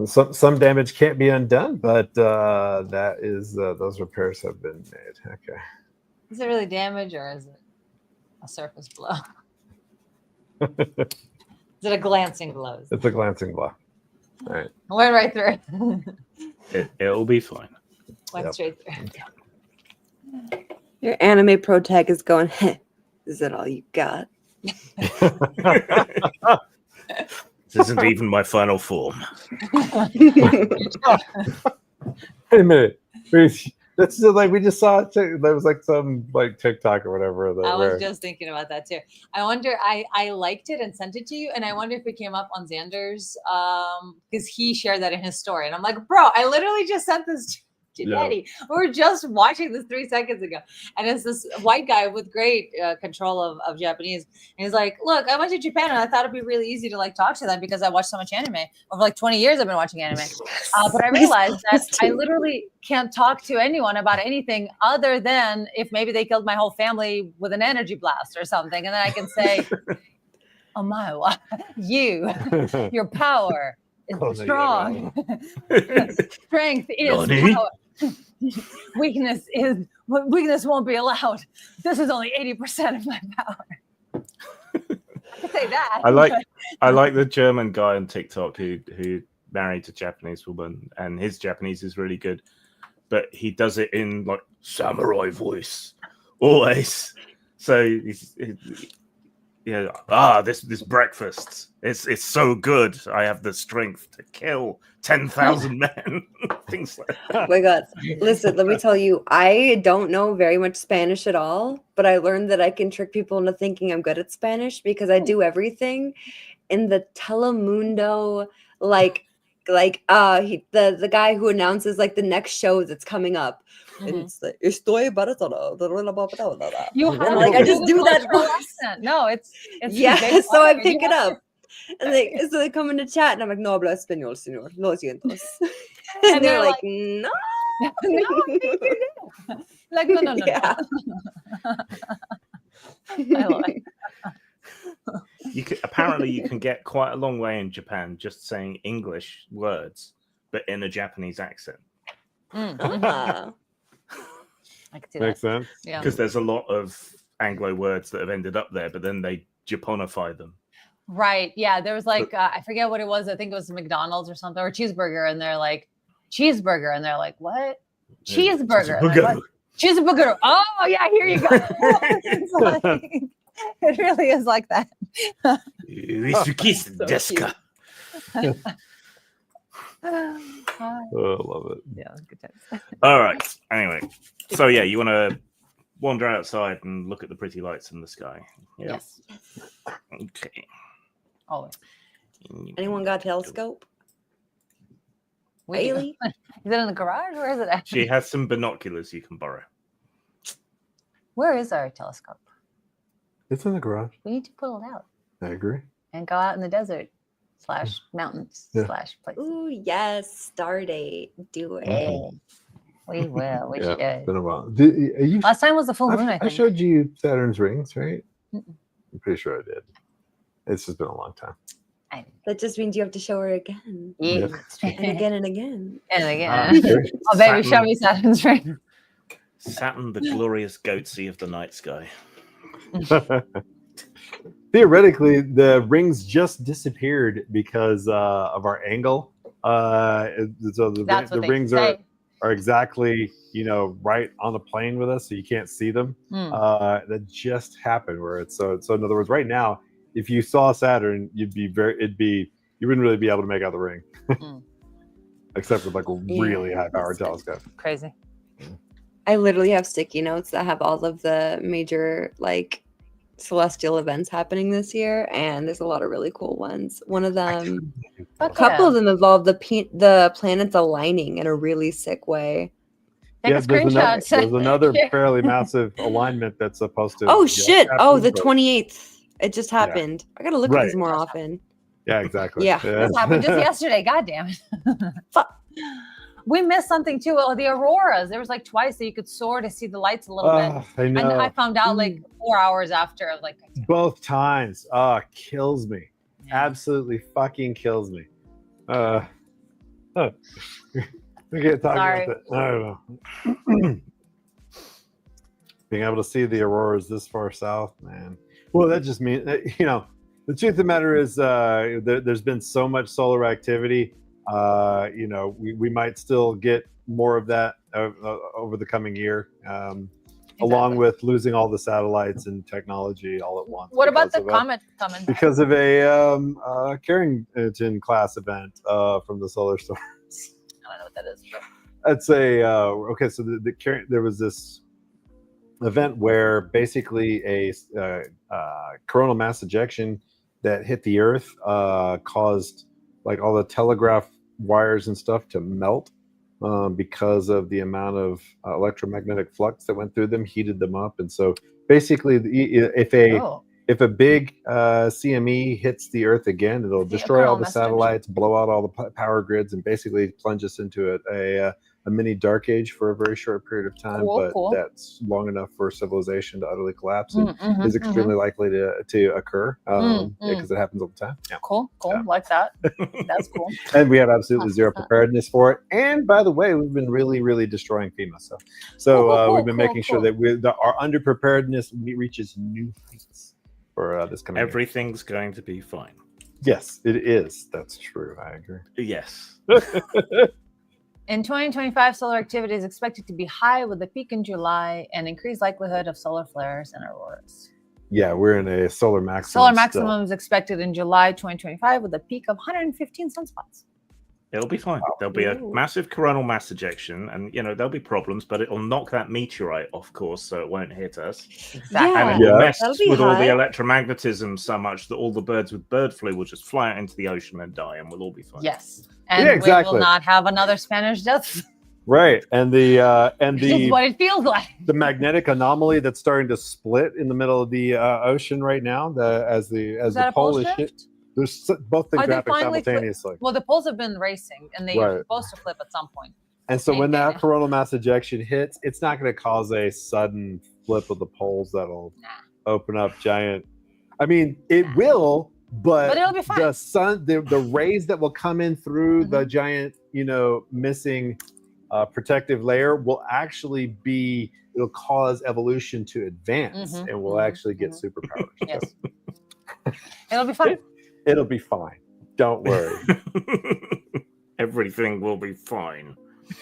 Speaker 2: some damage can't be undone, but that is those repairs have been made. Okay.
Speaker 1: Is it really damage or is it a surface blow? Is it a glancing blow?
Speaker 2: It's a glancing blow. All right.
Speaker 1: Went right through it.
Speaker 3: It'll be fine.
Speaker 1: Went
Speaker 2: Yep.
Speaker 1: straight through.
Speaker 4: Your anime pro tag is going, is that all you got?
Speaker 3: This isn't even my final form.
Speaker 2: Wait a minute. That's just like we just saw it. There was like some like TikTok or whatever.
Speaker 1: I was just thinking about that too. I wonder. I liked it and sent it to you, and I wonder if it came up on Xander's because he shared that in his story, and I'm like, bro, I literally just sent this to Daddy. We were just watching this 3 seconds ago, and it's this white guy with great control of Japanese, and he's like, look, I went to Japan, and I thought it'd be really easy to like talk to them because I watched so much anime. Over like 20 years, I've been watching anime, but I realized that I literally can't talk to anyone about anything other than if maybe they killed my whole family with an energy blast or something, and then I can say, oh my, your power is strong. Strength is power. Weakness won't be allowed. This is only 80% of my power. can say that.
Speaker 3: I like the German guy on TikTok who married a Japanese woman, and his Japanese is really good, but he does it in like samurai voice always. So this breakfast, it's so good. I have the strength to kill 10,000 men. Things like that.
Speaker 4: Oh my God. Listen, let me tell you, I don't know very much Spanish at all, but I learned that I can trick people into thinking I'm good at Spanish because I do everything in the Telemundo, the guy who announces like the next show that's coming up. And it's like, estoy baratona.
Speaker 1: You
Speaker 4: And,
Speaker 1: have
Speaker 4: like,
Speaker 1: to
Speaker 4: I just do that
Speaker 1: cultural
Speaker 4: voice.
Speaker 1: accent. No, it's
Speaker 4: Yeah,
Speaker 1: big
Speaker 4: so I
Speaker 1: part.
Speaker 4: pick
Speaker 1: You
Speaker 4: it
Speaker 1: have
Speaker 4: up. And so they come into chat and I'm like, no hablo español, señor. Lo siento.
Speaker 1: And
Speaker 4: And they're
Speaker 1: they're
Speaker 4: like,
Speaker 1: like,
Speaker 4: no.
Speaker 1: no, I think you do. Like, no.
Speaker 4: Yeah.
Speaker 1: I love it.
Speaker 3: Apparently you can get quite a long way in Japan just saying English words, but in a Japanese accent.
Speaker 4: Ah.
Speaker 1: I can see
Speaker 2: Makes
Speaker 1: that.
Speaker 2: sense.
Speaker 1: Yeah.
Speaker 3: Because there's a lot of Anglo words that have ended up there, but then they Japonify them.
Speaker 1: Right. Yeah. There was like, I forget what it was. I think it was McDonald's or something, or cheeseburger. And they're like, cheeseburger. And they're like, what? Cheeseburger. And they're like, what? Cheeseburger. Oh, yeah. Here you go. It's like, it really is like that.
Speaker 3: Deska.
Speaker 2: Oh, I love it.
Speaker 1: Yeah, good times.
Speaker 3: All right. Anyway, so yeah, you want to wander outside and look at the pretty lights in the sky. Yeah.
Speaker 1: Yes.
Speaker 3: Okay.
Speaker 1: Always.
Speaker 4: Anyone got a telescope?
Speaker 1: We do.
Speaker 4: Really?
Speaker 1: Is it in the garage? Where is it at?
Speaker 3: She has some binoculars you can borrow.
Speaker 1: Where is our telescope?
Speaker 2: It's in the garage.
Speaker 1: We need to pull it out
Speaker 2: I agree.
Speaker 1: and go out in the desert / mountains / places.
Speaker 4: Ooh, yes. Star date. Do it.
Speaker 1: Yeah. We will. We should.
Speaker 2: It's been a while.
Speaker 1: Last time was the full moon, I
Speaker 2: I
Speaker 1: think.
Speaker 2: showed you Saturn's rings, right?
Speaker 1: Mm-mm.
Speaker 2: I'm pretty sure I did. It's just been a long time.
Speaker 4: That just means you have to show her again.
Speaker 1: Yeah.
Speaker 4: And again and again.
Speaker 1: And again.
Speaker 2: Great.
Speaker 1: Oh, baby,
Speaker 3: Saturn.
Speaker 1: show me Saturn's ring.
Speaker 3: Saturn, the glorious goatsy of the night sky.
Speaker 2: Theoretically, the rings just disappeared because of our angle. So
Speaker 1: That's
Speaker 2: the
Speaker 1: what
Speaker 2: rings
Speaker 1: say.
Speaker 2: are exactly right on the plane with us, so you can't see them. That just happened where it's so. In other words, right now, if you saw Saturn, you wouldn't really be able to make out the ring, except with like a really high powered telescope.
Speaker 1: Crazy.
Speaker 4: I literally have sticky notes that have all of the major celestial events happening this year, and there's a lot of really cool ones. One of them, a couple of them involve the planets aligning in a really sick way.
Speaker 1: Take a screenshot.
Speaker 2: There's another fairly massive alignment that's supposed to.
Speaker 4: Oh shit! Oh, the
Speaker 2: but-
Speaker 4: 28th. It just happened. I gotta look at these more often.
Speaker 2: Yeah, exactly.
Speaker 4: Yeah.
Speaker 1: This happened just yesterday. God damn it.
Speaker 4: Fuck.
Speaker 1: We missed something too. Oh, the auroras. There was like twice that you could soar to see the lights a little bit.
Speaker 2: I know.
Speaker 1: And I found out like 4 hours after. Like
Speaker 2: Both times. Kills me. Absolutely fucking kills me. We can't talk about that. I don't know. Being able to see the auroras this far south, man. Well, that just means the truth of the matter is there's been so much solar activity. We might still get more of that over the coming year, along with losing all the satellites and technology all at once.
Speaker 1: What about the comet coming?
Speaker 2: Because of a Carrington class event from the solar storms.
Speaker 1: I don't know what that is.
Speaker 2: I'd say okay. So there was this event where basically a coronal mass ejection that hit the Earth caused like all the telegraph wires and stuff to melt because of the amount of electromagnetic flux that went through them, heated them up, and so basically, if a big CME hits the Earth again, it'll destroy all the satellites, blow out all the power grids, and basically plunge us into a mini dark age for a very short period of time. That's long enough for civilization to utterly collapse and is extremely likely to occur because it happens all the time. Yeah.
Speaker 1: Cool. Like that. That's cool.
Speaker 2: And we have absolutely zero preparedness for it. And by the way, we've been really, really destroying FEMA. So we've been making sure that our underpreparedness reaches new heights. for this coming year.
Speaker 3: Everything's going to be fine.
Speaker 2: Yes, it is. That's true. I agree.
Speaker 3: Yes.
Speaker 1: In 2025, solar activity is expected to be high with a peak in July and increased likelihood of solar flares and auroras.
Speaker 2: Yeah, we're in a solar maximum.
Speaker 1: Solar
Speaker 2: still.
Speaker 1: maximum is expected in July 2025 with a peak of 115 sunspots.
Speaker 3: It'll be fine. There'll be a massive coronal mass ejection, and there'll be problems, but it'll knock that meteorite off course, so it won't hit us.
Speaker 1: Exactly.
Speaker 3: And it will mess
Speaker 4: That'll be
Speaker 3: with all the
Speaker 4: hot.
Speaker 3: electromagnetism so much that all the birds with bird flu will just fly out into the ocean and die, and we'll all be fine.
Speaker 1: Yes. And
Speaker 2: Yeah,
Speaker 1: we
Speaker 2: exactly.
Speaker 1: will not have another Spanish death.
Speaker 2: Right, and the
Speaker 1: It's what it feels like.
Speaker 2: the magnetic anomaly that's starting to split in the middle of the ocean right now. As the
Speaker 1: Is that a
Speaker 2: pole
Speaker 1: pole
Speaker 2: is
Speaker 1: shift?
Speaker 2: there's both things
Speaker 1: Are they
Speaker 2: happening
Speaker 1: finally
Speaker 2: simultaneously.
Speaker 1: Well, the poles have been racing, and they are
Speaker 2: Right.
Speaker 1: supposed to flip at some point.
Speaker 2: And so when that
Speaker 1: Okay.
Speaker 2: coronal mass ejection hits, it's not going to cause a sudden flip of the poles that'll open up giant. I mean, it will, but
Speaker 1: it'll be fine.
Speaker 2: the sun, the rays that will come in through the giant, missing protective layer will actually be. It'll cause evolution to advance, and we'll actually get superpowers.
Speaker 1: Yes. It'll be fine.
Speaker 2: It'll be fine. Don't worry.
Speaker 3: Everything will be fine.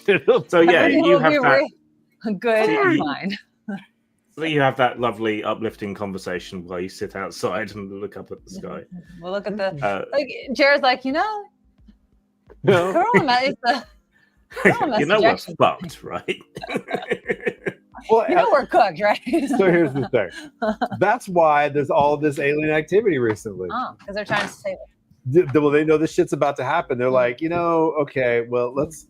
Speaker 2: It'll-
Speaker 3: So yeah,
Speaker 1: Everything
Speaker 3: you
Speaker 1: will
Speaker 3: have
Speaker 1: be
Speaker 3: that.
Speaker 1: good and
Speaker 3: You-
Speaker 1: fine.
Speaker 3: You have that lovely uplifting conversation while you sit outside and look up at the sky.
Speaker 1: We'll look at the.
Speaker 3: Uh,
Speaker 1: Jared's like,
Speaker 2: No.
Speaker 1: Corona mass is the. Corona
Speaker 3: you know
Speaker 1: mass
Speaker 3: we're
Speaker 1: ejection.
Speaker 3: fucked, right?
Speaker 2: Well,
Speaker 1: We're cooked, right?
Speaker 2: so here's the thing. That's why there's all this alien activity recently.
Speaker 1: Oh, because they're trying to save it.
Speaker 2: Well, they know this shit's about to happen. They're like, okay, well, let's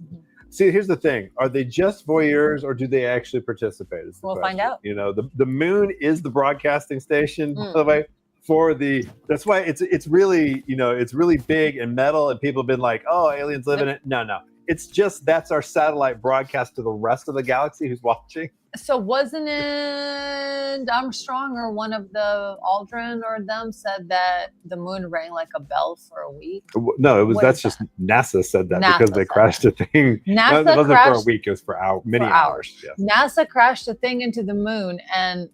Speaker 2: see. Here's the thing: are they just voyeurs, or do they actually participate? Is the
Speaker 1: We'll find
Speaker 2: question.
Speaker 1: out.
Speaker 2: The moon is the broadcasting station, by the way. For the that's why it's really it's really big and metal, and people have been like, oh, aliens live in it. No, it's just that's our satellite broadcast to the rest of the galaxy who's watching.
Speaker 1: So wasn't it Armstrong or one of the Aldrin or them said that the moon rang like a bell for a week?
Speaker 2: No, it was
Speaker 1: What
Speaker 2: that's
Speaker 1: is
Speaker 2: just NASA said that
Speaker 1: NASA
Speaker 2: because they
Speaker 1: said
Speaker 2: crashed a thing.
Speaker 1: NASA
Speaker 2: it wasn't for a
Speaker 1: crashed
Speaker 2: week; it was for many
Speaker 1: for
Speaker 2: hours. Yes.
Speaker 1: NASA crashed a thing into the moon and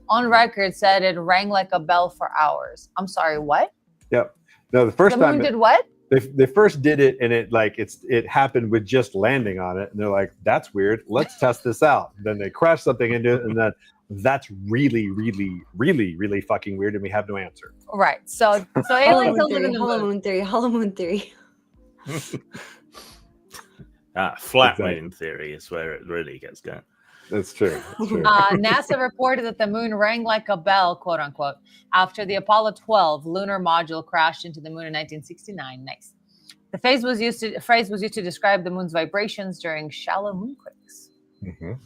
Speaker 1: on record said it rang like a bell for hours. I'm sorry, what?
Speaker 2: Yep. No, the first
Speaker 1: The moon
Speaker 2: time
Speaker 1: did what?
Speaker 2: they first did it, and it happened with just landing on it, and they're like, "That's weird. Let's test this out." Then they crashed something into it, and then that's really, really, really, really fucking weird, and we have no answer.
Speaker 1: Right. So
Speaker 4: Hollow
Speaker 1: aliens
Speaker 4: moon
Speaker 1: don't live
Speaker 4: theory,
Speaker 1: in the
Speaker 4: hollow
Speaker 1: moon.
Speaker 4: moon theory, hollow moon theory.
Speaker 3: Flat
Speaker 2: Exactly.
Speaker 3: moon theory is where it really gets going.
Speaker 2: That's true. That's true.
Speaker 1: NASA reported that the moon rang like a bell, quote unquote, after the Apollo 12 lunar module crashed into the moon in 1969. Nice. The phrase was used to describe the moon's vibrations during shallow moonquakes.
Speaker 2: Mhm.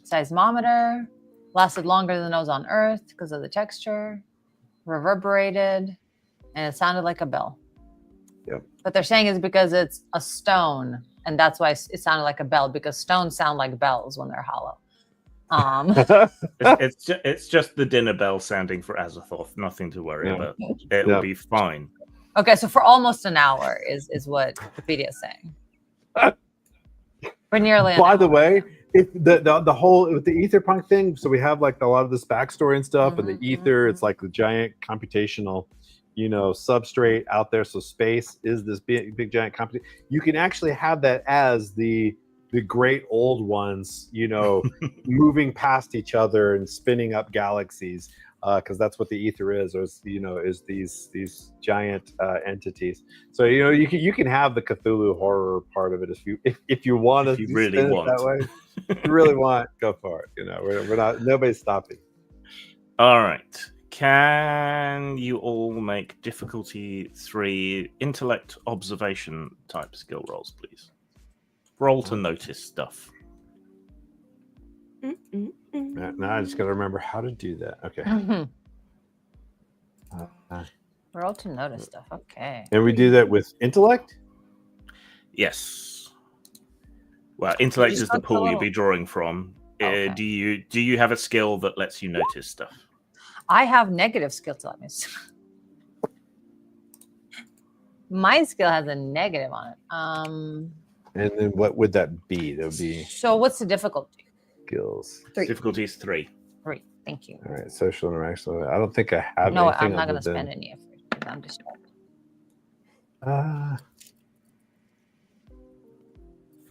Speaker 1: Seismometer lasted longer than those on Earth because of the texture, reverberated, and it sounded like a bell.
Speaker 2: Yep.
Speaker 1: But they're saying it's because it's a stone, and that's why it sounded like a bell, because stones sound like bells when they're hollow.
Speaker 3: It's just the dinner bell sounding for Azathoth. Nothing to worry
Speaker 2: Yeah.
Speaker 3: about. It'll
Speaker 2: Yeah.
Speaker 3: be fine.
Speaker 1: Okay, so for almost an hour is what Wikipedia is saying. For nearly an
Speaker 2: By
Speaker 1: hour.
Speaker 2: the way, if the whole with the Aetherpunk thing, so we have like a lot of this backstory and stuff, and the
Speaker 1: Mhm,
Speaker 2: ether,
Speaker 1: mhm.
Speaker 2: it's like the giant computational, substrate out there. So space is this big giant compute. You can actually have that as the great old ones, moving past each other and spinning up galaxies, because that's what the ether is, or is these giant entities. So you can have the Cthulhu horror part of it if you want to.
Speaker 3: If you really
Speaker 2: spin it
Speaker 3: want.
Speaker 2: that way. If you really want, go for it. We're not. Nobody's stopping.
Speaker 3: All right. Can you all make difficulty 3 intellect observation type skill rolls, please? Roll to notice stuff.
Speaker 2: Now I just got to remember how to do that. Okay.
Speaker 1: Mhm.
Speaker 2: Uh,
Speaker 1: Roll to notice stuff. Okay.
Speaker 2: and we do that with intellect.
Speaker 3: Yes. Well, intellect
Speaker 1: just
Speaker 3: is the
Speaker 1: got
Speaker 3: pool
Speaker 1: the
Speaker 3: you'll be drawing from.
Speaker 1: Okay.
Speaker 3: Do you have a skill that lets you notice stuff?
Speaker 1: I have negative skill to let me see. My skill has a negative on it.
Speaker 2: And then what would that be? That would be
Speaker 1: So what's the difficulty?
Speaker 2: skills.
Speaker 4: 3.
Speaker 3: Difficulty is 3.
Speaker 1: Thank you.
Speaker 2: All right, social interaction. I don't think I have
Speaker 1: No,
Speaker 2: anything
Speaker 1: I'm not
Speaker 2: other
Speaker 1: going to spend
Speaker 2: than.
Speaker 1: any effort because I'm distracted.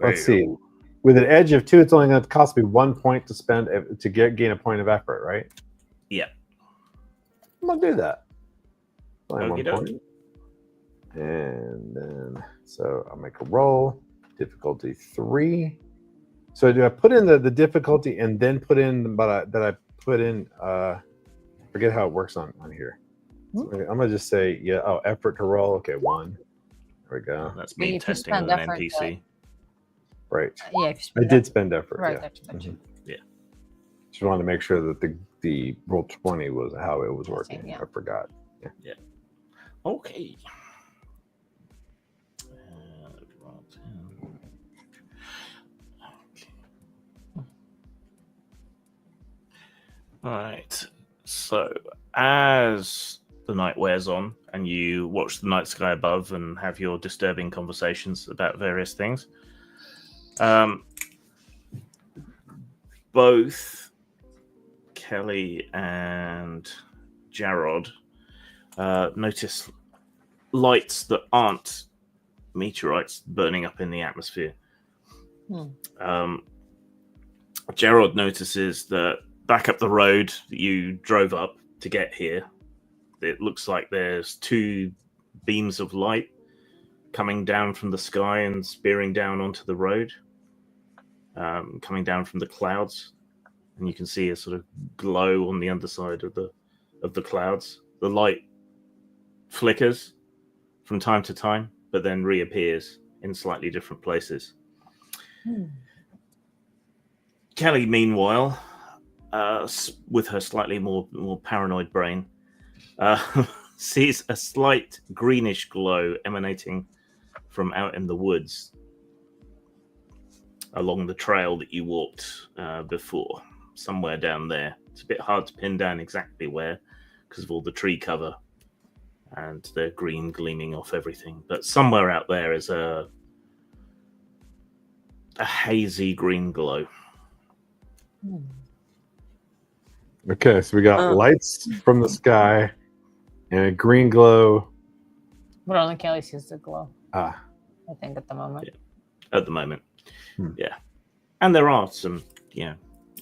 Speaker 2: Let's see. With an edge of 2, it's only going to cost me 1 point to spend to gain a point of effort, right?
Speaker 3: Yeah.
Speaker 2: I'm gonna do that. Only 1
Speaker 3: Okey-doke.
Speaker 2: point. And then, so I'll make a roll. Difficulty 3. So do I put in the difficulty and then put in, but that I put in, forget how it works on here. So I'm gonna just say, yeah, oh, effort to roll. Okay, 1. There we go.
Speaker 3: That's
Speaker 1: But
Speaker 3: me
Speaker 1: if you
Speaker 3: testing on
Speaker 1: spend
Speaker 3: an
Speaker 1: effort,
Speaker 3: NPC.
Speaker 2: Right.
Speaker 1: Yeah, if you
Speaker 2: I
Speaker 1: spend
Speaker 2: did spend effort.
Speaker 1: Right,
Speaker 2: Yeah.
Speaker 1: gotcha, gotcha.
Speaker 3: Yeah.
Speaker 2: Just wanted to make sure that the roll 20 was how it was working.
Speaker 1: Yeah.
Speaker 2: I forgot.
Speaker 3: Okay. All right. So as the night wears on and you watch the night sky above and have your disturbing conversations about various things, both Kelly and Jarrod notice lights that aren't meteorites burning up in the atmosphere. Jarrod notices that back up the road that you drove up to get here, it looks like there's 2 beams of light coming down from the sky and spearing down onto the road, coming down from the clouds, and you can see a sort of glow on the underside of the clouds. The light flickers from time to time, but then reappears in slightly different places. Kelly, meanwhile, with her slightly more paranoid brain, sees a slight greenish glow emanating from out in the woods along the trail that you walked before, somewhere down there. It's a bit hard to pin down exactly where because of all the tree cover and the green gleaming off everything. But somewhere out there is a hazy green glow.
Speaker 2: Okay, so we got lights from the sky and a green glow.
Speaker 1: But only Kelly sees the glow.
Speaker 2: I
Speaker 1: think at the moment.
Speaker 3: Yeah. At the moment. Yeah. And there are some,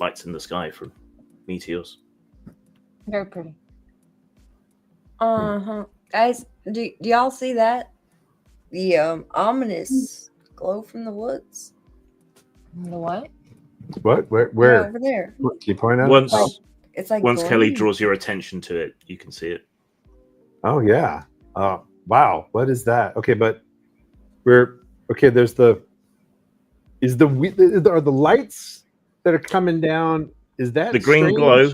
Speaker 3: lights in the sky from meteors.
Speaker 1: Very pretty.
Speaker 4: Guys, do y'all see that? The ominous glow from the woods.
Speaker 1: The what?
Speaker 2: What? Where?
Speaker 4: Yeah, over there.
Speaker 2: Can you point out?
Speaker 4: It's like
Speaker 3: once Kelly
Speaker 4: glowing.
Speaker 3: draws your attention to it, you can see it.
Speaker 2: Oh yeah. Wow. What is that? Okay, but there's are the lights that are coming down? Is that
Speaker 3: the green
Speaker 2: strange?
Speaker 3: glow?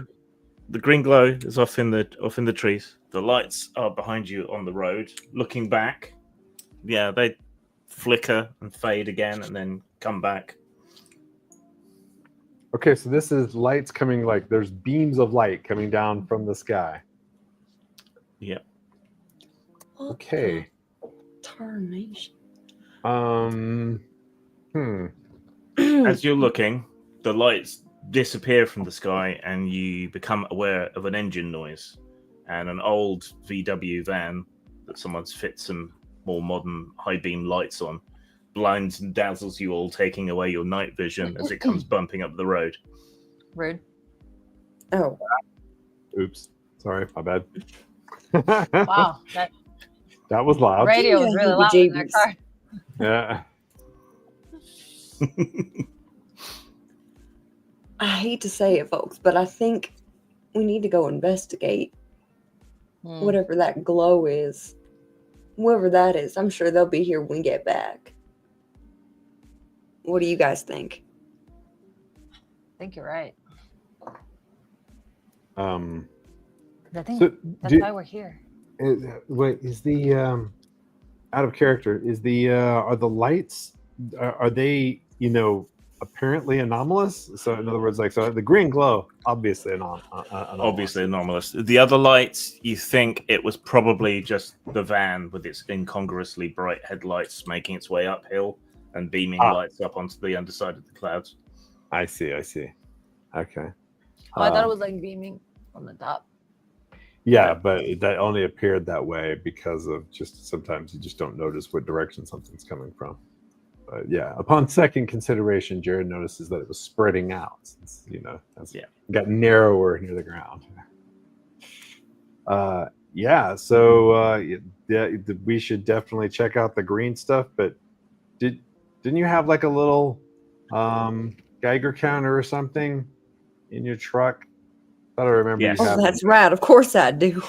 Speaker 3: The green glow is off in the trees. The lights are behind you on the road. Looking back, they flicker and fade again, and then come back.
Speaker 2: Okay, so this is lights coming, like there's beams of light coming down from the sky.
Speaker 3: Yeah.
Speaker 2: Okay.
Speaker 4: Tarnation.
Speaker 3: As you're looking, the lights disappear from the sky, and you become aware of an engine noise and an old VW van that someone's fit some more modern high beam lights on. Blinds and dazzles you all, taking away your night vision as it comes bumping up the road.
Speaker 1: Rude.
Speaker 4: Oh.
Speaker 2: Oops. Sorry, my bad.
Speaker 1: Wow.
Speaker 2: That was loud.
Speaker 1: Radio was really loud in their car.
Speaker 2: Yeah.
Speaker 4: I hate to say it, folks, but I think we need to go investigate whatever that glow is. Whoever that is, I'm sure they'll be here when we get back. What do you guys think?
Speaker 1: I think you're right.
Speaker 2: I
Speaker 1: think that's why we're here.
Speaker 2: Wait, is the out of character? Is the are the lights? Are they apparently anomalous? So in other words, so the green glow, obviously anomalous.
Speaker 3: Obviously anomalous. The other lights, you think it was probably just the van with its incongruously bright headlights making its way uphill and beaming lights up onto the underside of the clouds.
Speaker 2: I see. Okay.
Speaker 1: Oh, I thought it was like beaming on the top.
Speaker 2: Yeah, but that only appeared that way because of just sometimes you just don't notice what direction something's coming from. But yeah, upon second consideration, Jared notices that it was spreading out. Since, as it got narrower near the ground. We should definitely check out the green stuff. But didn't you have like a little Geiger counter or something in your truck? I thought I remember you having.
Speaker 4: Oh, that's right. Of course I do.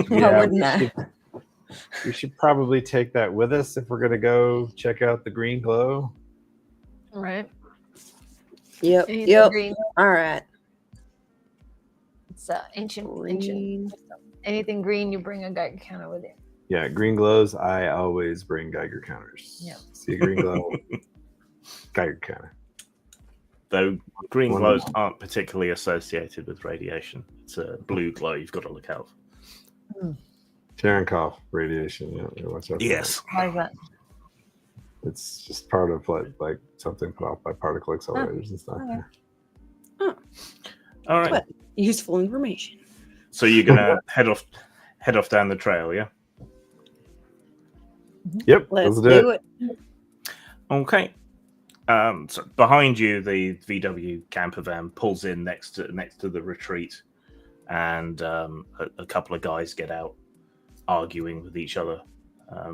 Speaker 4: Why wouldn't I?
Speaker 2: We should probably take that with us if we're going to go check out the green glow.
Speaker 1: Right.
Speaker 4: Yep.
Speaker 1: Green.
Speaker 4: All right.
Speaker 1: It's ancient. Anything green, you bring a Geiger counter with you.
Speaker 2: Yeah, green glows. I always bring Geiger counters.
Speaker 1: Yeah.
Speaker 2: See a green glow, Geiger counter.
Speaker 3: Though green glows aren't particularly associated with radiation. It's a blue glow you've got to look out for.
Speaker 2: Cherenkov radiation. Yeah, watch out.
Speaker 3: Yes.
Speaker 1: Why is that?
Speaker 2: It's just part of like something put off by particle accelerators and stuff.
Speaker 4: Oh.
Speaker 3: All right.
Speaker 4: What useful information.
Speaker 3: So you're gonna head off down the trail, yeah?
Speaker 2: Yep.
Speaker 4: Let's do it.
Speaker 3: Okay. So behind you, the VW camper van pulls in next to the retreat, and a couple of guys get out, arguing with each other. I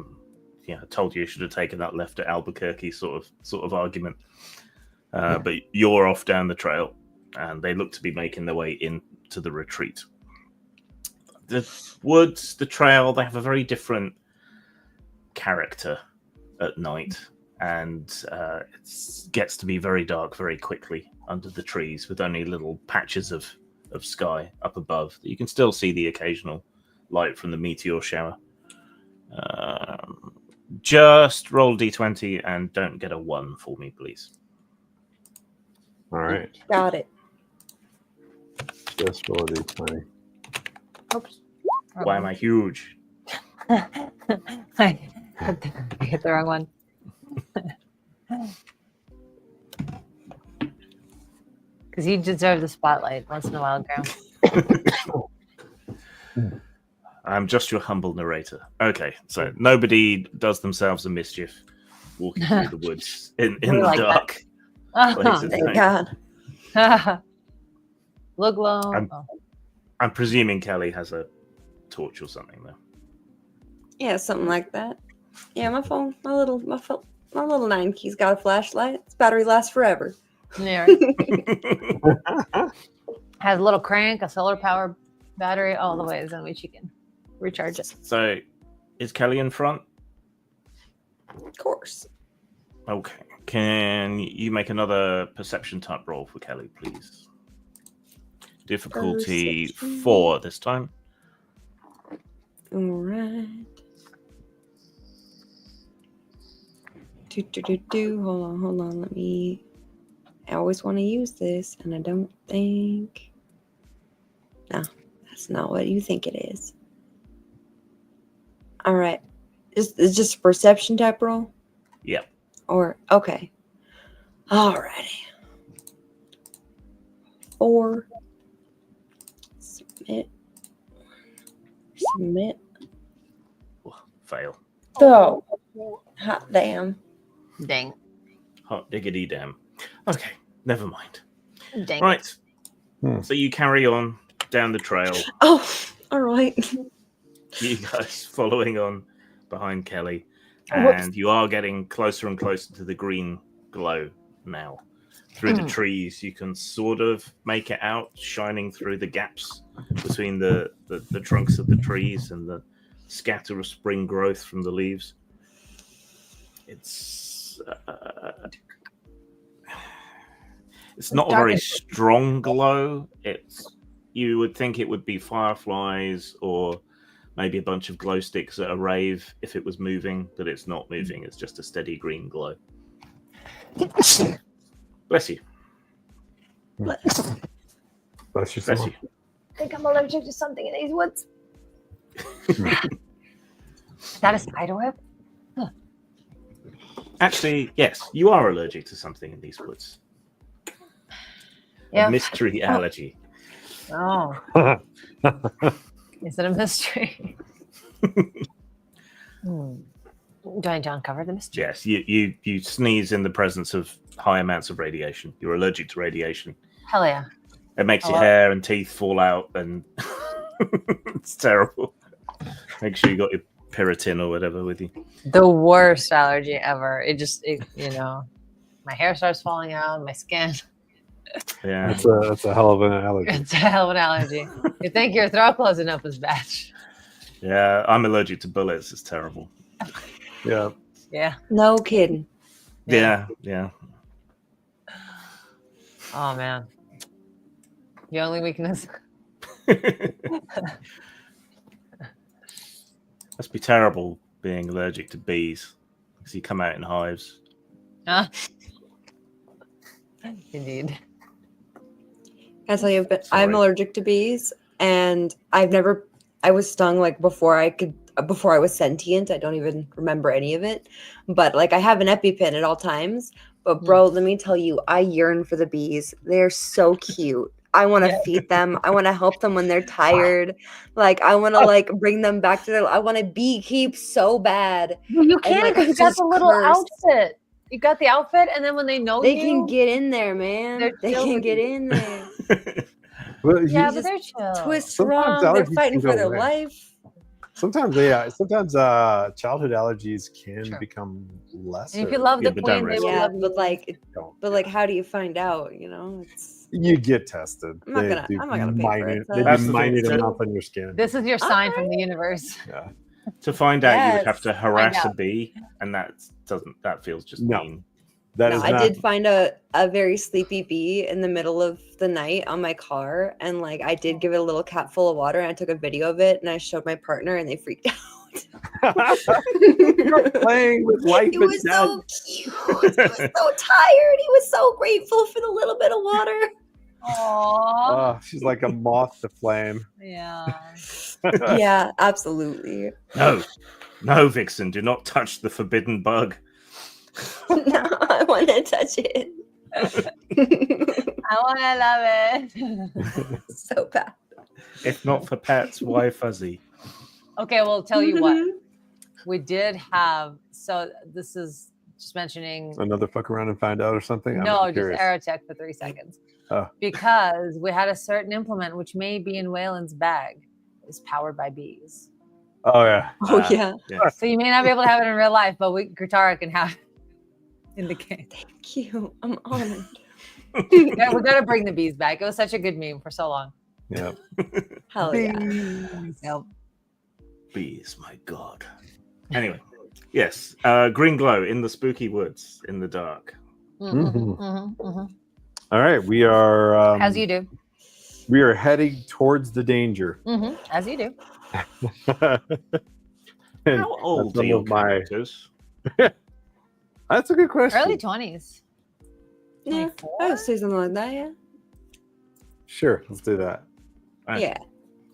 Speaker 3: told you you should have taken that left at Albuquerque sort of argument. But you're off down the trail, and they look to be making their way into the retreat. The woods, the trail, they have a very different character at night. And it gets to be very dark very quickly under the trees, with only little patches of sky up above. You can still see the occasional light from the meteor shower. Just roll d20 and don't get a 1 for me, please.
Speaker 2: All right.
Speaker 4: Got it.
Speaker 2: Just roll a d20.
Speaker 1: Oops.
Speaker 3: Why am I huge?
Speaker 1: I hit the wrong one. Because you deserve the spotlight once in a while, Graham.
Speaker 3: I'm just your humble narrator. Okay, so nobody does themselves a mischief walking through the woods in the
Speaker 1: like
Speaker 3: dark.
Speaker 4: Thank God.
Speaker 1: Look low.
Speaker 3: I'm presuming Kelly has a torch or something, though.
Speaker 4: Yeah, something like that. Yeah, my phone, my little 9 key's got a flashlight. Its battery lasts forever.
Speaker 1: Yeah. Has a little crank, a solar power battery, all the ways in which you can recharge it.
Speaker 3: So, is Kelly in front?
Speaker 4: Of course.
Speaker 3: Okay. Can you make another perception type roll for Kelly, please? Difficulty 4 this time.
Speaker 4: All right. Hold on. Let me. I always want to use this, and I don't think. No, that's not what you think it is. All right. It's just a perception type roll?
Speaker 3: Yep.
Speaker 4: Or, okay. Alrighty. 4. Submit.
Speaker 3: Fail.
Speaker 4: So, hot damn.
Speaker 1: Dang.
Speaker 3: Hot diggity damn. Okay, never mind.
Speaker 1: Dang.
Speaker 3: Right. So you carry on down the trail.
Speaker 4: Oh, all right.
Speaker 3: You guys following on behind Kelly. And you are getting closer and closer to the green glow now. Through the trees, you can sort of make it out, shining through the gaps between the trunks of the trees and the scatter of spring growth from the leaves. It's not a very strong glow. You would think it would be fireflies or maybe a bunch of glow sticks at a rave if it was moving, but it's not moving. It's just a steady green glow. Bless you.
Speaker 2: Bless you.
Speaker 3: Bless you.
Speaker 1: I think I'm allergic to something in these woods. Is that a spider web? Huh.
Speaker 3: Actually, yes, you are allergic to something in these woods.
Speaker 1: Yeah.
Speaker 3: A mystery allergy.
Speaker 1: Oh, is it a mystery? Do I uncover the mystery?
Speaker 3: Yes, you sneeze in the presence of high amounts of radiation. You're allergic to radiation.
Speaker 1: Hell yeah.
Speaker 3: It makes your hair and teeth fall out, and it's terrible. Make sure you got your Piriton or whatever with you.
Speaker 1: The worst allergy ever. My hair starts falling out, my skin.
Speaker 3: Yeah,
Speaker 2: that's a hell of an allergy.
Speaker 1: It's a hell of an allergy. You think your throat closing up is bad.
Speaker 3: yeah. I'm allergic to bullets. It's terrible.
Speaker 2: Yeah.
Speaker 1: Yeah.
Speaker 4: No kidding.
Speaker 3: Yeah.
Speaker 1: Oh man. The only weakness.
Speaker 3: Must be terrible being allergic to bees because you come out in hives.
Speaker 1: Indeed.
Speaker 4: I tell you, but
Speaker 3: Sorry.
Speaker 4: I'm allergic to bees, and I was stung like before I was sentient. I don't even remember any of it, but like I have an EpiPen at all times. But bro, let me tell you, I yearn for the bees. They're so cute. I want to feed them. I want to help them when they're tired. Like I want to like bring them back to their. I want to beekeep so bad.
Speaker 1: Well, you
Speaker 4: And,
Speaker 1: can
Speaker 4: like,
Speaker 1: because
Speaker 4: I
Speaker 1: you got
Speaker 4: just
Speaker 1: the little
Speaker 4: curse.
Speaker 1: outfit. You got the outfit, and then when they know
Speaker 4: They
Speaker 1: you,
Speaker 4: can get in there, man.
Speaker 1: They're
Speaker 4: They
Speaker 1: chill
Speaker 4: can
Speaker 1: with
Speaker 4: get
Speaker 1: you.
Speaker 4: in there.
Speaker 2: Well,
Speaker 1: yeah,
Speaker 4: just
Speaker 1: but they're chill.
Speaker 4: Twist
Speaker 2: Sometimes
Speaker 4: wrong. They're
Speaker 2: allergies
Speaker 4: fighting
Speaker 2: can
Speaker 4: for
Speaker 2: go
Speaker 4: their
Speaker 2: away.
Speaker 4: life.
Speaker 2: Sometimes childhood allergies can become less.
Speaker 1: And if you love
Speaker 3: Yeah,
Speaker 1: the
Speaker 3: but don't
Speaker 1: queen, they
Speaker 3: risk
Speaker 1: will
Speaker 3: it.
Speaker 1: love you.
Speaker 4: But like, how do you find out? You know, it's.
Speaker 2: You get tested.
Speaker 4: I'm not gonna pay for it, so-
Speaker 2: They
Speaker 3: That's
Speaker 2: do
Speaker 3: the thing,
Speaker 2: minute
Speaker 3: so-
Speaker 2: amounts on your skin.
Speaker 1: This is your sign from the universe.
Speaker 2: Yeah.
Speaker 3: To find out, you would have
Speaker 4: Yes.
Speaker 3: to harass a
Speaker 1: out.
Speaker 3: bee, and that feels just
Speaker 2: No.
Speaker 3: mean.
Speaker 2: That
Speaker 4: No,
Speaker 2: is
Speaker 4: I
Speaker 2: not.
Speaker 4: did find a very sleepy bee in the middle of the night on my car, and like I did give it a little cap full of water, and I took a video of it, and I showed my partner, and they freaked out.
Speaker 2: You're playing with life
Speaker 4: He
Speaker 2: and
Speaker 4: was
Speaker 2: death.
Speaker 4: so cute. He was so tired. He was so grateful for the little bit of water.
Speaker 1: Aww.
Speaker 2: Oh, she's like a moth to flame.
Speaker 1: Yeah.
Speaker 4: Yeah, absolutely.
Speaker 3: No, Vixen, do not touch the forbidden bug.
Speaker 4: No, I want to touch it.
Speaker 1: I want to love it.
Speaker 4: So bad.
Speaker 3: If not for pets, why fuzzy?
Speaker 1: Okay, well, tell you what. We did have, so this is just mentioning,
Speaker 2: Another fuck around and find out or something?
Speaker 1: no,
Speaker 2: I'm
Speaker 1: just
Speaker 2: curious.
Speaker 1: Aerotech for 3 seconds.
Speaker 2: Oh.
Speaker 1: Because we had a certain implement, which may be in Waylon's bag, is powered by bees.
Speaker 2: Oh, yeah.
Speaker 4: Oh yeah.
Speaker 1: So you may not be able to have it in real life, but Gutara can have it in the game.
Speaker 4: Thank you. I'm honored.
Speaker 1: Yeah, we got to bring the bees back. It was such a good meme for so long.
Speaker 2: Yeah.
Speaker 4: Hell yeah.
Speaker 1: Yep.
Speaker 3: Bees, my god. Anyway, yes. Green glow in the spooky woods, in the dark.
Speaker 2: All right. We are.
Speaker 1: As you do.
Speaker 2: We are heading towards the danger.
Speaker 1: As you do.
Speaker 2: And
Speaker 3: How old
Speaker 2: some
Speaker 3: are your
Speaker 2: of my-
Speaker 3: characters?
Speaker 2: That's a good question.
Speaker 1: Early 20s.
Speaker 4: Yeah, I would say something like that. Yeah.
Speaker 2: Sure. Let's do that.
Speaker 3: Right.
Speaker 4: Yeah.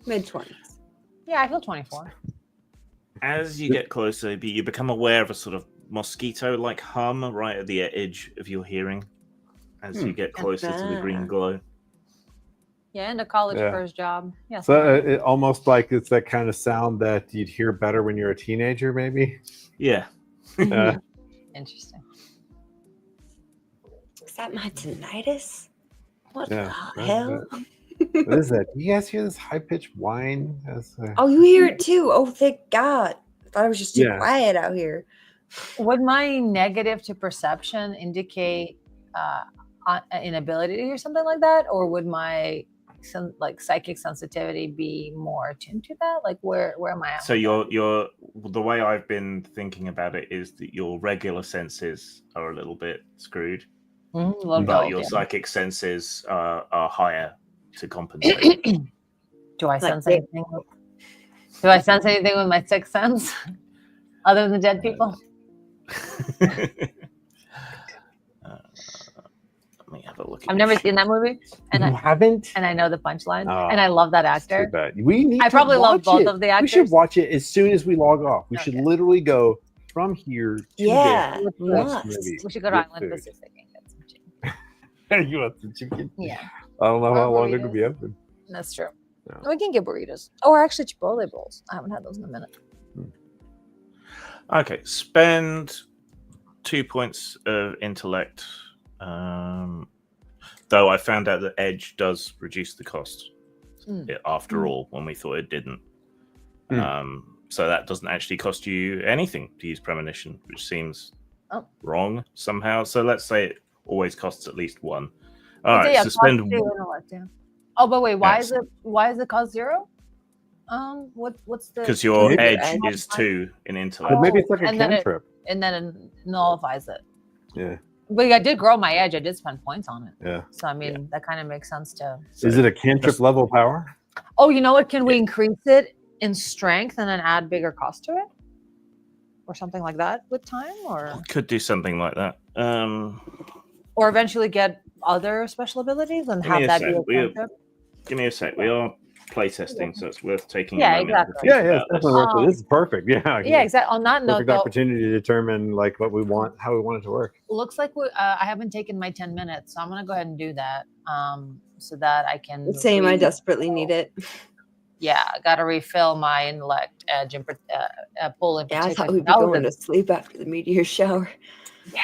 Speaker 4: Mid-20s.
Speaker 1: Yeah, I feel 24.
Speaker 3: As you get closer, you become aware of a sort of mosquito-like hum right at the edge of your hearing as you get closer to the green glow.
Speaker 1: Yeah, and a college
Speaker 2: Yeah.
Speaker 1: first job. Yeah.
Speaker 2: So it almost like it's that kind of sound that you'd hear better when you're a teenager, maybe.
Speaker 3: Yeah.
Speaker 1: Interesting.
Speaker 4: Is that my tinnitus? What
Speaker 2: Yeah,
Speaker 4: the hell?
Speaker 2: What is that? Do you guys hear this high pitched whine?
Speaker 4: Oh, you hear it too. Oh, thank God. I thought it was just too
Speaker 2: Yeah.
Speaker 4: quiet out here.
Speaker 1: Would my negative to perception indicate inability or something like that, or would my psychic sensitivity be more attuned to that? Like where am I at?
Speaker 3: So the way I've been thinking about it is that your regular senses are a little bit screwed, but your psychic senses are higher to compensate.
Speaker 1: Do I sense anything? Do I sense anything with my sixth sense other than the dead people?
Speaker 3: Let me have a look.
Speaker 1: I've never seen that movie, and
Speaker 2: You haven't?
Speaker 1: and I know the punchline,
Speaker 2: Oh,
Speaker 1: and I love that
Speaker 2: That's too
Speaker 1: actor.
Speaker 2: bad. We need
Speaker 1: I
Speaker 2: to
Speaker 1: probably love
Speaker 2: watch
Speaker 1: both
Speaker 2: it.
Speaker 1: of the
Speaker 2: We
Speaker 1: actors.
Speaker 2: should watch it as soon as we log off. We should
Speaker 1: Okay.
Speaker 2: literally go from here to
Speaker 4: Yeah.
Speaker 2: there.
Speaker 4: Must.
Speaker 2: Maybe.
Speaker 1: We should go to
Speaker 2: Get
Speaker 1: Island
Speaker 2: food.
Speaker 1: Pacific and get some chicken.
Speaker 2: You want some chicken?
Speaker 1: Yeah.
Speaker 2: I don't know how
Speaker 1: Or
Speaker 2: long they're gonna
Speaker 1: burritos.
Speaker 2: be open.
Speaker 1: That's true.
Speaker 2: Yeah.
Speaker 1: We can get burritos. Or actually Chipotle bowls. I haven't had those in a minute.
Speaker 3: Okay, spend 2 points of intellect. Though I found out that Edge does reduce the cost after all, when we thought it didn't. So that doesn't actually cost you anything to use premonition, which seems wrong somehow. So let's say it always costs at least 1. All right, so spend.
Speaker 1: Oh, but wait, why is it cost 0? What's the?
Speaker 3: Because your
Speaker 2: Maybe
Speaker 3: edge is 2 in intellect.
Speaker 2: But maybe it's like a
Speaker 1: and then
Speaker 2: cantrip.
Speaker 1: And then it nullifies it.
Speaker 2: Yeah.
Speaker 1: But I did grow my edge. I did spend points on it.
Speaker 2: Yeah.
Speaker 1: So I mean, that kind of makes sense too.
Speaker 2: Is it a cantrip level power?
Speaker 1: Oh, you know what? Can we increase it in strength and then add bigger cost to it, or something like that with time, or
Speaker 3: Could do something like that.
Speaker 1: or eventually get other special abilities and have that be a cantrip?
Speaker 3: Give me a sec. We are playtesting, so it's worth taking.
Speaker 1: Yeah,
Speaker 3: a moment
Speaker 1: exactly.
Speaker 3: to think
Speaker 2: Yeah,
Speaker 3: about
Speaker 2: it's definitely worth it. This is perfect. Yeah.
Speaker 1: Yeah, exactly. On that note,
Speaker 2: Perfect
Speaker 1: though,
Speaker 2: opportunity to determine like what we want, how we want it to work.
Speaker 1: looks like I haven't taken my 10 minutes, so I'm gonna go ahead and do that. So that I can.
Speaker 4: Same. I desperately need it.
Speaker 1: Yeah, I gotta refill my intellect edge and pull in.
Speaker 4: Yeah, I thought we'd be going to sleep after the meteor shower.
Speaker 1: Yeah.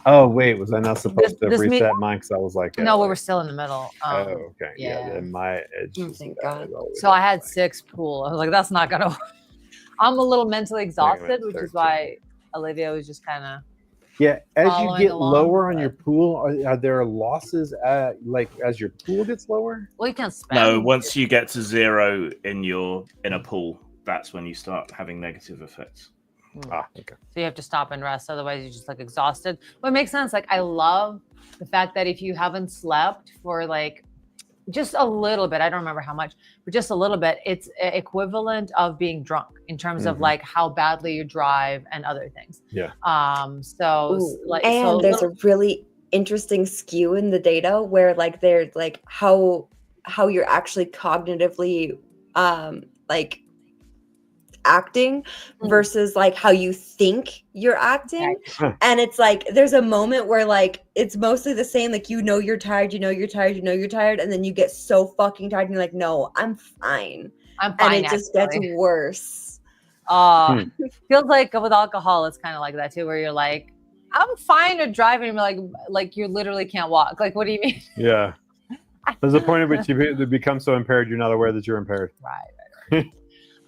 Speaker 2: Oh wait, was I not supposed to
Speaker 1: this
Speaker 2: reset mine? Because I was like,
Speaker 1: no, we were still in the middle.
Speaker 2: oh, okay. Yeah. Then my edge.
Speaker 4: Thank God.
Speaker 1: So I had 6 pool. I was like, that's not gonna work. I'm a little mentally exhausted, which is why Olivia was just kind of.
Speaker 2: Yeah, as you
Speaker 1: following
Speaker 2: get
Speaker 1: along,
Speaker 2: lower on your pool, are there losses like as your pool gets lower?
Speaker 1: Well, you can't spend.
Speaker 3: No, once you get to 0 in a pool, that's when you start having negative effects.
Speaker 2: Okay.
Speaker 1: So you have to stop and rest, otherwise you're just like exhausted. But it makes sense. Like I love the fact that if you haven't slept for like just a little bit, I don't remember how much, but just a little bit, it's equivalent of being drunk in terms of like how badly you drive and other things.
Speaker 2: Yeah.
Speaker 4: There's a really interesting skew in the data where like there's like how you're actually cognitively like acting versus like how you think you're acting. And it's like there's a moment where like it's mostly the same, like you're tired, and then you get so fucking tired and you're like, no, I'm fine. And it just gets worse.
Speaker 1: Feels like with alcohol it's kind of like that too, where you're like, I'm fine at driving, like you literally can't walk. Like, what do you mean?
Speaker 2: Yeah. There's a point at which you become so impaired you're not aware that you're impaired.
Speaker 1: Right.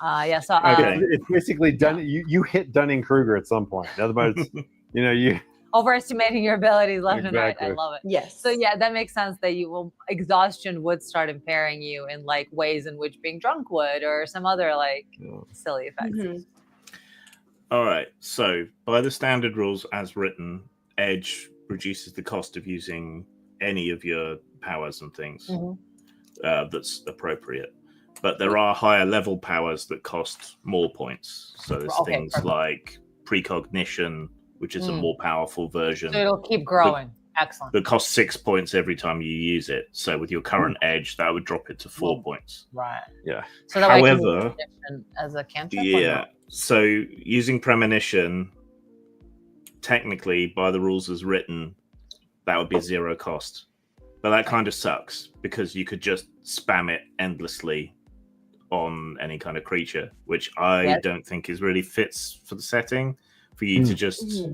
Speaker 1: Yeah. So
Speaker 2: it's basically done. You hit Dunning-Kruger at some point. In other words, you
Speaker 1: overestimating your abilities left and right. I love it.
Speaker 4: Yes.
Speaker 1: So yeah, that makes sense that exhaustion would start impairing you in like ways in which being drunk would, or some other like silly effects.
Speaker 3: All right. So by the standard rules as written, Edge reduces the cost of using any of your powers and things that's appropriate. But there are higher level powers that cost more points. So there's things like precognition, which is a more powerful version.
Speaker 1: So it'll keep growing. Excellent.
Speaker 3: That costs 6 points every time you use it. So with your current edge, that would drop it to 4 points.
Speaker 1: Right.
Speaker 2: Yeah.
Speaker 1: So that
Speaker 3: however,
Speaker 1: as a cantrip.
Speaker 3: Yeah. So using premonition, technically by the rules as written, that would be 0 cost. But that kind of sucks because you could just spam it endlessly on any kind of creature, which I don't think is really fits for the setting for you to just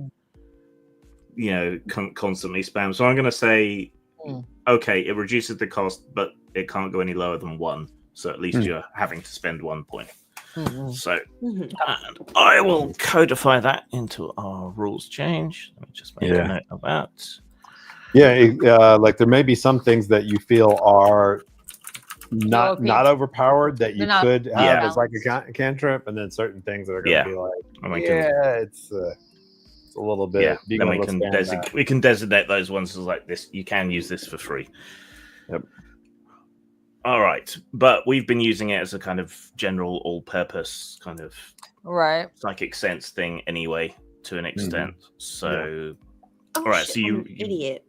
Speaker 3: constantly spam. So I'm going to say okay, it reduces the cost, but it can't go any lower than 1, so at least you're having to spend 1 point. So and I will codify that into our rules change. Let me just make a note of that.
Speaker 2: Like there may be some things that you feel are not overpowered that you could have as like a cantrip, and then certain things that are going to be like, it's a little bit.
Speaker 3: Yeah, then we can designate those ones as like this. You can use this for free.
Speaker 2: Yep.
Speaker 3: All right, but we've been using it as a kind of general, all-purpose kind of psychic sense thing anyway, to an extent. So, all right, so you
Speaker 4: idiot.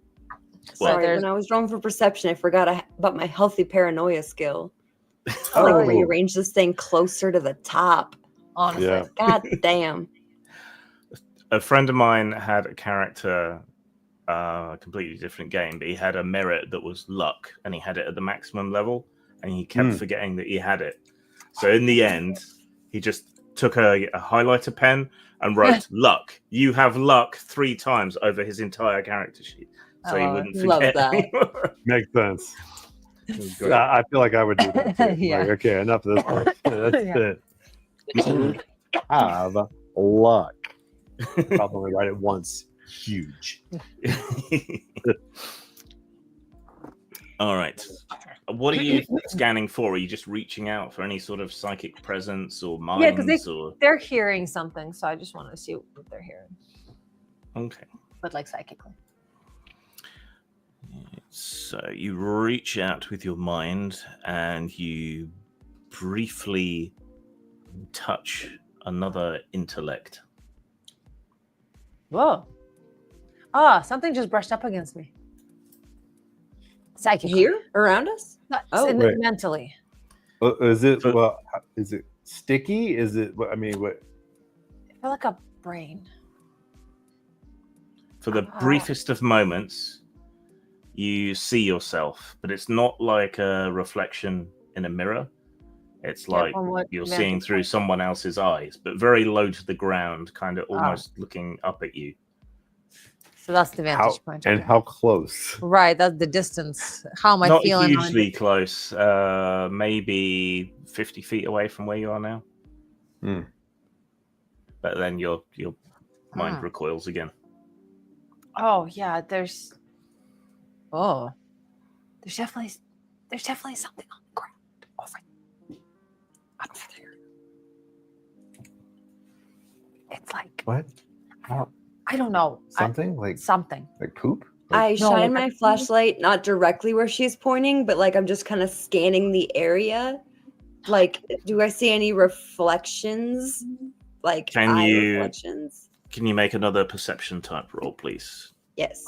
Speaker 4: Sorry, when I was rolling for perception, I forgot about my healthy paranoia skill. Like rearrange this thing closer to the top. Honestly, god damn.
Speaker 3: A friend of mine had a character, a completely different game, but he had a merit that was luck, and he had it at the maximum level. and he kept forgetting that he had it. So in the end, he just took a highlighter pen and wrote "luck." You have luck 3 times over his entire character sheet, so he wouldn't forget.
Speaker 4: Love that.
Speaker 3: anymore.
Speaker 2: Makes sense.
Speaker 3: Great.
Speaker 2: I feel like I would do that too.
Speaker 1: Yeah.
Speaker 2: Like, okay, enough of this part. That's
Speaker 1: Yeah.
Speaker 2: it. Have luck. Probably write it once. Huge.
Speaker 3: All right. What are you scanning for? Are you just reaching out for any sort of psychic presence or minds?
Speaker 1: Yeah, because
Speaker 3: or...
Speaker 1: they're hearing something, so I just want to see what they're hearing.
Speaker 3: Okay.
Speaker 1: But like psychically.
Speaker 3: So you reach out with your mind and you briefly touch another intellect.
Speaker 1: Whoa. Ah, something just brushed up against me. Psychically.
Speaker 4: Here around us?
Speaker 1: Not,
Speaker 4: Oh,
Speaker 1: in-
Speaker 2: wait.
Speaker 1: mentally.
Speaker 2: Is it
Speaker 3: But-
Speaker 2: well? Is it sticky? Is it? I mean, what?
Speaker 1: I feel like a brain.
Speaker 3: For the briefest of moments, you see yourself, but it's not like a reflection in a mirror. It's
Speaker 1: Yeah,
Speaker 3: like
Speaker 1: from what
Speaker 3: you're
Speaker 1: vantage
Speaker 3: seeing through
Speaker 1: point?
Speaker 3: someone else's eyes, but very low to the ground, kind of almost looking up at you.
Speaker 1: So that's the vantage
Speaker 2: How
Speaker 1: point.
Speaker 2: and
Speaker 1: okay.
Speaker 2: how close?
Speaker 1: Right, that's the distance. How am I
Speaker 3: Not
Speaker 1: feeling? on
Speaker 3: hugely
Speaker 1: it?
Speaker 3: close, maybe 50 feet away from where you are now.
Speaker 2: Hmm.
Speaker 3: But then your mind
Speaker 1: Ah.
Speaker 3: recoils again.
Speaker 1: Oh yeah, there's definitely something on the ground over there. It's like
Speaker 2: What? How,
Speaker 1: I don't know.
Speaker 2: something like
Speaker 1: Something.
Speaker 2: poop?
Speaker 4: I
Speaker 2: Like,
Speaker 1: No,
Speaker 4: shine
Speaker 1: like-
Speaker 4: my flashlight not directly where she's pointing, but like I'm just kind of scanning the area. Like, do I see any reflections? Like
Speaker 3: Can
Speaker 4: eye
Speaker 3: you-
Speaker 4: reflections?
Speaker 3: Can you make another perception type roll, please?
Speaker 4: Yes.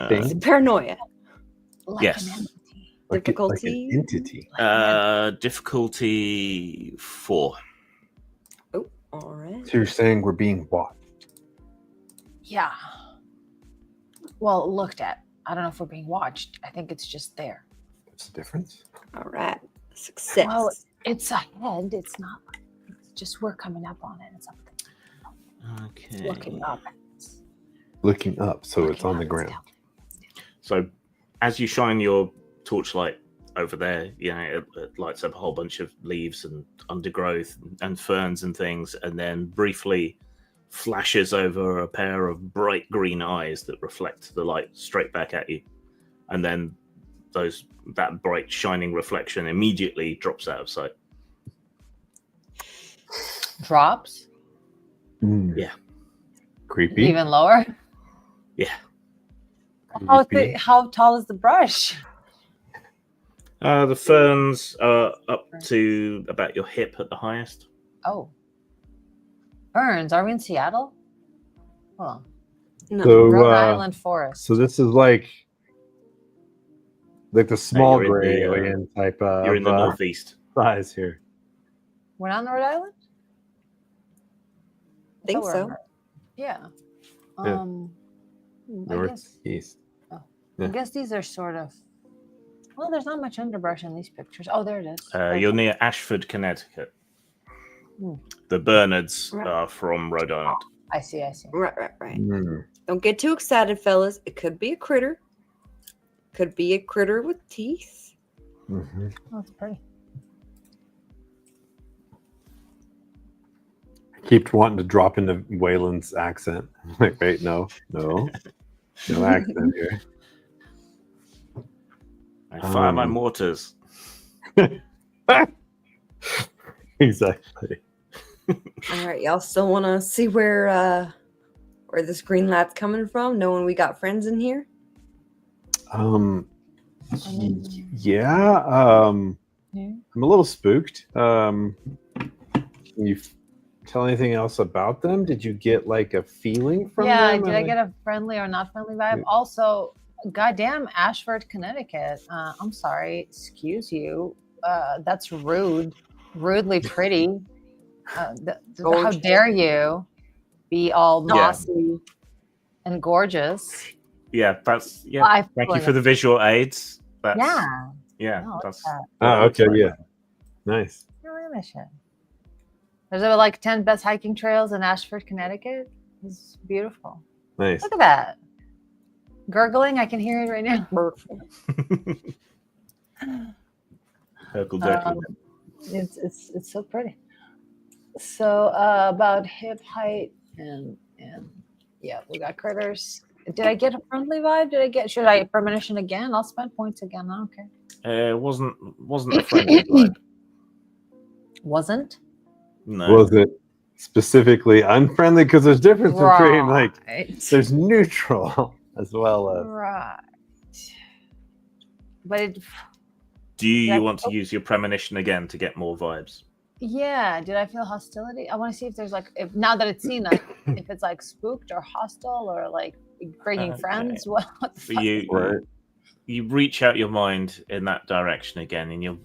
Speaker 2: thing?
Speaker 4: Paranoia.
Speaker 1: Like
Speaker 3: Yes.
Speaker 1: an entity.
Speaker 2: like
Speaker 4: Difficulty?
Speaker 2: an entity.
Speaker 1: Like an
Speaker 3: Difficulty 4.
Speaker 4: Oh, all right.
Speaker 2: So you're saying we're being watched?
Speaker 1: Yeah. Well, looked at. I don't know if we're being watched. I think it's just there.
Speaker 2: What's the difference?
Speaker 4: All right. Success.
Speaker 1: Well, it's a head. It's not. It's just we're coming up on it. It's something.
Speaker 3: Okay.
Speaker 1: Looking up.
Speaker 2: Looking up, so it's
Speaker 1: Looking
Speaker 2: on the
Speaker 1: up,
Speaker 2: ground.
Speaker 1: down.
Speaker 3: So as you shine your torchlight over there, it lights up a whole bunch of leaves and undergrowth and ferns and things, and then briefly flashes over a pair of bright green eyes that reflect the light straight back at you. And then that bright shining reflection immediately drops out of sight.
Speaker 1: Drops
Speaker 3: Yeah.
Speaker 2: Creepy.
Speaker 1: even lower.
Speaker 3: Yeah.
Speaker 2: Creepy.
Speaker 1: How tall is the brush?
Speaker 3: The ferns are up to about your hip at the highest.
Speaker 1: Oh. Burns. Are we in Seattle? Hold on.
Speaker 4: No.
Speaker 2: So,
Speaker 1: Rhode Island forest.
Speaker 2: so this is like the small
Speaker 3: you're in
Speaker 2: gray
Speaker 3: the,
Speaker 2: alien type of
Speaker 3: You're in the northeast.
Speaker 2: size here.
Speaker 1: We're not in Rhode Island?
Speaker 4: Think
Speaker 1: Thought we were in
Speaker 4: so.
Speaker 1: Rhode- Yeah.
Speaker 2: Yeah. Northeast.
Speaker 1: I
Speaker 2: Yeah.
Speaker 1: guess these are sort of. Well, there's not much underbrush in these pictures. Oh, there it is.
Speaker 3: You're near Ashford, Connecticut.
Speaker 1: Hmm.
Speaker 3: The Bernards
Speaker 4: Right.
Speaker 3: are from Rhode Island.
Speaker 1: I see.
Speaker 4: Right.
Speaker 2: Hmm.
Speaker 4: Don't get too excited, fellas. It could be a critter. Could be a critter with teeth.
Speaker 2: Mm-hmm.
Speaker 1: Oh, it's pretty.
Speaker 2: Keep wanting to drop into Waylon's accent. Like, wait, no accent here.
Speaker 3: I fire my
Speaker 2: Um,
Speaker 3: mortars.
Speaker 2: Exactly.
Speaker 4: All right, y'all still want to see where this green lad's coming from, knowing we got friends in here?
Speaker 2: Yeah.
Speaker 1: Yeah.
Speaker 2: I'm a little spooked. Can you tell anything else about them? Did you get like a feeling from
Speaker 1: Yeah,
Speaker 2: them?
Speaker 1: did I get a friendly or not friendly vibe?
Speaker 2: Yeah.
Speaker 1: Also, goddamn Ashford, Connecticut. I'm sorry, excuse you. That's rude. Rudely pretty. How
Speaker 4: Gorgeous.
Speaker 1: dare you be all
Speaker 3: Yeah.
Speaker 1: mossy and gorgeous?
Speaker 3: Yeah, that's
Speaker 1: I
Speaker 3: Thank you
Speaker 1: feel
Speaker 3: for the visual aids. That's,
Speaker 1: Yeah.
Speaker 3: Yeah,
Speaker 1: Oh, look
Speaker 3: that's.
Speaker 1: at
Speaker 3: what it
Speaker 2: Oh,
Speaker 3: looks
Speaker 2: okay,
Speaker 3: like.
Speaker 2: yeah. Nice.
Speaker 1: that. Look at that shit. There's like 10 best hiking trails in Ashford, Connecticut. It's beautiful.
Speaker 2: Nice.
Speaker 1: Look at that. Gurgling, I can hear it right now.
Speaker 3: Hercle Durkle.
Speaker 1: It's so pretty. So about hip height and yeah, we got critters. Did I get a friendly vibe? Should I premonition again? I'll spend points again. I don't care.
Speaker 3: It wasn't a friendly vibe.
Speaker 1: Wasn't?
Speaker 3: No.
Speaker 2: Was it specifically unfriendly? Because there's difference between like
Speaker 1: Right.
Speaker 2: there's neutral as well as
Speaker 1: Right. But it
Speaker 3: Do you
Speaker 1: Yeah.
Speaker 3: want to use your premonition again to get more vibes?
Speaker 1: yeah, did I feel hostility? I want to see if there's like if now that it's seen like if it's like spooked or hostile or like bringing
Speaker 3: Okay.
Speaker 1: friends. What the
Speaker 3: So
Speaker 1: fuck?
Speaker 3: you reach out your mind in that direction again, and you're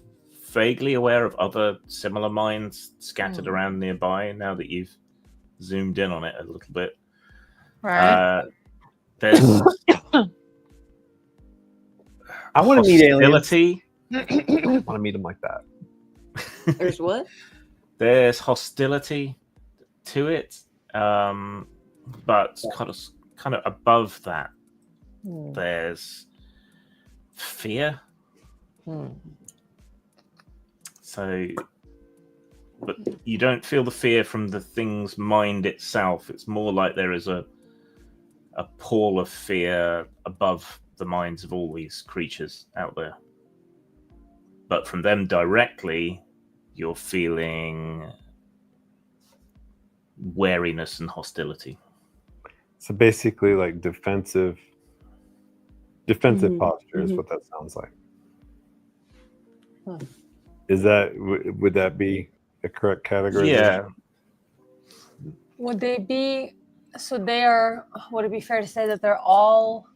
Speaker 3: vaguely aware of other similar minds scattered around nearby now that you've zoomed in on it a little bit.
Speaker 1: Right.
Speaker 3: There's
Speaker 2: I want to meet aliens.
Speaker 3: hostility.
Speaker 2: I want to meet them like that.
Speaker 4: There's what?
Speaker 3: There's hostility to it, but kind of above that, there's fear. So, but you don't feel the fear from the thing's mind itself. It's more like there is a pall of fear above the minds of all these creatures out there. But from them directly, you're feeling wariness and hostility.
Speaker 2: So basically, like defensive posture is
Speaker 4: Mhm.
Speaker 2: what that sounds like.
Speaker 1: Huh.
Speaker 2: Is that would that be a correct category?
Speaker 3: Yeah.
Speaker 1: Would they be so they are would it be fair to say that they're all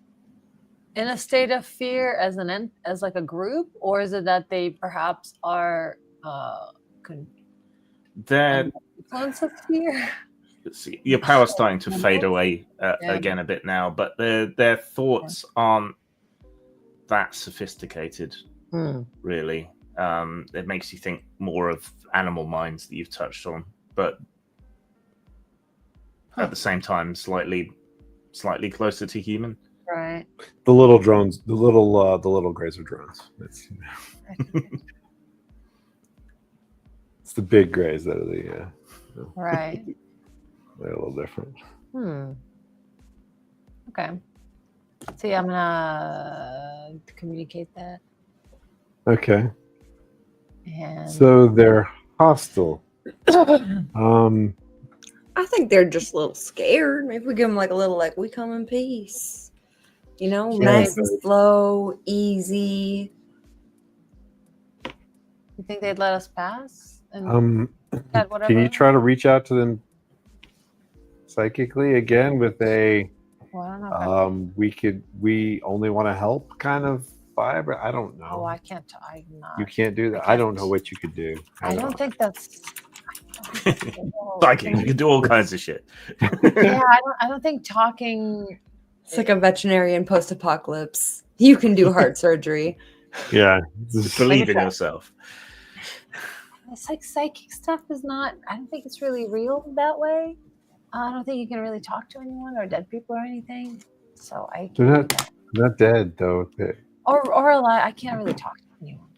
Speaker 1: in a state of fear as as like a group, or is it that they perhaps are
Speaker 3: They're
Speaker 1: influence of fear?
Speaker 3: your power's starting to fade away again a bit now, but their thoughts aren't that sophisticated, really. It makes you think more of animal minds that you've touched on, but at the same time, slightly closer to human.
Speaker 1: Right.
Speaker 2: The little drones, the little greys are drones. It's the big greys that are the
Speaker 1: Right.
Speaker 2: they're a little different.
Speaker 1: Okay. So yeah, I'm gonna communicate that.
Speaker 2: Okay.
Speaker 1: And
Speaker 2: So they're hostile.
Speaker 4: I think they're just a little scared. Maybe we give them like a little, like, we come in peace. You know,
Speaker 2: Yeah.
Speaker 4: nice and slow, easy.
Speaker 1: you think they'd let us pass? And that whatever?
Speaker 2: Can you try to reach out to them psychically again with a
Speaker 1: Well, I don't know.
Speaker 2: we only want to help kind of vibe? I don't know.
Speaker 1: Oh, I can't. I'm not.
Speaker 2: You can't do that. I don't know what you could do.
Speaker 1: I don't think that's.
Speaker 3: Psychic, you can do all kinds of shit.
Speaker 1: Yeah, I don't think talking.
Speaker 4: It's like a veterinarian post-apocalypse. You can do heart surgery.
Speaker 2: Yeah.
Speaker 3: Believe in yourself.
Speaker 1: It's like psychic stuff is not. I don't think it's really real that way. I don't think you can really talk to anyone or dead people or anything. So I.
Speaker 2: They're not dead though.
Speaker 1: Or alive. I can't really talk to anyone.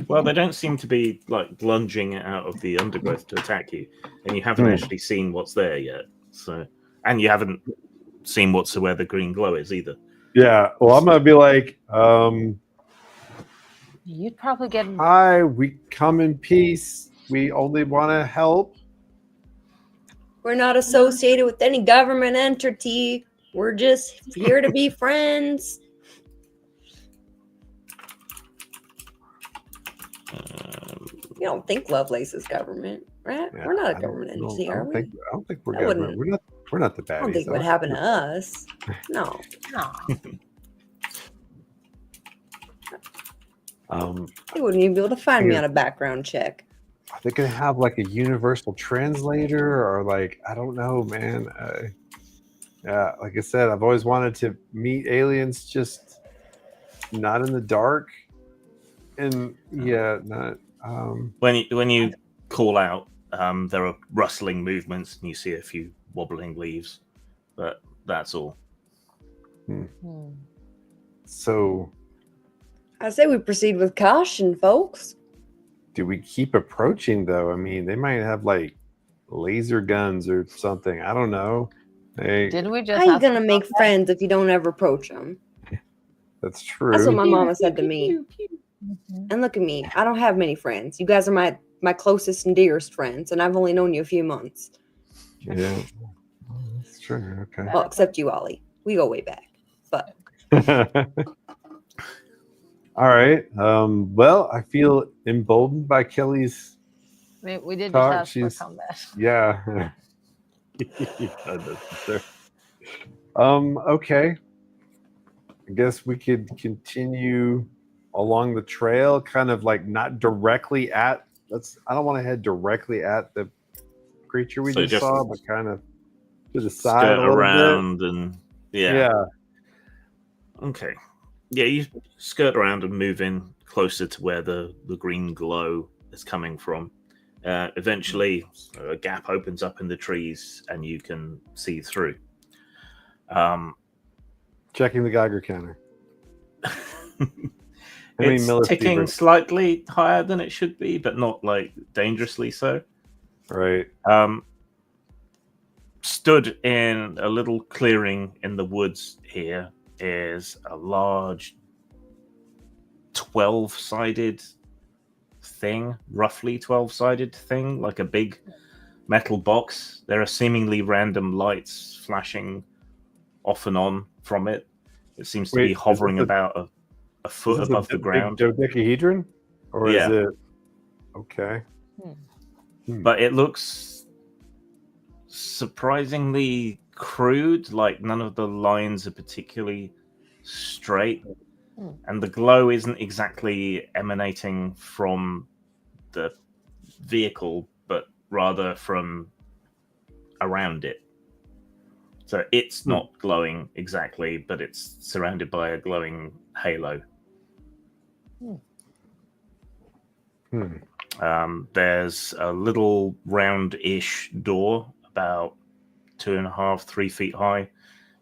Speaker 3: Well, they don't seem to be like lunging out of the undergrowth to attack you, and you haven't actually seen what's there yet. So, and you haven't seen where the green glow is either.
Speaker 2: Yeah. Well, I'm gonna be like,
Speaker 1: You'd probably get.
Speaker 2: hi, we come in peace. We only want to help.
Speaker 4: We're not associated with any government entity. We're just here to be friends. You don't think Lovelace is government, right?
Speaker 2: Yeah,
Speaker 4: We're not a
Speaker 2: I
Speaker 4: government
Speaker 2: don't-
Speaker 4: entity,
Speaker 2: I
Speaker 4: are
Speaker 2: don't
Speaker 4: we?
Speaker 2: think I don't think we're
Speaker 4: That
Speaker 2: government.
Speaker 4: wouldn't-
Speaker 2: We're not the baddies.
Speaker 4: I don't think it would happen to us. No.
Speaker 1: No.
Speaker 4: They wouldn't even be able to find me
Speaker 2: Yeah.
Speaker 4: on a background check.
Speaker 2: Are they gonna have like a universal translator or like I don't know, man. Yeah, like I said, I've always wanted to meet aliens just not in the dark, and not.
Speaker 3: When you call out, there are rustling movements, and you see a few wobbling leaves, but that's all.
Speaker 2: So,
Speaker 4: I say we proceed with caution, folks.
Speaker 2: do we keep approaching though? I mean, they might have like laser guns or something. I don't know.
Speaker 1: Didn't we just?
Speaker 4: How you
Speaker 1: ask
Speaker 4: gonna
Speaker 1: about
Speaker 4: make
Speaker 1: that?
Speaker 4: friends if you don't ever approach them?
Speaker 2: That's true.
Speaker 4: That's what my mama said to me.
Speaker 1: Mhm.
Speaker 4: And look at me. I don't have many friends. You guys are my closest and dearest friends, and I've only known you a few months.
Speaker 2: Yeah, that's true. Okay.
Speaker 4: Well, except you, Ollie. We go way back. But
Speaker 2: All right. Well, I feel emboldened by Kelly's.
Speaker 1: We did
Speaker 2: Talk,
Speaker 1: just ask
Speaker 2: she's-
Speaker 1: for combat.
Speaker 2: Yeah. Okay. I guess we could continue along the trail, kind of like not directly at. I don't want to head directly at the creature we
Speaker 3: So
Speaker 2: just
Speaker 3: just
Speaker 2: saw, but kind of to the side
Speaker 3: Skirt
Speaker 2: a little
Speaker 3: around and
Speaker 2: bit.
Speaker 3: yeah. Okay. Yeah, you skirt around and move in closer to where the green glow is coming from. Eventually, a gap opens up in the trees and you can see through.
Speaker 2: Checking the Geiger counter. How many
Speaker 3: It's ticking
Speaker 2: millisieverts?
Speaker 3: slightly higher than it should be, but not like dangerously so.
Speaker 2: Right.
Speaker 3: Stood in a little clearing in the woods here is a large 12-sided thing, roughly 12-sided thing, like a big metal box. There are seemingly random lights flashing off and on from it. It seems to
Speaker 2: Wait,
Speaker 3: be
Speaker 2: is
Speaker 3: hovering
Speaker 2: this
Speaker 3: about a foot
Speaker 2: Is this
Speaker 3: above
Speaker 2: a
Speaker 3: the ground.
Speaker 2: dodecahedron? Or
Speaker 3: Yeah.
Speaker 2: is it okay?
Speaker 3: But it looks surprisingly crude, like none of the lines are particularly straight. And the glow isn't exactly emanating from the vehicle, but rather from around it. So it's not glowing exactly, but it's surrounded by a glowing halo. There's a little round-ish door about 2.5, 3 feet high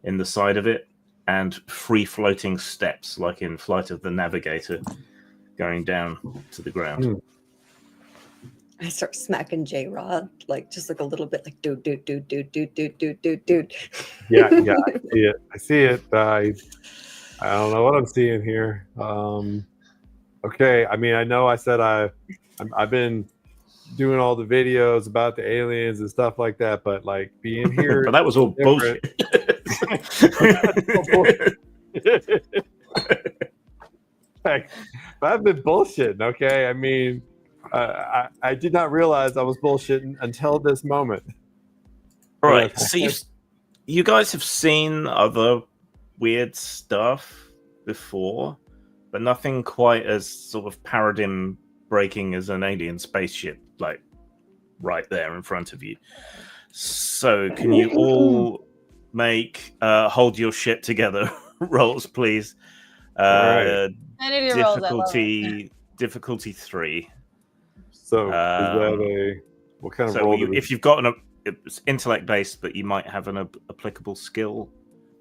Speaker 3: in the side of it, and free-floating steps, like in Flight of the Navigator, going down to the ground.
Speaker 4: I start smacking J-Rod, like just like a little bit, like dude.
Speaker 2: Yeah, I see it. I don't know what I'm seeing here. Okay, I mean, I know I said I've been doing all the videos about the aliens and stuff like that, but like being here,
Speaker 3: But that was all bullshit.
Speaker 2: Like, I've been bullshitting. Okay, I mean, I did not realize I was bullshitting until this moment.
Speaker 3: Right. So you guys have seen other weird stuff before, but nothing quite as sort of paradigm breaking as an alien spaceship, like right there in front of you. So can you all make hold your shit together rolls, please?
Speaker 2: Right.
Speaker 1: Any of your rolls, I love
Speaker 3: Difficulty 3.
Speaker 2: So is that what kind of
Speaker 3: So
Speaker 2: roll?
Speaker 3: if you've got it's intellect based, but you might have an applicable skill.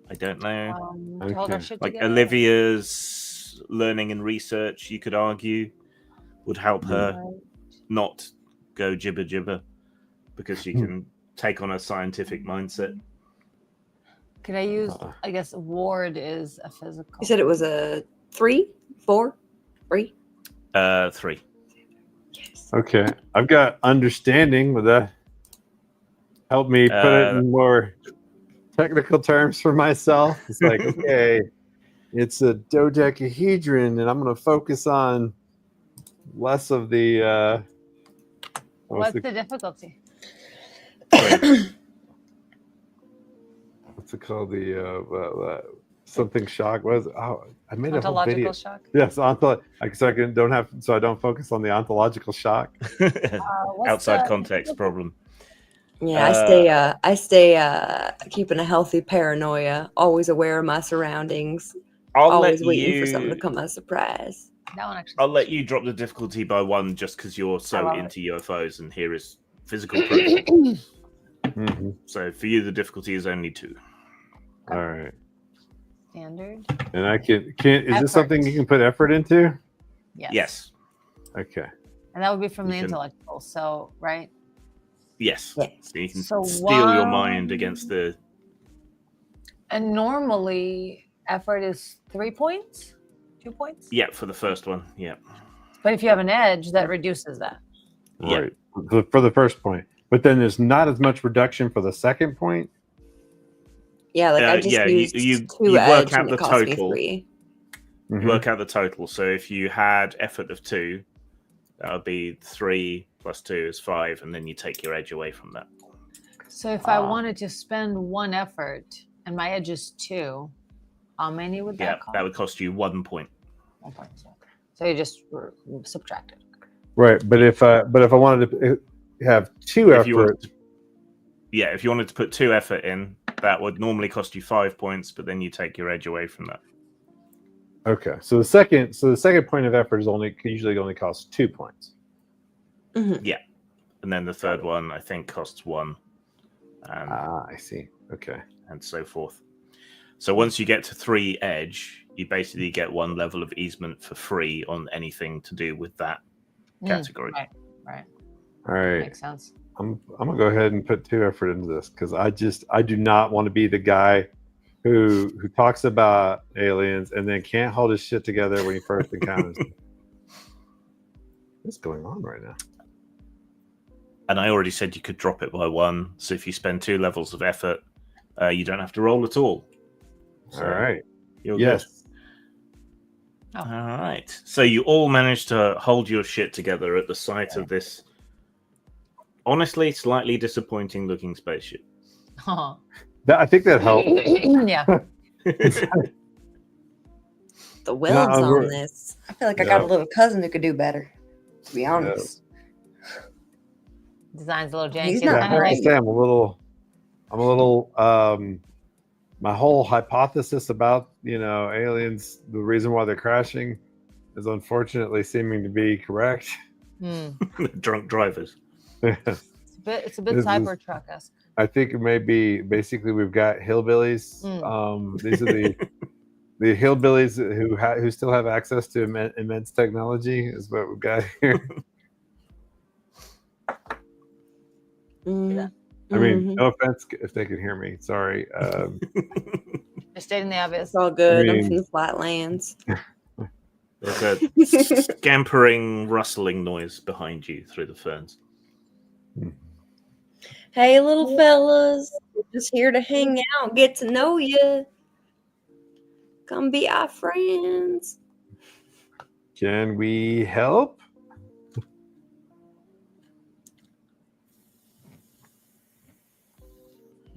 Speaker 3: I don't know.
Speaker 1: to hold our shit
Speaker 3: Like
Speaker 1: together.
Speaker 3: Olivia's learning and research, you could argue, would help her not go jibber because she can take on a scientific mindset.
Speaker 1: Could I use? I guess ward is a physical.
Speaker 4: You said it was a 3, 4, 3.
Speaker 3: 3.
Speaker 4: Yes.
Speaker 2: Okay, I've got understanding. Would that help me put it in more technical terms for myself? It's like, okay, it's a dodecahedron, and I'm going to focus on less of the.
Speaker 1: What's the difficulty?
Speaker 2: What's it called? The something shock was. Oh, I made a whole video.
Speaker 1: Ontological shock.
Speaker 2: Yes, so I don't focus on the ontological shock.
Speaker 3: Outside context problem.
Speaker 4: Yeah, I stay keeping a healthy paranoia, always aware of my surroundings. always waiting for something to come as a surprise.
Speaker 1: That one actually.
Speaker 3: I'll let you drop the difficulty by 1 just because you're so
Speaker 1: love
Speaker 3: into UFOs, and here is physical proof.
Speaker 2: Mhm.
Speaker 3: So for you, the difficulty is only 2.
Speaker 2: All right.
Speaker 1: Standard.
Speaker 2: And I can is
Speaker 1: Effort.
Speaker 2: this something you can put effort into?
Speaker 3: Yes.
Speaker 2: Okay.
Speaker 1: And that would be from
Speaker 3: You
Speaker 1: the
Speaker 3: can-
Speaker 1: intellectual. So right.
Speaker 3: Yes.
Speaker 4: Yeah.
Speaker 3: So you can
Speaker 1: So
Speaker 3: steal your mind against the.
Speaker 1: And normally effort is 3 points, 2 points.
Speaker 3: Yeah, for the first one. Yeah.
Speaker 1: But if you have an edge, that reduces that.
Speaker 3: Yeah.
Speaker 2: Right. For the first point. But then there's not as much reduction for the second point.
Speaker 4: Yeah, like I just
Speaker 3: yeah,
Speaker 4: used
Speaker 3: you
Speaker 4: 2
Speaker 3: work
Speaker 4: edge
Speaker 3: out
Speaker 4: and
Speaker 3: the
Speaker 4: it cost me
Speaker 3: total.
Speaker 4: 3.
Speaker 2: Mhm.
Speaker 3: You work out the total. So if you had effort of 2, that would be 3 plus 2 is 5, and then you take your edge away from that.
Speaker 1: So if I wanted to spend 1 effort and my edge is 2, how many would
Speaker 3: Yeah,
Speaker 1: that cost?
Speaker 3: that would cost you 1 point.
Speaker 1: 1 point. So you just subtract it.
Speaker 2: Right. But if I wanted to have 2
Speaker 3: If you wanted
Speaker 2: effort,
Speaker 3: if you wanted to put 2 effort in, that would normally cost you 5 points, but then you take your edge away from that.
Speaker 2: okay. So the second point of effort is usually only costs 2 points.
Speaker 4: Mhm.
Speaker 3: And then the third one, I think, costs 1.
Speaker 2: I see. Okay.
Speaker 3: And so forth. So once you get to 3 edge, you basically get 1 level of easement for free on anything to do with that category.
Speaker 1: Right.
Speaker 2: All right.
Speaker 1: Makes sense.
Speaker 2: I'm gonna go ahead and put 2 effort into this because I do not want to be the guy who talks about aliens and then can't hold his shit together when he first encounters them. What's going on right now?
Speaker 3: And I already said you could drop it by 1. So if you spend 2 levels of effort, you don't have to roll at all. So
Speaker 2: All right.
Speaker 3: you're
Speaker 2: Yes.
Speaker 1: Oh.
Speaker 3: good. All right. So you all managed to hold your shit together at the sight of this honestly slightly disappointing looking spaceship.
Speaker 2: I think that helped.
Speaker 1: Yeah.
Speaker 4: The welds
Speaker 2: we're-
Speaker 4: on this. I feel like I got a
Speaker 2: Yeah.
Speaker 4: little cousin who could do better. To be honest.
Speaker 1: Design's a little janky.
Speaker 4: He's
Speaker 1: It's
Speaker 4: not
Speaker 2: I
Speaker 1: kinda
Speaker 2: have to
Speaker 4: great.
Speaker 2: say I'm a little my whole hypothesis about aliens, the reason why they're crashing is unfortunately seeming to be correct.
Speaker 3: Drunk drivers.
Speaker 1: It's a bit
Speaker 2: This is-
Speaker 1: Cybertruck-esque.
Speaker 2: I think it may be basically we've got hillbillies. These are the hillbillies who still have access to immense technology is what we've got here.
Speaker 4: Mhm.
Speaker 2: I mean,
Speaker 4: Mhm.
Speaker 2: no offense if they can hear me. Sorry.
Speaker 1: Just stating the obvious.
Speaker 4: It's all good.
Speaker 2: I
Speaker 4: I'm
Speaker 2: mean-
Speaker 4: from the flatlands.
Speaker 3: There's a scampering, rustling noise behind you through the ferns.
Speaker 4: Hey, little fellas. We're just here to hang out, get to know you. Come be our friends.
Speaker 2: Can we help?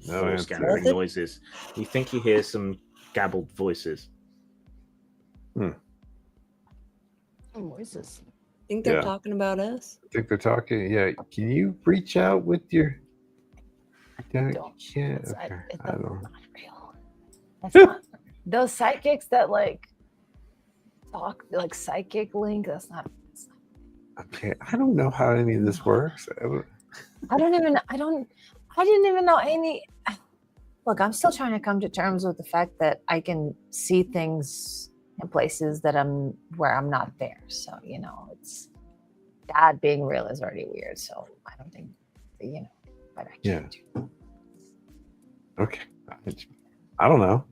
Speaker 2: No
Speaker 3: Four
Speaker 2: answer.
Speaker 3: scampering noises. You think you hear some gabbled voices.
Speaker 1: Voices.
Speaker 4: Think they're
Speaker 2: Yeah.
Speaker 4: talking about us?
Speaker 2: I think they're talking. Yeah. Can you reach out with your?
Speaker 1: Don't.
Speaker 2: Yeah.
Speaker 1: It's
Speaker 2: Okay.
Speaker 1: that's
Speaker 2: I don't.
Speaker 1: not real. That's not those psychics that talk like psychic link. That's not.
Speaker 2: Okay. I don't know how any of this works.
Speaker 1: I didn't even know any. Look, I'm still trying to come to terms with the fact that I can see things in places that where I'm not there. So it's that being real is already weird. So I don't think but I can't.
Speaker 2: Okay. I don't know.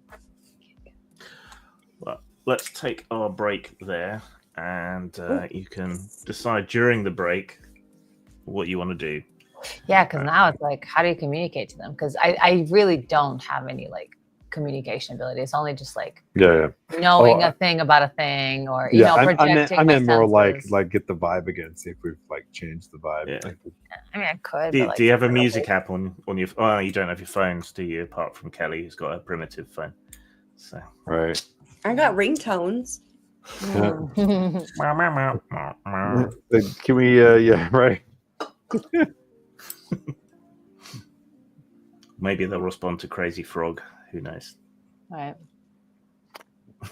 Speaker 3: Well, let's take our break there, and you can decide during the break what you want to do.
Speaker 1: Yeah, because now it's like, how do you communicate to them? Because I really don't have any communication ability. It's only just
Speaker 2: Yeah.
Speaker 1: knowing a thing about a thing, or projecting.
Speaker 2: I meant
Speaker 1: my
Speaker 2: more
Speaker 1: senses.
Speaker 2: like get the vibe again. See if we've changed the vibe.
Speaker 3: Yeah.
Speaker 1: I mean, I could.
Speaker 3: Do,
Speaker 1: but,
Speaker 3: do you have a
Speaker 1: I don't
Speaker 3: music
Speaker 1: know.
Speaker 3: app on your? Oh, you don't have your phones, do you? Apart from Kelly, who's got a primitive phone. So.
Speaker 2: Right.
Speaker 4: I got ringtones.
Speaker 2: Can we? Yeah. Right.
Speaker 3: Maybe they'll respond to Crazy Frog. Who knows?
Speaker 1: Right.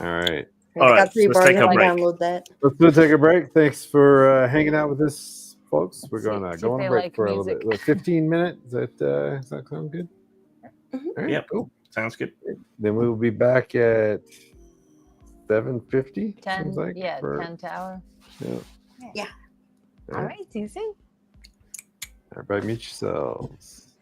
Speaker 2: All right.
Speaker 3: All
Speaker 4: I
Speaker 3: right,
Speaker 4: got 3
Speaker 3: so let's
Speaker 4: bars.
Speaker 3: take a
Speaker 4: I
Speaker 3: break.
Speaker 4: download that.
Speaker 2: Let's take a break. Thanks for hanging out with us, folks. We're
Speaker 1: See-
Speaker 2: going to
Speaker 1: see
Speaker 2: go
Speaker 1: if
Speaker 2: on a
Speaker 1: they
Speaker 2: break
Speaker 1: like
Speaker 2: for a
Speaker 1: music.
Speaker 2: little bit. 15 minutes. Does that sound good?
Speaker 4: Mhm.
Speaker 2: All right,
Speaker 3: Yep.
Speaker 2: cool.
Speaker 3: Sounds good.
Speaker 2: Then we will be back at 7:50.
Speaker 1: 10,
Speaker 2: Seems like,
Speaker 1: yeah,
Speaker 2: for-
Speaker 1: 10 to hour.
Speaker 2: Yeah.
Speaker 4: Yeah.
Speaker 1: All right, see you soon.
Speaker 2: Everybody mute yourselves.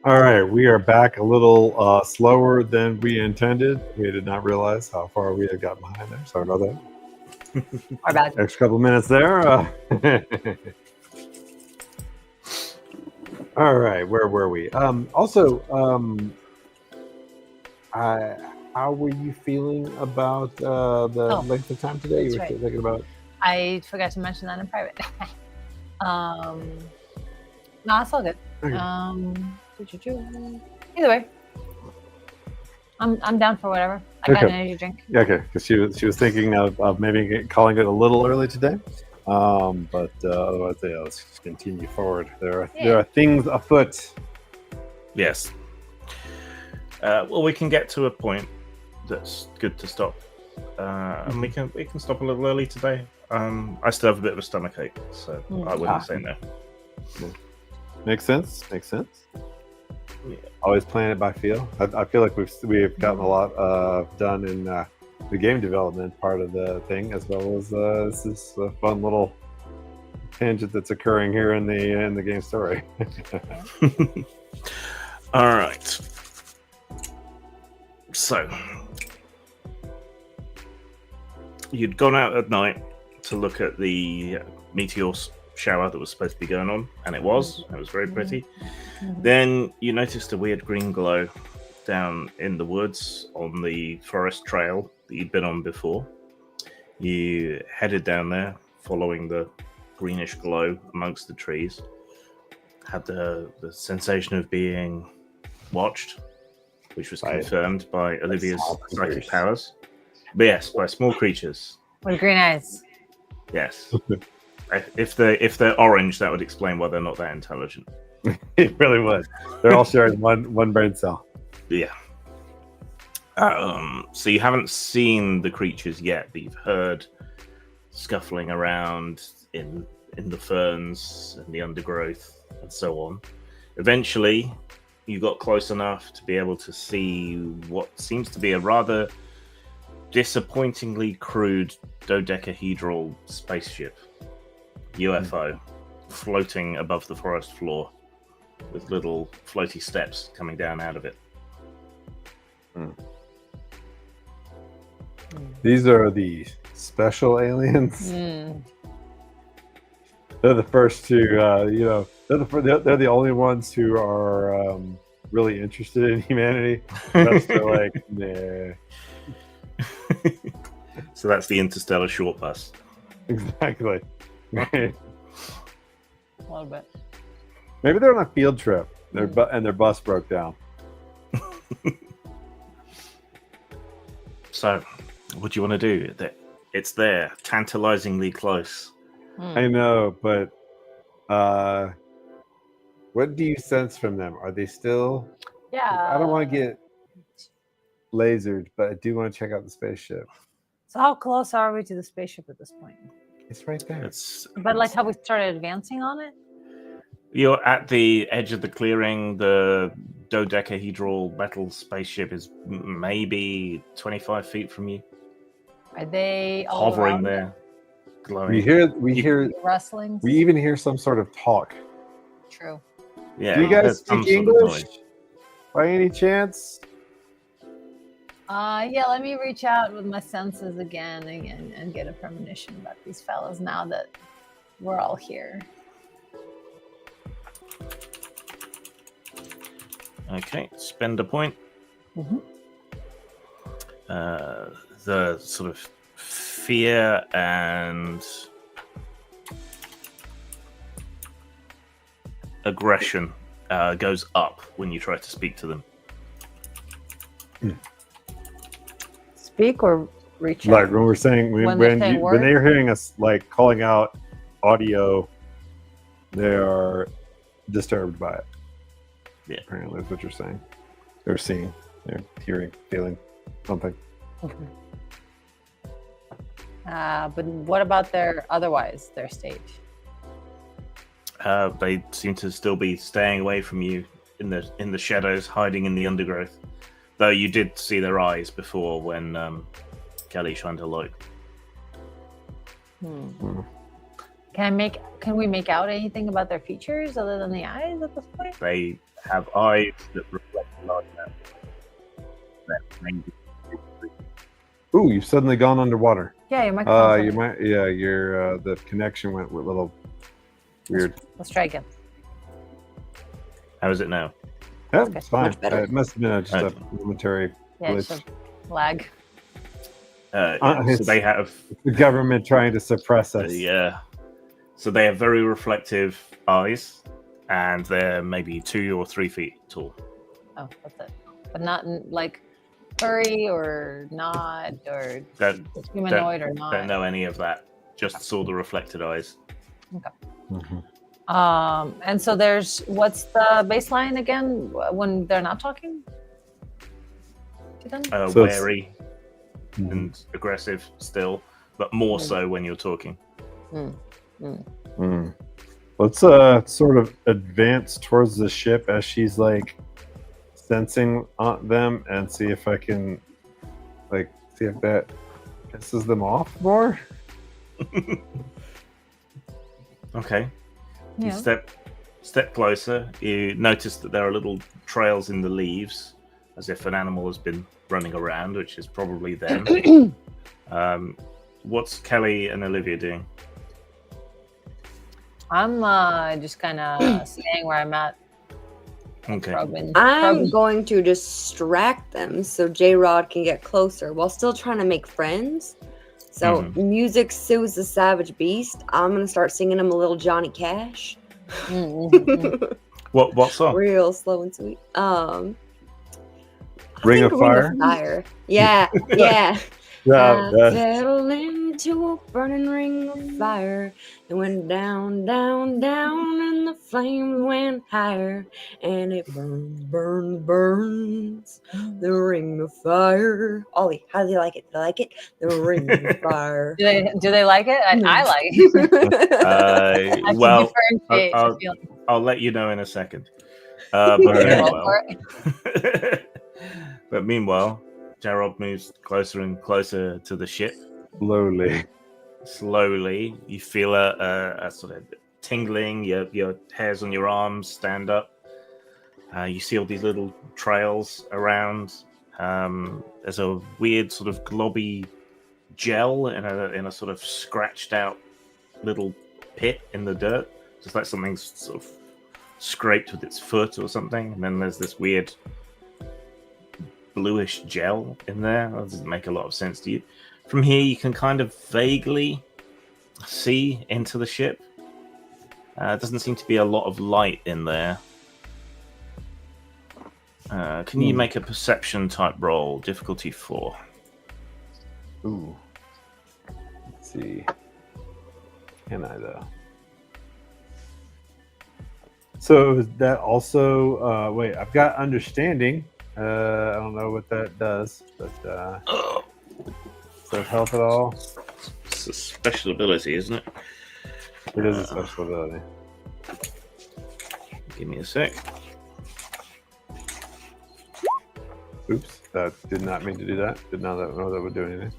Speaker 2: All right, we are back a little slower than we intended. We did not realize how far we had got behind there. Sorry about that.
Speaker 1: Our bad.
Speaker 2: Extra couple minutes there. All right, where were we? How were you feeling about the length of time today? You were
Speaker 1: that's right.
Speaker 2: thinking about.
Speaker 1: I forgot to mention that in private. No, it's all good.
Speaker 2: Okay.
Speaker 1: Either way, I'm down for whatever. I got an energy drink.
Speaker 2: Yeah, okay, because she was thinking of maybe calling it a little early today, but otherwise, yeah, let's just continue forward. There are things afoot.
Speaker 3: Yes. Well, we can get to a point that's good to stop, and we can stop a little early today. I still have a bit of a stomachache, so I wouldn't say no.
Speaker 2: Makes sense.
Speaker 3: Yeah.
Speaker 2: Always playing it by feel. I feel like we've gotten a lot done in the game development part of the thing, as well as this is a fun little tangent that's occurring here in the game story.
Speaker 3: All right. So you'd gone out at night to look at the meteor shower that was supposed to be going on, and it was very pretty. Then you noticed a weird green glow down in the woods on the forest trail that you'd been on before. You headed down there following the greenish glow amongst the trees. Had the sensation of being watched, which was confirmed by Olivia's psychic powers. But yes, by small creatures.
Speaker 1: With green eyes.
Speaker 3: Yes. If they're orange, that would explain why they're not that intelligent.
Speaker 2: It really would. They're all sharing one brain cell.
Speaker 3: Yeah. So you haven't seen the creatures yet, but you've heard scuffling around in the ferns and the undergrowth and so on. Eventually, you got close enough to be able to see what seems to be a rather disappointingly crude dodecahedral spaceship. UFO floating above the forest floor with little floaty steps coming down out of it.
Speaker 2: These are the special aliens. They're the first to, they're the only ones who are really interested in humanity. That's like, nah.
Speaker 3: So that's the interstellar short bus.
Speaker 2: Exactly.
Speaker 1: A little bit.
Speaker 2: Maybe they're on a field trip. And their bus broke down.
Speaker 3: So, what do you want to do? It's there, tantalizingly close.
Speaker 2: I know, but what do you sense from them? Are they still?
Speaker 1: Yeah.
Speaker 2: I don't want to get lasered, but I do want to check out the spaceship.
Speaker 1: So how close are we to the spaceship at this point?
Speaker 2: It's right there.
Speaker 1: But like, have we started advancing on it?
Speaker 3: You're at the edge of the clearing. The dodecahedral metal spaceship is maybe 25 feet from you.
Speaker 1: Are they all
Speaker 3: hovering
Speaker 1: around
Speaker 3: there, glowing?
Speaker 2: We hear
Speaker 1: rustling?
Speaker 2: We even hear some sort of talk.
Speaker 1: True.
Speaker 3: Yeah.
Speaker 2: Do you guys
Speaker 3: some
Speaker 2: speak
Speaker 3: sort of
Speaker 2: English
Speaker 3: noise.
Speaker 2: by any chance?
Speaker 1: Yeah, let me reach out with my senses again and get a premonition about these fellas now that we're all here.
Speaker 3: Okay, spend a point. The sort of fear and aggression goes up when you try to speak to them.
Speaker 1: Speak or reach out?
Speaker 2: Like when we're saying when they're hearing us like calling out audio, they are disturbed by it.
Speaker 3: Yeah.
Speaker 2: Apparently, is what you're saying. They're seeing, they're hearing, feeling something.
Speaker 1: But what about their state?
Speaker 3: They seem to still be staying away from you in the shadows, hiding in the undergrowth. Though you did see their eyes before when Kelly shined her light.
Speaker 1: Can we make out anything about their features other than the eyes at this point?
Speaker 3: They have eyes that reflect light.
Speaker 2: Ooh, you've suddenly gone underwater.
Speaker 1: Yeah, your microphone.
Speaker 2: You might. Yeah, your the connection went a little weird.
Speaker 1: Let's try again.
Speaker 3: How is it now?
Speaker 2: Yeah,
Speaker 1: Okay.
Speaker 2: it's fine.
Speaker 4: Much better.
Speaker 2: It must have been just
Speaker 3: Okay.
Speaker 2: a momentary
Speaker 1: Yeah, it's
Speaker 2: glitch.
Speaker 1: a lag.
Speaker 3: So
Speaker 2: It's
Speaker 3: they have
Speaker 2: the government trying to suppress us.
Speaker 3: So they have very reflective eyes, and they're maybe 2 or 3 feet tall.
Speaker 1: Oh, that's it. But not like furry or not or
Speaker 3: Don't
Speaker 1: humanoid or not.
Speaker 3: don't know any of that. Just saw the reflected eyes.
Speaker 2: Mhm.
Speaker 1: And so what's the baseline again when they're not talking to them?
Speaker 2: So it's-
Speaker 3: Wary
Speaker 2: Mhm.
Speaker 3: and aggressive still, but more so when you're talking.
Speaker 2: Mm. Let's sort of advance towards the ship as she's like sensing on them and see if I can see if that pisses them off more.
Speaker 3: Okay. You
Speaker 1: Yeah.
Speaker 3: step closer. You notice that there are little trails in the leaves, as if an animal has been running around, which is probably them. What's Kelly and Olivia doing?
Speaker 1: I'm just kind of staying where I'm at.
Speaker 3: Okay.
Speaker 4: I'm going to distract them so J-Rod can get closer while still trying to make friends. So music soothes the savage beast. I'm gonna start singing him a little Johnny Cash.
Speaker 3: What song?
Speaker 4: Real slow and sweet.
Speaker 2: Ring
Speaker 4: think
Speaker 2: of Fire?
Speaker 4: Fire. Yeah, yeah.
Speaker 2: Yeah,
Speaker 4: I fell into a burning ring of fire. It went down, down, down, and the flames went higher. And it burns, burns, burns. The ring of fire. Ollie, how do you like it? Do you like it? The ring of fire.
Speaker 1: Do they like it? I like it. I can
Speaker 3: Well,
Speaker 1: differentiate the feeling.
Speaker 3: I'll let you know in a second.
Speaker 1: Roll for it.
Speaker 3: But meanwhile, Gerald moves closer and closer to the ship. Slowly, you feel a sort of tingling. Your hairs on your arms stand up. You see all these little trails around. There's a weird sort of globby gel in a sort of scratched out little pit in the dirt, just like something's sort of scraped with its foot or something. And then there's this weird bluish gel in there. That doesn't make a lot of sense to you. From here, you can kind of vaguely see into the ship. Doesn't seem to be a lot of light in there. Can you make a perception type roll? Difficulty 4.
Speaker 2: Ooh. Let's see. Can I though? So is that also wait, I've got understanding. I don't know what that does, but does that help at all?
Speaker 3: It's a special ability, isn't it?
Speaker 2: It is a special ability.
Speaker 3: Give me a sec.
Speaker 2: Oops, that did not mean to do that. Did not know that would do anything.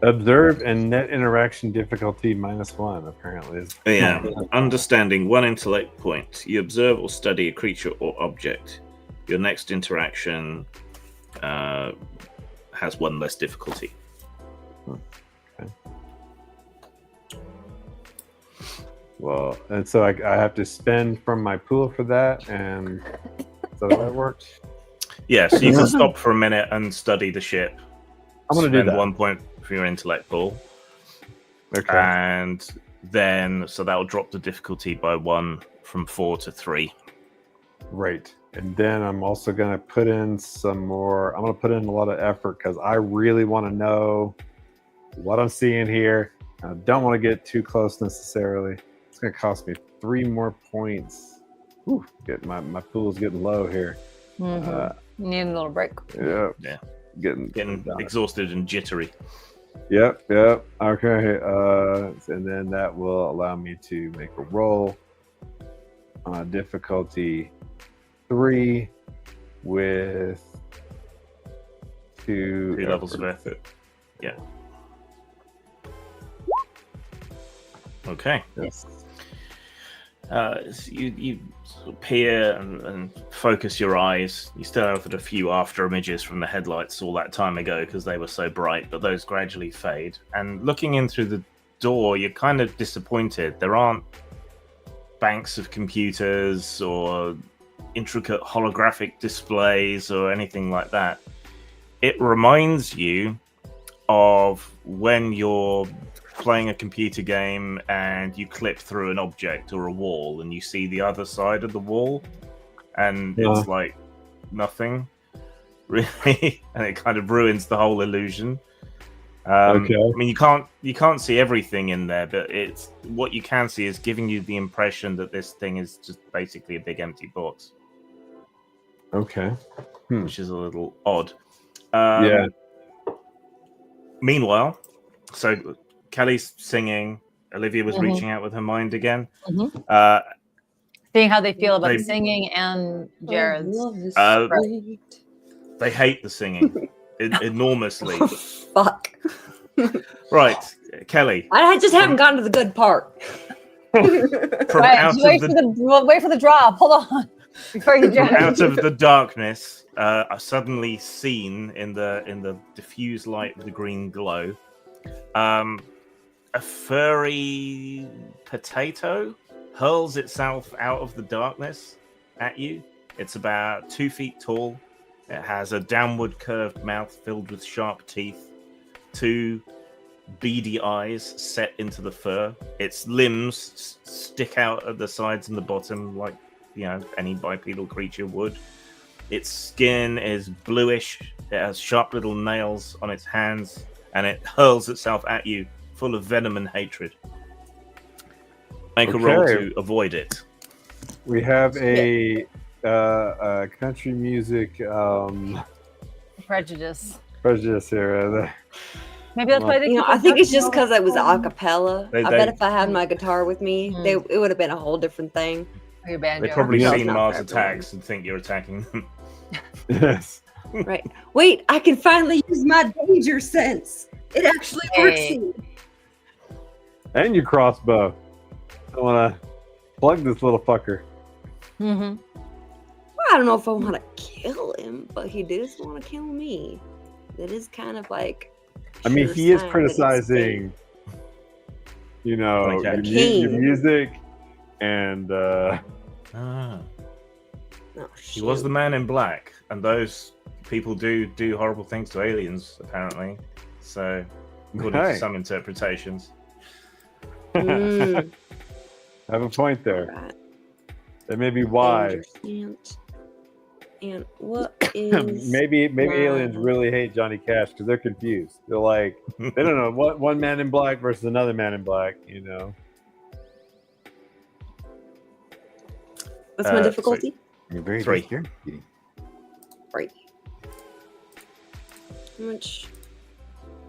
Speaker 2: Observe and net interaction difficulty -1 apparently is.
Speaker 3: Yeah. Understanding 1 intellect point. You observe or study a creature or object. Your next interaction has 1 less difficulty.
Speaker 2: Okay. Well, and so I have to spend from my pool for that, and so that works.
Speaker 3: Yeah, so you can stop for a minute and study the ship.
Speaker 2: I'm gonna do
Speaker 3: Spend
Speaker 2: that.
Speaker 3: 1 point for your intellect pool.
Speaker 2: Okay.
Speaker 3: And then, so that will drop the difficulty by 1 from 4 to 3.
Speaker 2: Right. And then I'm also going to put in some more. I'm going to put in a lot of effort because I really want to know what I'm seeing here. I don't want to get too close necessarily. It's gonna cost me 3 more points. Whew, my pool's getting low here.
Speaker 1: Need a little break.
Speaker 2: Yeah.
Speaker 3: Getting exhausted and jittery.
Speaker 2: Yep. Okay. And then that will allow me to make a roll on difficulty 3 with 2
Speaker 3: levels of effort. Yeah. Okay.
Speaker 2: Yes.
Speaker 3: So you sort of peer and focus your eyes. You still have a few after images from the headlights all that time ago because they were so bright, but those gradually fade. And looking in through the door, you're kind of disappointed. There aren't banks of computers or intricate holographic displays or anything like that. It reminds you of when you're playing a computer game and you clip through an object or a wall and you see the other side of the wall and it's like nothing really, and it kind of ruins the whole illusion.
Speaker 2: Okay.
Speaker 3: I mean, you can't see everything in there, but it's what you can see is giving you the impression that this thing is just basically a big empty box.
Speaker 2: Okay.
Speaker 3: Which is a little odd.
Speaker 2: Yeah.
Speaker 3: Meanwhile, so Kelly's singing. Olivia was reaching out with her mind again.
Speaker 1: Seeing how they feel about the singing and Jared's.
Speaker 3: They hate the singing enormously.
Speaker 4: Oh, fuck.
Speaker 3: Right, Kelly.
Speaker 4: I just haven't gotten to the good part.
Speaker 1: Wait for the drop. Hold on. Before you jump.
Speaker 3: Out of the darkness, are suddenly seen in the diffused light of the green glow. A furry potato hurls itself out of the darkness at you. It's about 2 feet tall. It has a downward curved mouth filled with sharp teeth, 2 beady eyes set into the fur. Its limbs stick out at the sides and the bottom like, any bipedal creature would. Its skin is bluish. It has sharp little nails on its hands, and it hurls itself at you, full of venom and hatred. Make a roll to avoid it.
Speaker 2: We have a country music
Speaker 1: Prejudice
Speaker 2: here.
Speaker 1: Maybe that's why they.
Speaker 4: I think it's just because I was a cappella. I bet if I had my guitar with me, it would have been a whole different thing.
Speaker 1: Or your banjo.
Speaker 3: They've probably
Speaker 4: No,
Speaker 3: seen
Speaker 4: not
Speaker 3: Mars
Speaker 4: for
Speaker 3: attacks and think you're attacking them.
Speaker 2: Yes.
Speaker 4: Right. Wait, I can finally use my danger sense. It actually works.
Speaker 2: And your crossbow. I want to plug this little fucker.
Speaker 4: Well, I don't know if I want to kill him, but he does want to kill me. That is kind of like.
Speaker 2: I mean, he is criticizing, your music, and.
Speaker 3: He was the Man in Black, and those people do horrible things to aliens, apparently. So, according to some interpretations.
Speaker 2: Have a point there.
Speaker 4: Right.
Speaker 2: That may be why.
Speaker 4: And what is
Speaker 2: maybe aliens really hate Johnny Cash because they're confused. They're like, they don't know what one Man in Black versus another Man in Black.
Speaker 4: What's my difficulty?
Speaker 2: You're very
Speaker 3: 3.
Speaker 2: scared.
Speaker 4: 3. How much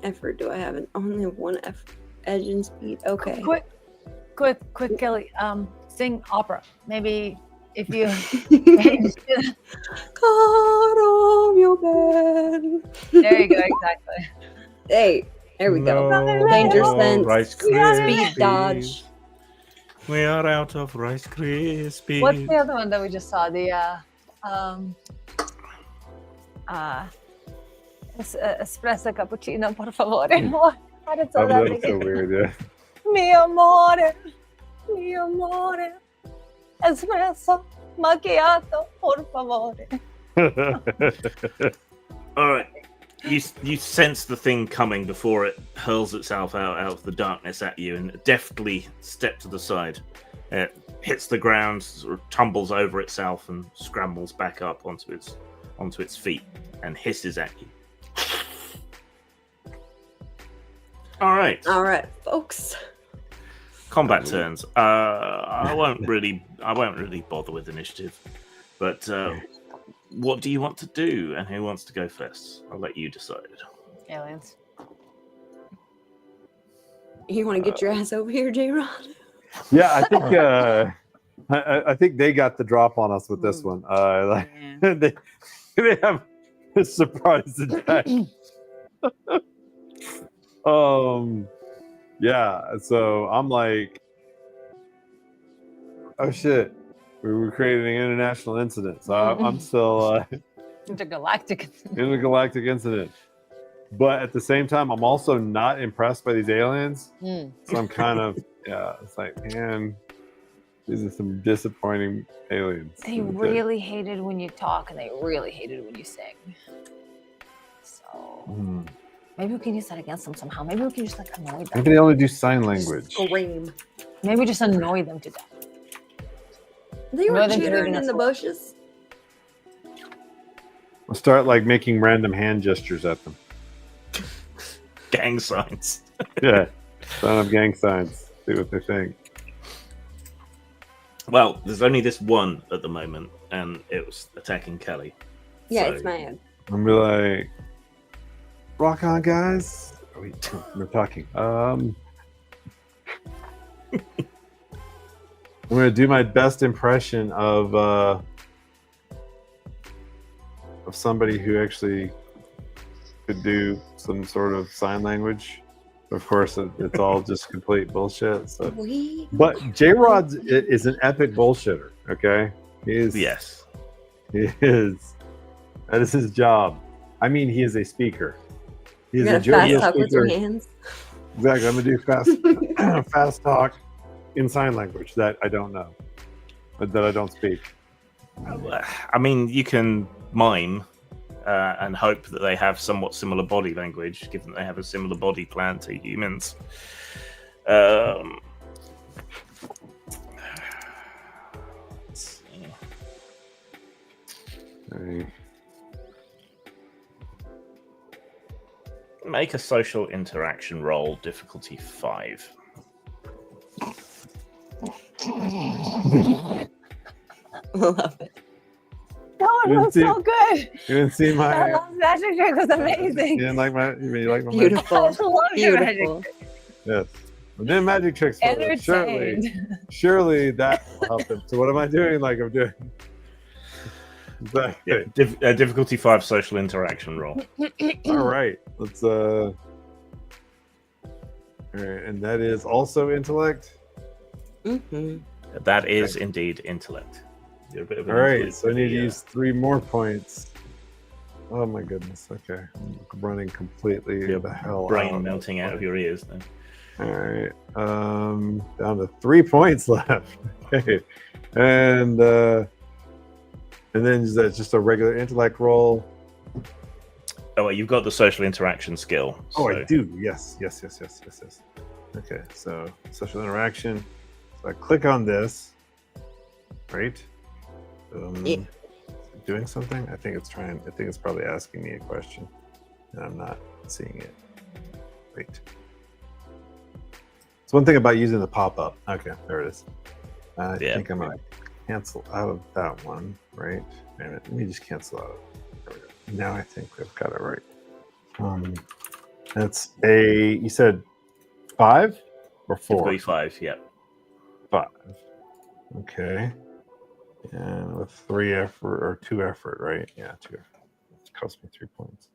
Speaker 4: effort do I have? I only have 1 edge and speed. Okay.
Speaker 1: Quick, Kelly. Sing opera. Maybe if you.
Speaker 4: God on your bed.
Speaker 1: There you go. Exactly.
Speaker 4: Hey, there we go. Danger sense. Speed dodge.
Speaker 3: We are out of Rice Krispies.
Speaker 1: What's the other one that we just saw? The espresso cappuccino, por favore. How did
Speaker 2: Oh,
Speaker 1: that
Speaker 2: that's so weird, yeah.
Speaker 1: Mi amore, espresso macchiato, por favore.
Speaker 3: All right. You sense the thing coming before it hurls itself out of the darkness at you and deftly step to the side. It hits the ground, sort of tumbles over itself and scrambles back up onto its feet and hisses at you. All right,
Speaker 4: folks.
Speaker 3: Combat turns. I won't really bother with initiative. But what do you want to do, and who wants to go first? I'll let you decide.
Speaker 1: Aliens.
Speaker 4: You want to get your ass over here, J-Rod?
Speaker 2: Yeah, I think I think they got the drop on us with this one. They have a surprise attack. Yeah, so I'm like, oh shit, we were creating an international incident. So I'm still
Speaker 1: Intergalactic.
Speaker 2: intergalactic incident. But at the same time, I'm also not impressed by these aliens. So I'm kind of, it's like, man, these are some disappointing aliens.
Speaker 1: They really hated when you talk, and they really hated when you sing. So maybe we can use that against them somehow. Maybe we can just like annoy them.
Speaker 2: Maybe they only do sign language.
Speaker 4: Scream.
Speaker 1: Maybe just annoy them to death.
Speaker 4: They were
Speaker 1: More than
Speaker 4: cheering
Speaker 1: doing
Speaker 4: in
Speaker 1: us
Speaker 4: the
Speaker 1: well.
Speaker 4: bushes.
Speaker 2: We'll start like making random hand gestures at them.
Speaker 3: Gang signs.
Speaker 2: Yeah, sign up gang signs. See what they think.
Speaker 3: Well, there's only this one at the moment, and it was attacking Kelly.
Speaker 4: Yeah,
Speaker 3: So-
Speaker 4: it's mad.
Speaker 2: I'm be like, rock on, guys. Oh, wait, we're talking. I'm gonna do my best impression of somebody who actually could do some sort of sign language. Of course, it's all just complete bullshit. So, but J-Rod is an epic bullshitter. Okay, he is.
Speaker 3: Yes.
Speaker 2: He is. That is his job. I mean, he is a speaker. He's
Speaker 4: You're
Speaker 2: a
Speaker 4: gonna fast
Speaker 2: jovial
Speaker 4: talk with your
Speaker 2: speaker.
Speaker 4: hands.
Speaker 2: Exactly. I'm gonna do fast talk in sign language that I don't know, that I don't speak.
Speaker 3: I mean, you can mime and hope that they have somewhat similar body language, given that they have a similar body plan to humans. Let's see.
Speaker 2: Right.
Speaker 3: Make a social interaction roll, difficulty 5.
Speaker 4: Love it.
Speaker 1: That one was so good.
Speaker 2: You didn't see
Speaker 1: That
Speaker 2: my.
Speaker 1: last magic trick was amazing.
Speaker 2: You didn't like my. You like my magic?
Speaker 4: Beautiful.
Speaker 1: I love your magic
Speaker 4: Beautiful.
Speaker 1: trick.
Speaker 2: Yes. I'm doing magic tricks. For them.
Speaker 1: Entertained.
Speaker 2: Surely that will help them. So what am I doing? Like I'm doing. Exactly.
Speaker 3: Yeah, difficulty 5 social interaction roll.
Speaker 2: All right. Let's. All right, and that is also intellect.
Speaker 4: Mm-hmm.
Speaker 3: That is indeed intellect. You're a bit of an
Speaker 2: All right,
Speaker 3: intellect,
Speaker 2: so I need to
Speaker 3: yeah.
Speaker 2: use 3 more points. Oh my goodness. Okay, I'm running completely
Speaker 3: Your
Speaker 2: the hell
Speaker 3: brain
Speaker 2: out.
Speaker 3: melting out of your ears then.
Speaker 2: All right, down to 3 points left. Okay, and then is that just a regular intellect roll?
Speaker 3: Oh, well, you've got the social interaction skill.
Speaker 2: Oh,
Speaker 3: so-
Speaker 2: I do. Yes. Okay, so social interaction. So I click on this. Right.
Speaker 4: Yeah.
Speaker 2: Doing something? I think it's probably asking me a question, and I'm not seeing it. Wait. It's one thing about using the pop-up. Okay, there it is. I think I'm gonna cancel out of that one. Right. Wait a minute. Let me just cancel out. There we go. Now I think we've got it right. That's a. You said 5 or 4?
Speaker 3: Difficulty 5, yeah.
Speaker 2: 5. Okay. And with 3 effort or 2 effort, right? Yeah, 2 effort. It cost me 3 points.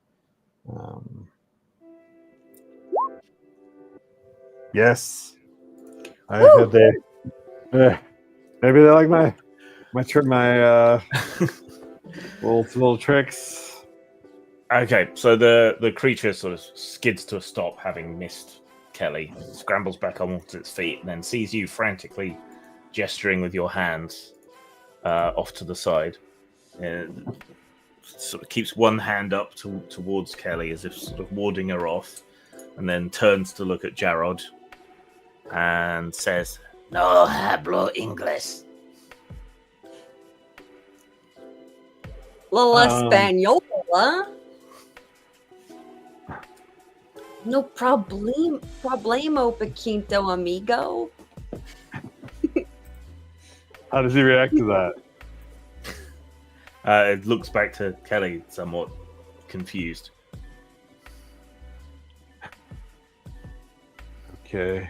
Speaker 2: Yes. I had the. Maybe they like my little tricks.
Speaker 3: Okay, so the creature sort of skids to a stop, having missed Kelly, scrambles back onto its feet, and then sees you frantically gesturing with your hands off to the side. And sort of keeps one hand up towards Kelly as if sort of warding her off, and then turns to look at Jarrod and says, "No hablo English."
Speaker 4: La Española. No problemo, Paquito amigo.
Speaker 2: How does he react to that?
Speaker 3: It looks back to Kelly, somewhat confused.
Speaker 2: Okay.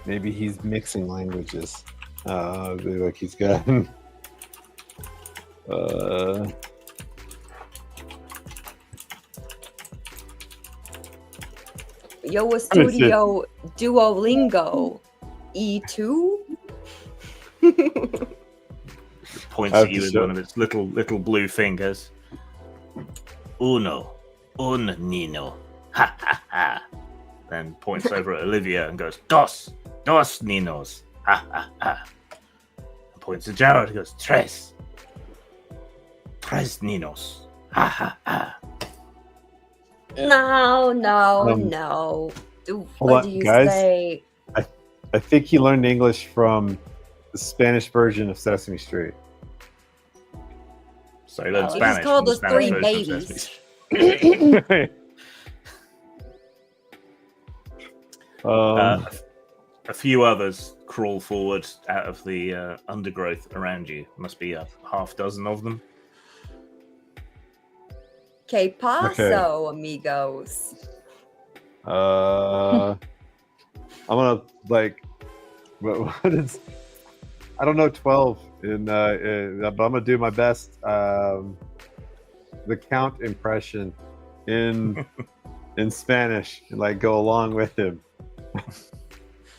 Speaker 2: Maybe he's mixing languages. Like he's got.
Speaker 4: Yo, a studio Duolingo E2.
Speaker 3: Points at you with one of its little blue fingers. Uno, un nino, ha ha ha. Then points over at Olivia and goes, dos ninos, ha ha ha. And points at Jared and goes, tres ninos, ha ha ha.
Speaker 4: No. What do you say?
Speaker 2: I think he learned English from the Spanish version of Sesame Street.
Speaker 3: So he learned
Speaker 4: He's
Speaker 3: Spanish.
Speaker 4: called
Speaker 3: from
Speaker 4: us
Speaker 3: the
Speaker 4: three
Speaker 3: Spanish version of
Speaker 4: babies.
Speaker 3: Sesame Street. A few others crawl forward out of the undergrowth around you. Must be a half dozen of them.
Speaker 4: Que paso, amigos?
Speaker 2: I'm gonna what is? I don't know 12 but I'm gonna do my best. The Count impression in Spanish and like go along with him.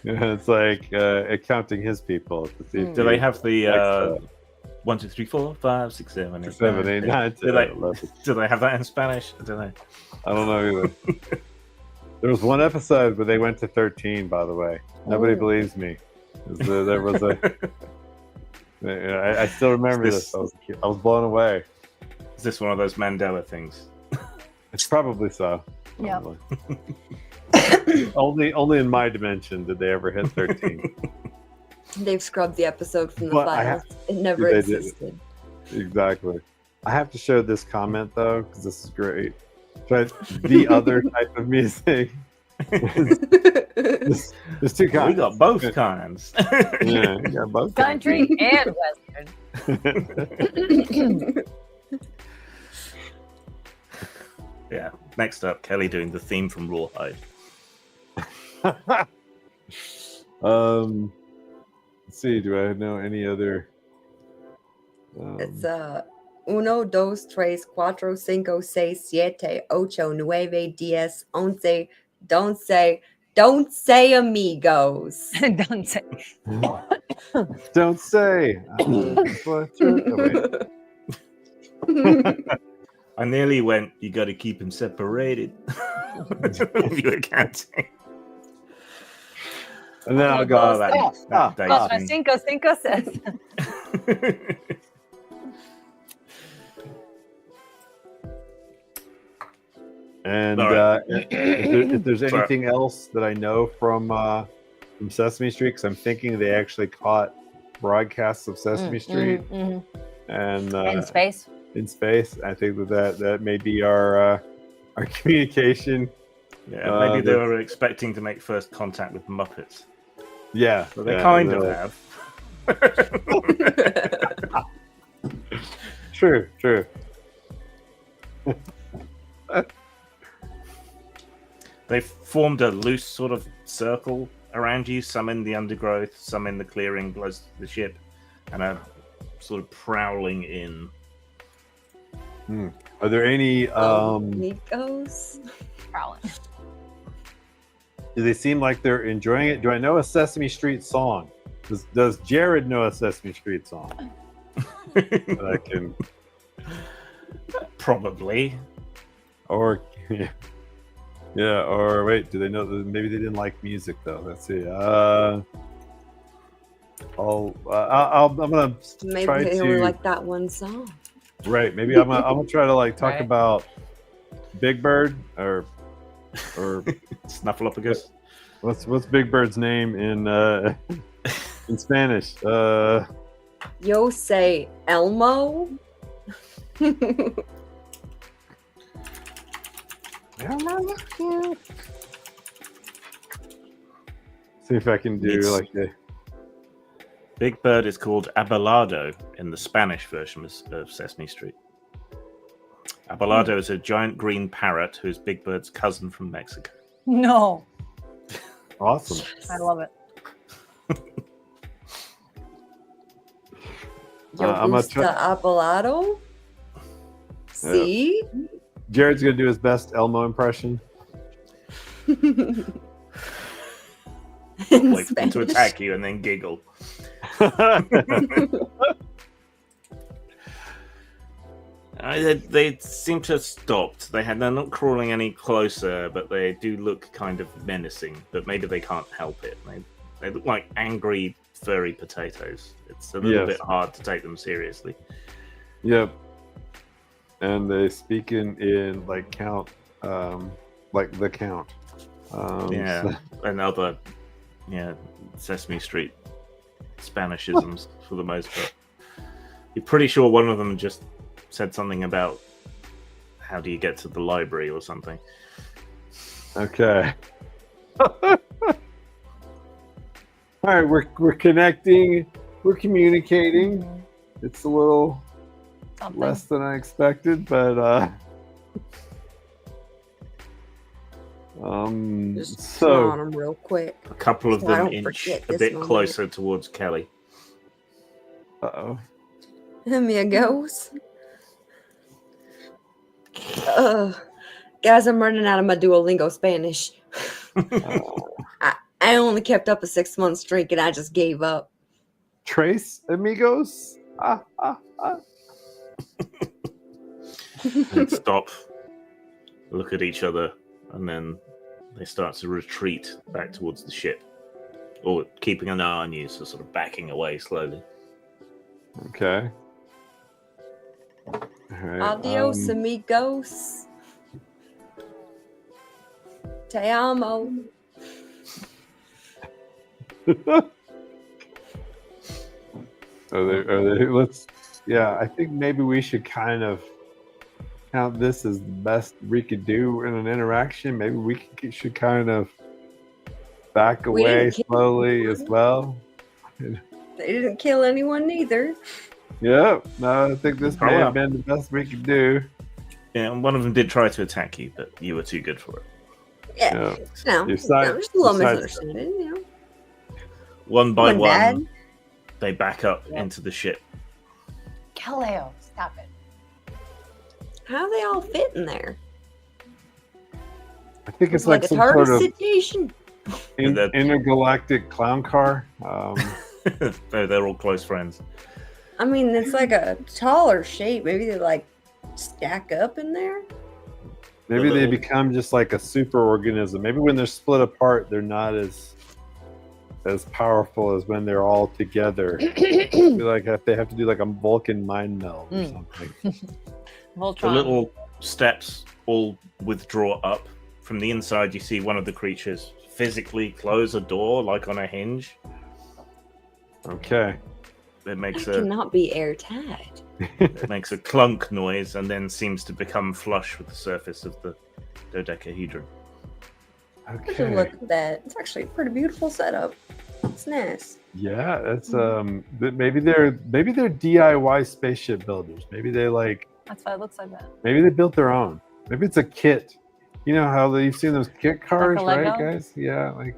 Speaker 2: It's like counting his people. To see
Speaker 3: Do they have the 1, 2, 3, 4, 5, 6, 7, 8,
Speaker 2: 7, 8, 9, 10, 11.
Speaker 3: Do they have that in Spanish? I don't know.
Speaker 2: I don't know either. There was one episode where they went to 13. By the way, nobody believes me. There was a. I still remember this. I was blown away.
Speaker 3: Is this one of those Mandela things?
Speaker 2: It's probably so.
Speaker 1: Yeah.
Speaker 2: Only in my dimension did they ever hit 13.
Speaker 4: They've scrubbed the episode from the
Speaker 2: But
Speaker 4: files. It never
Speaker 2: they did.
Speaker 4: existed.
Speaker 2: Exactly. I have to show this comment though because this is great. But the other type of music. There's two kinds.
Speaker 3: We got both kinds.
Speaker 2: Yeah, we got both
Speaker 1: Country and Western.
Speaker 3: Yeah. Next up, Kelly doing the theme from Rawhide.
Speaker 2: Let's see. Do I know any other?
Speaker 4: It's 1, 2, 3, 4, 5, 6, 7, 8, 9, 10, 11. Don't say amigos.
Speaker 1: Don't say.
Speaker 2: Don't say.
Speaker 3: I nearly went, you got to keep him separated. If you were counting.
Speaker 2: And then I'll go.
Speaker 1: Cinco says.
Speaker 2: And
Speaker 3: Right.
Speaker 2: if there's anything else that I know from Sesame Street, because I'm thinking they actually caught broadcasts of Sesame Street and
Speaker 1: In space.
Speaker 2: in space. I think that may be our communication.
Speaker 3: Yeah, maybe they were expecting to make first contact with Muppets.
Speaker 2: Yeah,
Speaker 3: But they
Speaker 2: yeah,
Speaker 3: kind
Speaker 2: really.
Speaker 3: of have.
Speaker 2: True.
Speaker 3: They've formed a loose sort of circle around you, some in the undergrowth, some in the clearing close to the ship, and are sort of prowling in.
Speaker 2: Are there any?
Speaker 4: Amigos.
Speaker 1: Prowling.
Speaker 2: Do they seem like they're enjoying it? Do I know a Sesame Street song? Does Jared know a Sesame Street song? That I can,
Speaker 3: Probably.
Speaker 2: or yeah, or wait, do they know? Maybe they didn't like music though. Let's see. I'm gonna
Speaker 4: Maybe
Speaker 2: try
Speaker 4: they
Speaker 2: to
Speaker 4: were like that one song.
Speaker 2: right. Maybe I'm gonna try to like talk
Speaker 1: Right.
Speaker 2: about Big Bird or
Speaker 3: Snuffleupagus.
Speaker 2: what's Big Bird's name in Spanish?
Speaker 4: Yo say Elmo.
Speaker 2: See if I can do
Speaker 3: It's-
Speaker 2: like the.
Speaker 3: Big Bird is called Abelardo in the Spanish version of Sesame Street. Abelardo is a giant green parrot who is Big Bird's cousin from Mexico.
Speaker 1: No,
Speaker 2: Awesome.
Speaker 1: I love it.
Speaker 4: Yo
Speaker 2: I'm gonna
Speaker 4: gusta abolado? See?
Speaker 2: Jared's gonna do his best Elmo impression.
Speaker 4: In
Speaker 3: Wait for them to
Speaker 4: Spanish.
Speaker 3: attack you and then giggle. They seem to have stopped. They're not crawling any closer, but they do look kind of menacing. But maybe they can't help it. They look like angry, furry potatoes. It's a little bit hard to take them seriously.
Speaker 2: Yep. And they speak in like count, like the count.
Speaker 3: And other, Sesame Street Spanishisms for the most part. You're pretty sure one of them just said something about how do you get to the library or something.
Speaker 2: Okay. All right, we're connecting, we're communicating. It's a little
Speaker 1: Something.
Speaker 2: less than I expected, but
Speaker 4: Just draw on
Speaker 2: so
Speaker 4: them real quick.
Speaker 3: A couple of
Speaker 4: So I
Speaker 3: them
Speaker 4: don't
Speaker 3: inch
Speaker 4: forget
Speaker 3: a
Speaker 4: this
Speaker 3: bit
Speaker 4: moment.
Speaker 3: closer towards Kelly.
Speaker 2: uh-oh.
Speaker 4: Amigos. Guys, I'm running out of my Duolingo Spanish. I only kept up a 6 month streak and I just gave up.
Speaker 2: Trace amigos.
Speaker 3: And stop, look at each other, and then they start to retreat back towards the ship. Or keeping an eye on you, so sort of backing away slowly.
Speaker 2: Okay. All right.
Speaker 4: Adios, amigos. Te amo.
Speaker 2: Are they? Let's. Yeah, I think maybe we should kind of count this as the best we could do in an interaction. Maybe should kind of back
Speaker 4: We
Speaker 2: away
Speaker 4: didn't kill
Speaker 2: slowly
Speaker 4: anyone.
Speaker 2: as well.
Speaker 4: They didn't kill anyone either.
Speaker 2: Yeah, no, I think this may
Speaker 3: Oh,
Speaker 2: have been the best we could do.
Speaker 3: Yeah, and one of them did try to attack you, but you were too good for it.
Speaker 4: Yeah.
Speaker 2: Yeah.
Speaker 4: No,
Speaker 2: Your side-
Speaker 4: just a little
Speaker 2: your side-
Speaker 4: misunderstanding, you know.
Speaker 3: One by
Speaker 4: Wasn't
Speaker 3: one,
Speaker 4: bad.
Speaker 3: they back up
Speaker 1: Yep.
Speaker 3: into the ship.
Speaker 1: Kaleo, stop it.
Speaker 4: How they all fit in there?
Speaker 2: I think it's
Speaker 4: like,
Speaker 2: like
Speaker 4: a
Speaker 2: some
Speaker 4: TARDIS
Speaker 2: sort of
Speaker 4: situation.
Speaker 3: That-
Speaker 2: intergalactic clown car.
Speaker 3: They're all close friends.
Speaker 4: I mean, it's like a taller shape. Maybe they like stack up in there.
Speaker 2: Maybe they
Speaker 3: little-
Speaker 2: become just like a super organism. Maybe when they're split apart, they're not as powerful as when they're all together. Maybe like if they have to do like a Vulcan mind meld or something.
Speaker 1: Voltron.
Speaker 3: The little steps all withdraw up. From the inside, you see one of the creatures physically close a door, like on a hinge.
Speaker 2: Okay.
Speaker 3: It makes
Speaker 4: That
Speaker 3: a
Speaker 4: cannot be airtight.
Speaker 3: clunk noise, and then seems to become flush with the surface of the dodecahedron.
Speaker 4: Take a
Speaker 2: Okay.
Speaker 4: look at that. It's actually a pretty beautiful setup. It's nice.
Speaker 2: Yeah, that's but maybe they're DIY spaceship builders. Maybe they
Speaker 1: That's why it looks like that.
Speaker 2: maybe they built their own. Maybe it's a kit. You know how you've seen those kit cars,
Speaker 1: Like a
Speaker 2: right,
Speaker 1: Lego?
Speaker 2: guys? Yeah, like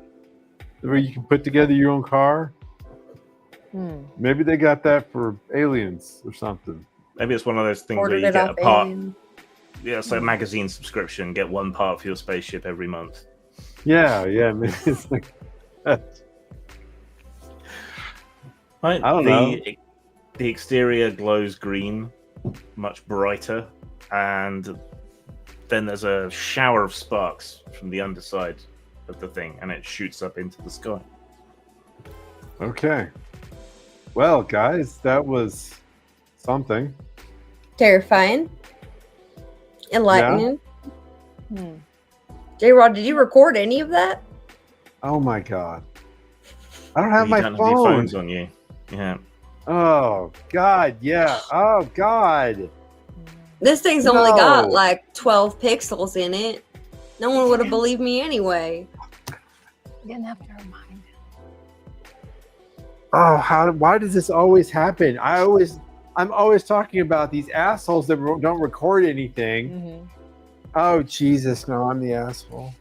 Speaker 2: where you can put together your own car. Maybe they got that for aliens or something.
Speaker 3: Maybe it's one of those things
Speaker 4: Ordered
Speaker 3: where you
Speaker 4: it
Speaker 3: get a
Speaker 4: off
Speaker 3: part.
Speaker 4: Alien.
Speaker 3: Yeah, it's like a magazine subscription. Get one part for your spaceship every month.
Speaker 2: Yeah, maybe it's like that.
Speaker 3: Right.
Speaker 2: I don't know.
Speaker 3: The exterior glows green, much brighter, and then there's a shower of sparks from the underside of the thing, and it shoots up into the sky.
Speaker 2: Okay. Well, guys, that was something.
Speaker 4: Terrifying. Enlightening.
Speaker 1: Hmm.
Speaker 4: J-Rod, did you record any of that?
Speaker 2: Oh my god. I don't have
Speaker 3: You
Speaker 2: my
Speaker 3: don't have your
Speaker 2: phone.
Speaker 3: phones on you. Yeah.
Speaker 2: Oh god, yeah. Oh god.
Speaker 4: This thing's only got
Speaker 2: No.
Speaker 4: like 12 pixels in it. No one would have believed me anyway.
Speaker 1: You didn't have to remind.
Speaker 2: Oh, why does this always happen? I'm always talking about these assholes that don't record anything.
Speaker 1: Mm-hmm.
Speaker 2: Oh, Jesus, no, I'm the asshole.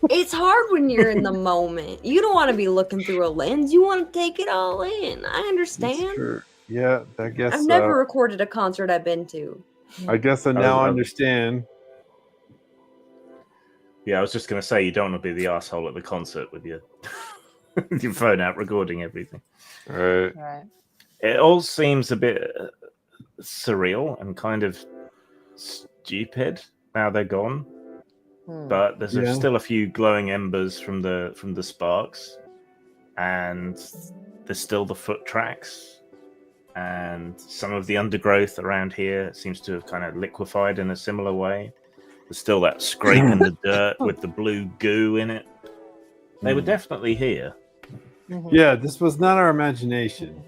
Speaker 4: It's hard when you're in the moment. You don't want to be looking through a lens. You want to take it all in. I
Speaker 2: That's
Speaker 4: understand.
Speaker 2: true. Yeah, I guess
Speaker 4: I've never recorded a concert I've been to.
Speaker 2: I guess I now understand.
Speaker 3: Yeah, I was just going to say, you don't want to be the asshole at the concert with your, your phone out recording everything.
Speaker 2: Right.
Speaker 1: Right.
Speaker 3: It all seems a bit surreal and kind of stupid now they're gone. But there's still a few glowing embers from the sparks, and there's still the foot tracks, and some of the undergrowth around here seems to have kind of liquefied in a similar way. There's still that scrape in the dirt with the blue goo in it. They were definitely here.
Speaker 2: Yeah, this was not our imagination.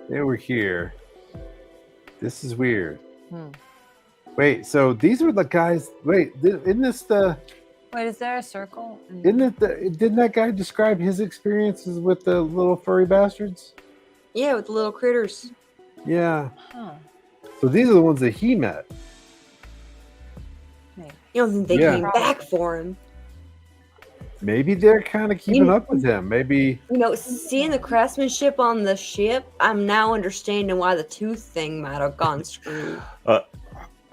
Speaker 2: They were here. This is weird. Wait, so these were the guys. Wait, isn't this the?
Speaker 1: Wait, is there a circle?
Speaker 2: Isn't it the? Didn't that guy describe his experiences with the little furry bastards?
Speaker 4: Yeah, with the little critters.
Speaker 2: Yeah.
Speaker 1: Huh.
Speaker 2: So these are the ones that he met.
Speaker 4: You don't think they came back for him?
Speaker 2: Maybe they're kind of keeping up with him. Maybe.
Speaker 4: You know, seeing the craftsmanship on the ship, I'm now understanding why the tooth thing might have gone screwed.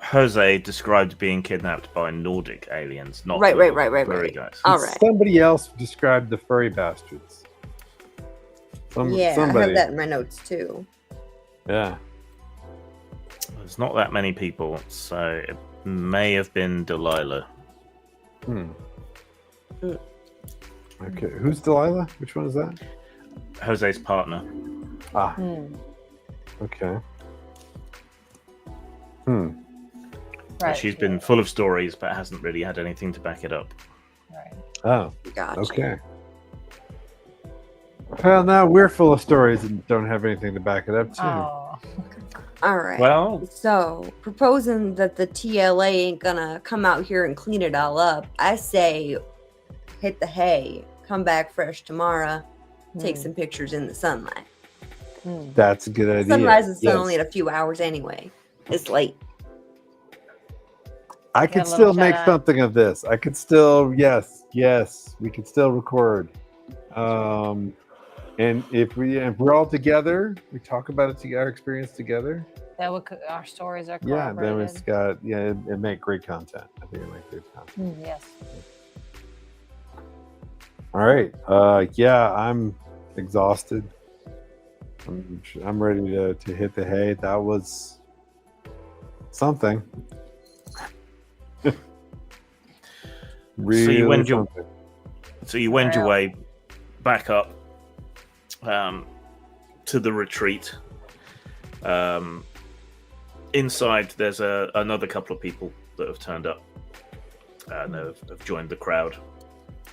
Speaker 3: Jose described being kidnapped by Nordic aliens, not
Speaker 4: right.
Speaker 3: furry guys.
Speaker 4: All right.
Speaker 2: Somebody else described the furry bastards.
Speaker 4: Somebody. I have that in my notes too.
Speaker 2: Yeah.
Speaker 3: There's not that many people, so it may have been Delilah.
Speaker 2: Okay, who's Delilah? Which one is that?
Speaker 3: Jose's partner.
Speaker 2: Ah. Okay.
Speaker 1: Right.
Speaker 3: She's been full of stories, but hasn't really had anything to back it up.
Speaker 1: Right.
Speaker 2: Oh.
Speaker 4: Gotcha.
Speaker 2: Okay. Well, now we're full of stories and don't have anything to back it up too.
Speaker 1: Oh.
Speaker 4: All right.
Speaker 3: Well,
Speaker 4: so proposing that the TLA ain't gonna come out here and clean it all up, I say hit the hay, come back fresh tomorrow, take some pictures in the sunlight.
Speaker 2: That's a good idea.
Speaker 4: Sunrise is only in a few hours anyway. It's late.
Speaker 2: I could still make something of this. I could still, yes, we could still record. And if we're all together, we talk about it together, our experience together.
Speaker 1: That would our stories are
Speaker 2: Yeah,
Speaker 1: corroborated.
Speaker 2: then it's got it make great content. I think it make great content.
Speaker 1: Yes.
Speaker 2: All right. Yeah, I'm exhausted. I'm ready to hit the hay. That was something. Really
Speaker 3: so you wend
Speaker 2: something.
Speaker 3: your way back up to the retreat. Inside, there's another couple of people that have turned up and have joined the crowd.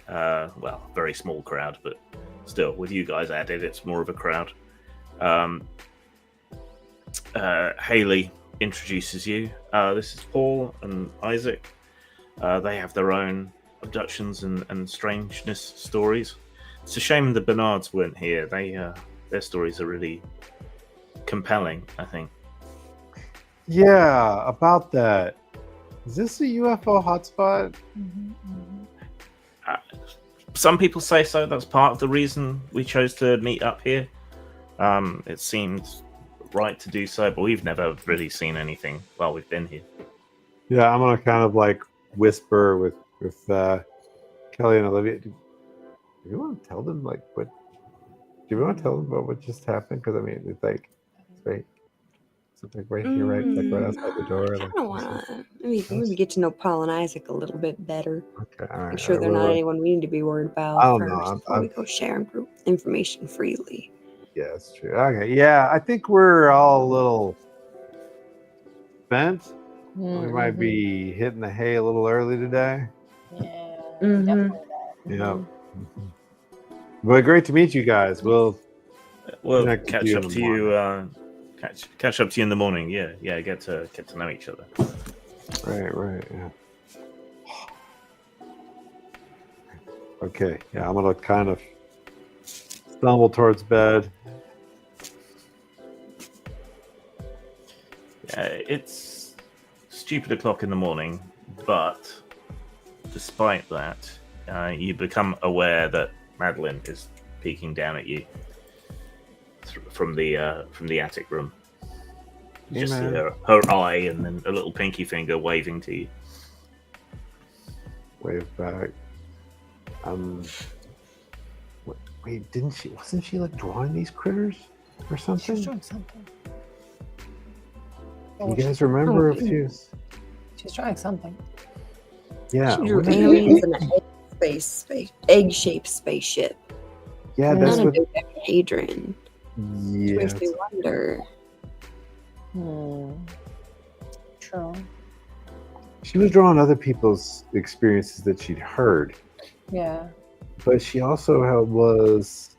Speaker 3: Well, very small crowd, but still, with you guys added, it's more of a crowd. Haley introduces you. This is Paul and Isaac. They have their own abductions and strangeness stories. It's a shame the Bernards weren't here. Their stories are really compelling, I think.
Speaker 2: Yeah, about that. Is this a UFO hotspot?
Speaker 3: Some people say so. That's part of the reason we chose to meet up here. It seemed right to do so, but we've never really seen anything while we've been here.
Speaker 2: Yeah, I'm gonna kind of like whisper with Kelly and Olivia. Do you want to tell them like what? Do we want to tell them about what just happened? Because I mean, it's like right. So like right here, right, like right outside the door.
Speaker 4: I don't want to. Maybe get to know Paul and Isaac a little bit better.
Speaker 2: Okay, all right.
Speaker 4: Make sure they're not anyone we need to be worried about.
Speaker 2: I don't know.
Speaker 4: Before we go sharing information freely.
Speaker 2: Yeah, it's true. Okay, yeah, I think we're all a little spent. We might be hitting the hay a little early today.
Speaker 1: Yeah. Definitely that.
Speaker 2: Yeah. But great to meet you guys. We'll
Speaker 3: catch up to you. Catch up to you in the morning. Yeah. Get to know each other.
Speaker 2: Right. Yeah. Okay. Yeah, I'm gonna kind of stumble towards bed.
Speaker 3: It's stupid o'clock in the morning, but despite that, you become aware that Madeline is peeking down at you from the attic room. You just see her eye and then a little pinky finger waving to you.
Speaker 2: Wave back. Wait, wasn't she like drawing these critters or something?
Speaker 1: She's doing something.
Speaker 2: You guys remember if she was?
Speaker 1: She's trying something.
Speaker 2: Yeah.
Speaker 4: She drew aliens in an egg-shaped spaceship.
Speaker 2: Yeah, that's what.
Speaker 4: Adrian.
Speaker 2: Yeah.
Speaker 4: Makes me wonder.
Speaker 1: True.
Speaker 2: She was drawing other people's experiences that she'd heard,
Speaker 1: Yeah.
Speaker 2: but she also was.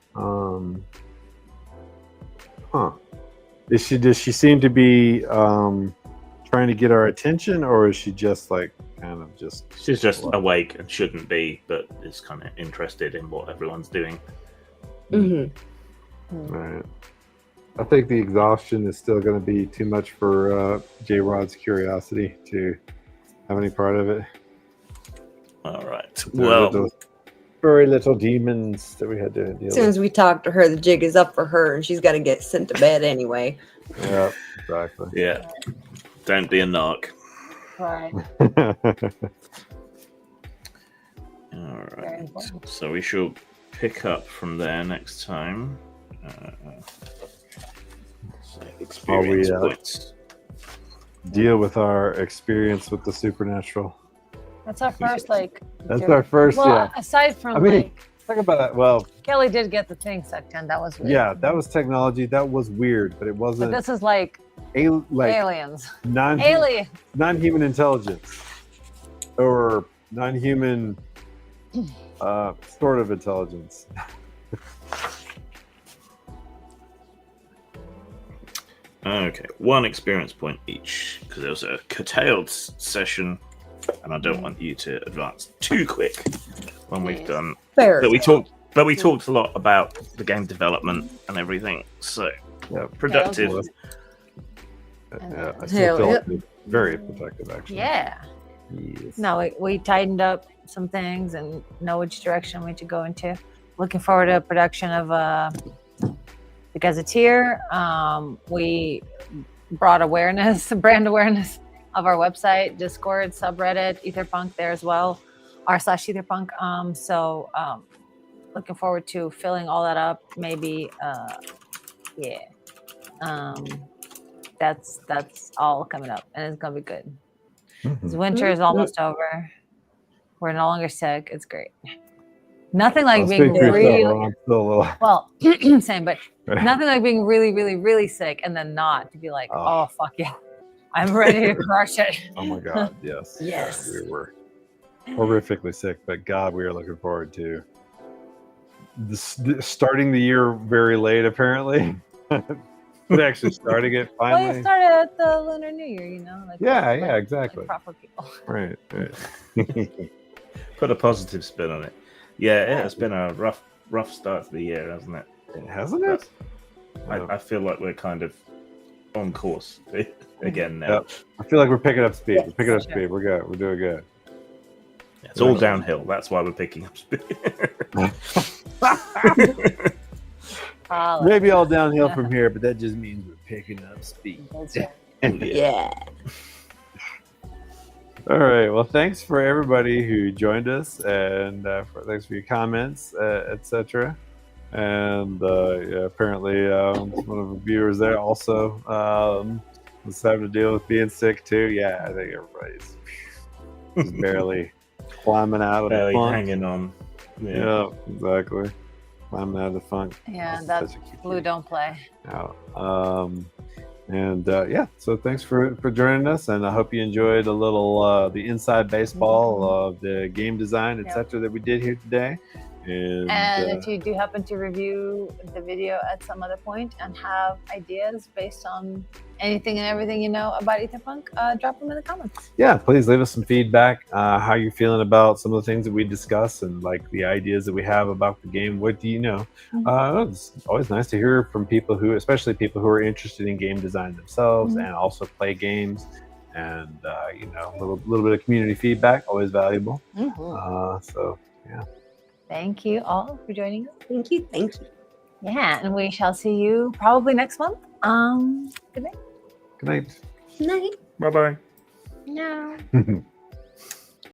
Speaker 2: Does she seem to be trying to get our attention, or is she just like kind of just?
Speaker 3: She's just awake and shouldn't be, but is kind of interested in what everyone's doing.
Speaker 4: Mm-hmm.
Speaker 2: Right. I think the exhaustion is still going to be too much for J-Rod's curiosity to have any part of it.
Speaker 3: All right.
Speaker 2: Well, those furry little demons that we had to deal
Speaker 4: As soon as we talk to her, the jig is up for her, and she's got to get sent to bed anyway.
Speaker 2: Yeah, exactly.
Speaker 3: Yeah. Don't be a narc.
Speaker 1: Right.
Speaker 3: All
Speaker 1: Very
Speaker 3: right.
Speaker 1: important.
Speaker 3: So we shall pick up from there next time. Experience points.
Speaker 2: Deal with our experience with the supernatural.
Speaker 1: That's our first, like.
Speaker 2: That's our first,
Speaker 1: well,
Speaker 2: yeah.
Speaker 1: aside from,
Speaker 2: I mean,
Speaker 1: like,
Speaker 2: think about that. Well,
Speaker 1: Kelly did get the thing sucked in. That was weird.
Speaker 2: yeah, that was technology. That was weird, but it wasn't.
Speaker 1: But this is like aliens.
Speaker 2: Non-human intelligence, or non-human sort of intelligence.
Speaker 3: Okay, 1 experience point each, because it was a curtailed session, and I don't want you to advance too quick when we've done.
Speaker 4: Fair.
Speaker 3: But we talked a lot about the game development and everything, so
Speaker 2: Yeah,
Speaker 3: productive.
Speaker 2: Yeah, I still feel like very productive, actually.
Speaker 1: Yeah.
Speaker 2: Yes.
Speaker 1: No, we tightened up some things and know which direction we should go into. Looking forward to a production of the Gazetteer. We brought brand awareness of our website, Discord, subreddit, Aetherpunk there as well, r/Aetherpunk. So looking forward to filling all that up. Maybe, that's all coming up, and it's gonna be good. This winter is almost over. We're no longer sick. It's great. Nothing like being really well, same, but nothing like being really, really, really sick and then not to be like, oh fuck yeah, I'm ready to crush it.
Speaker 2: Oh my god, yes.
Speaker 1: Yes.
Speaker 2: We were horrifically sick, but God, we are looking forward to starting the year very late, apparently. But actually starting it finally.
Speaker 1: Well, you started at the Lunar New Year, like
Speaker 2: exactly.
Speaker 1: like proper people.
Speaker 2: Right.
Speaker 3: Put a positive spin on it. Yeah, it's been a rough start to the year, hasn't it?
Speaker 2: Hasn't it?
Speaker 3: I feel like we're kind of on course again now.
Speaker 2: Yep. I feel like we're picking up speed. We're picking up speed. We're good. We're doing good.
Speaker 3: It's all downhill. That's why we're picking up speed.
Speaker 2: Maybe all downhill from here, but that just means we're picking up speed.
Speaker 4: Yeah.
Speaker 2: All right. Well, thanks for everybody who joined us, and thanks for your comments, etc. And apparently, one of the viewers there also was having to deal with being sick too. Yeah, I think everybody's just barely climbing out of the funk.
Speaker 3: Hanging on.
Speaker 2: Yeah, exactly. Climbing out of the funk.
Speaker 1: Yeah, that's Blue Don't Play.
Speaker 2: Yeah. So thanks for joining us, and I hope you enjoyed a little the inside baseball of the game design, etc. that we did here today.
Speaker 1: And if you do happen to review the video at some other point and have ideas based on anything and everything you know about Aetherpunk, drop them in the comments.
Speaker 2: Yeah, please leave us some feedback. How you're feeling about some of the things that we discuss and like the ideas that we have about the game. What do you know? It's always nice to hear from people who, especially people who are interested in game design themselves and also play games. And you know, a little bit of community feedback, always valuable. So yeah.
Speaker 1: Thank you all for joining us.
Speaker 4: Thank you.
Speaker 1: Yeah, and we shall see you probably next month. Good night.
Speaker 2: Good night.
Speaker 4: Night.
Speaker 3: Bye bye.
Speaker 1: No.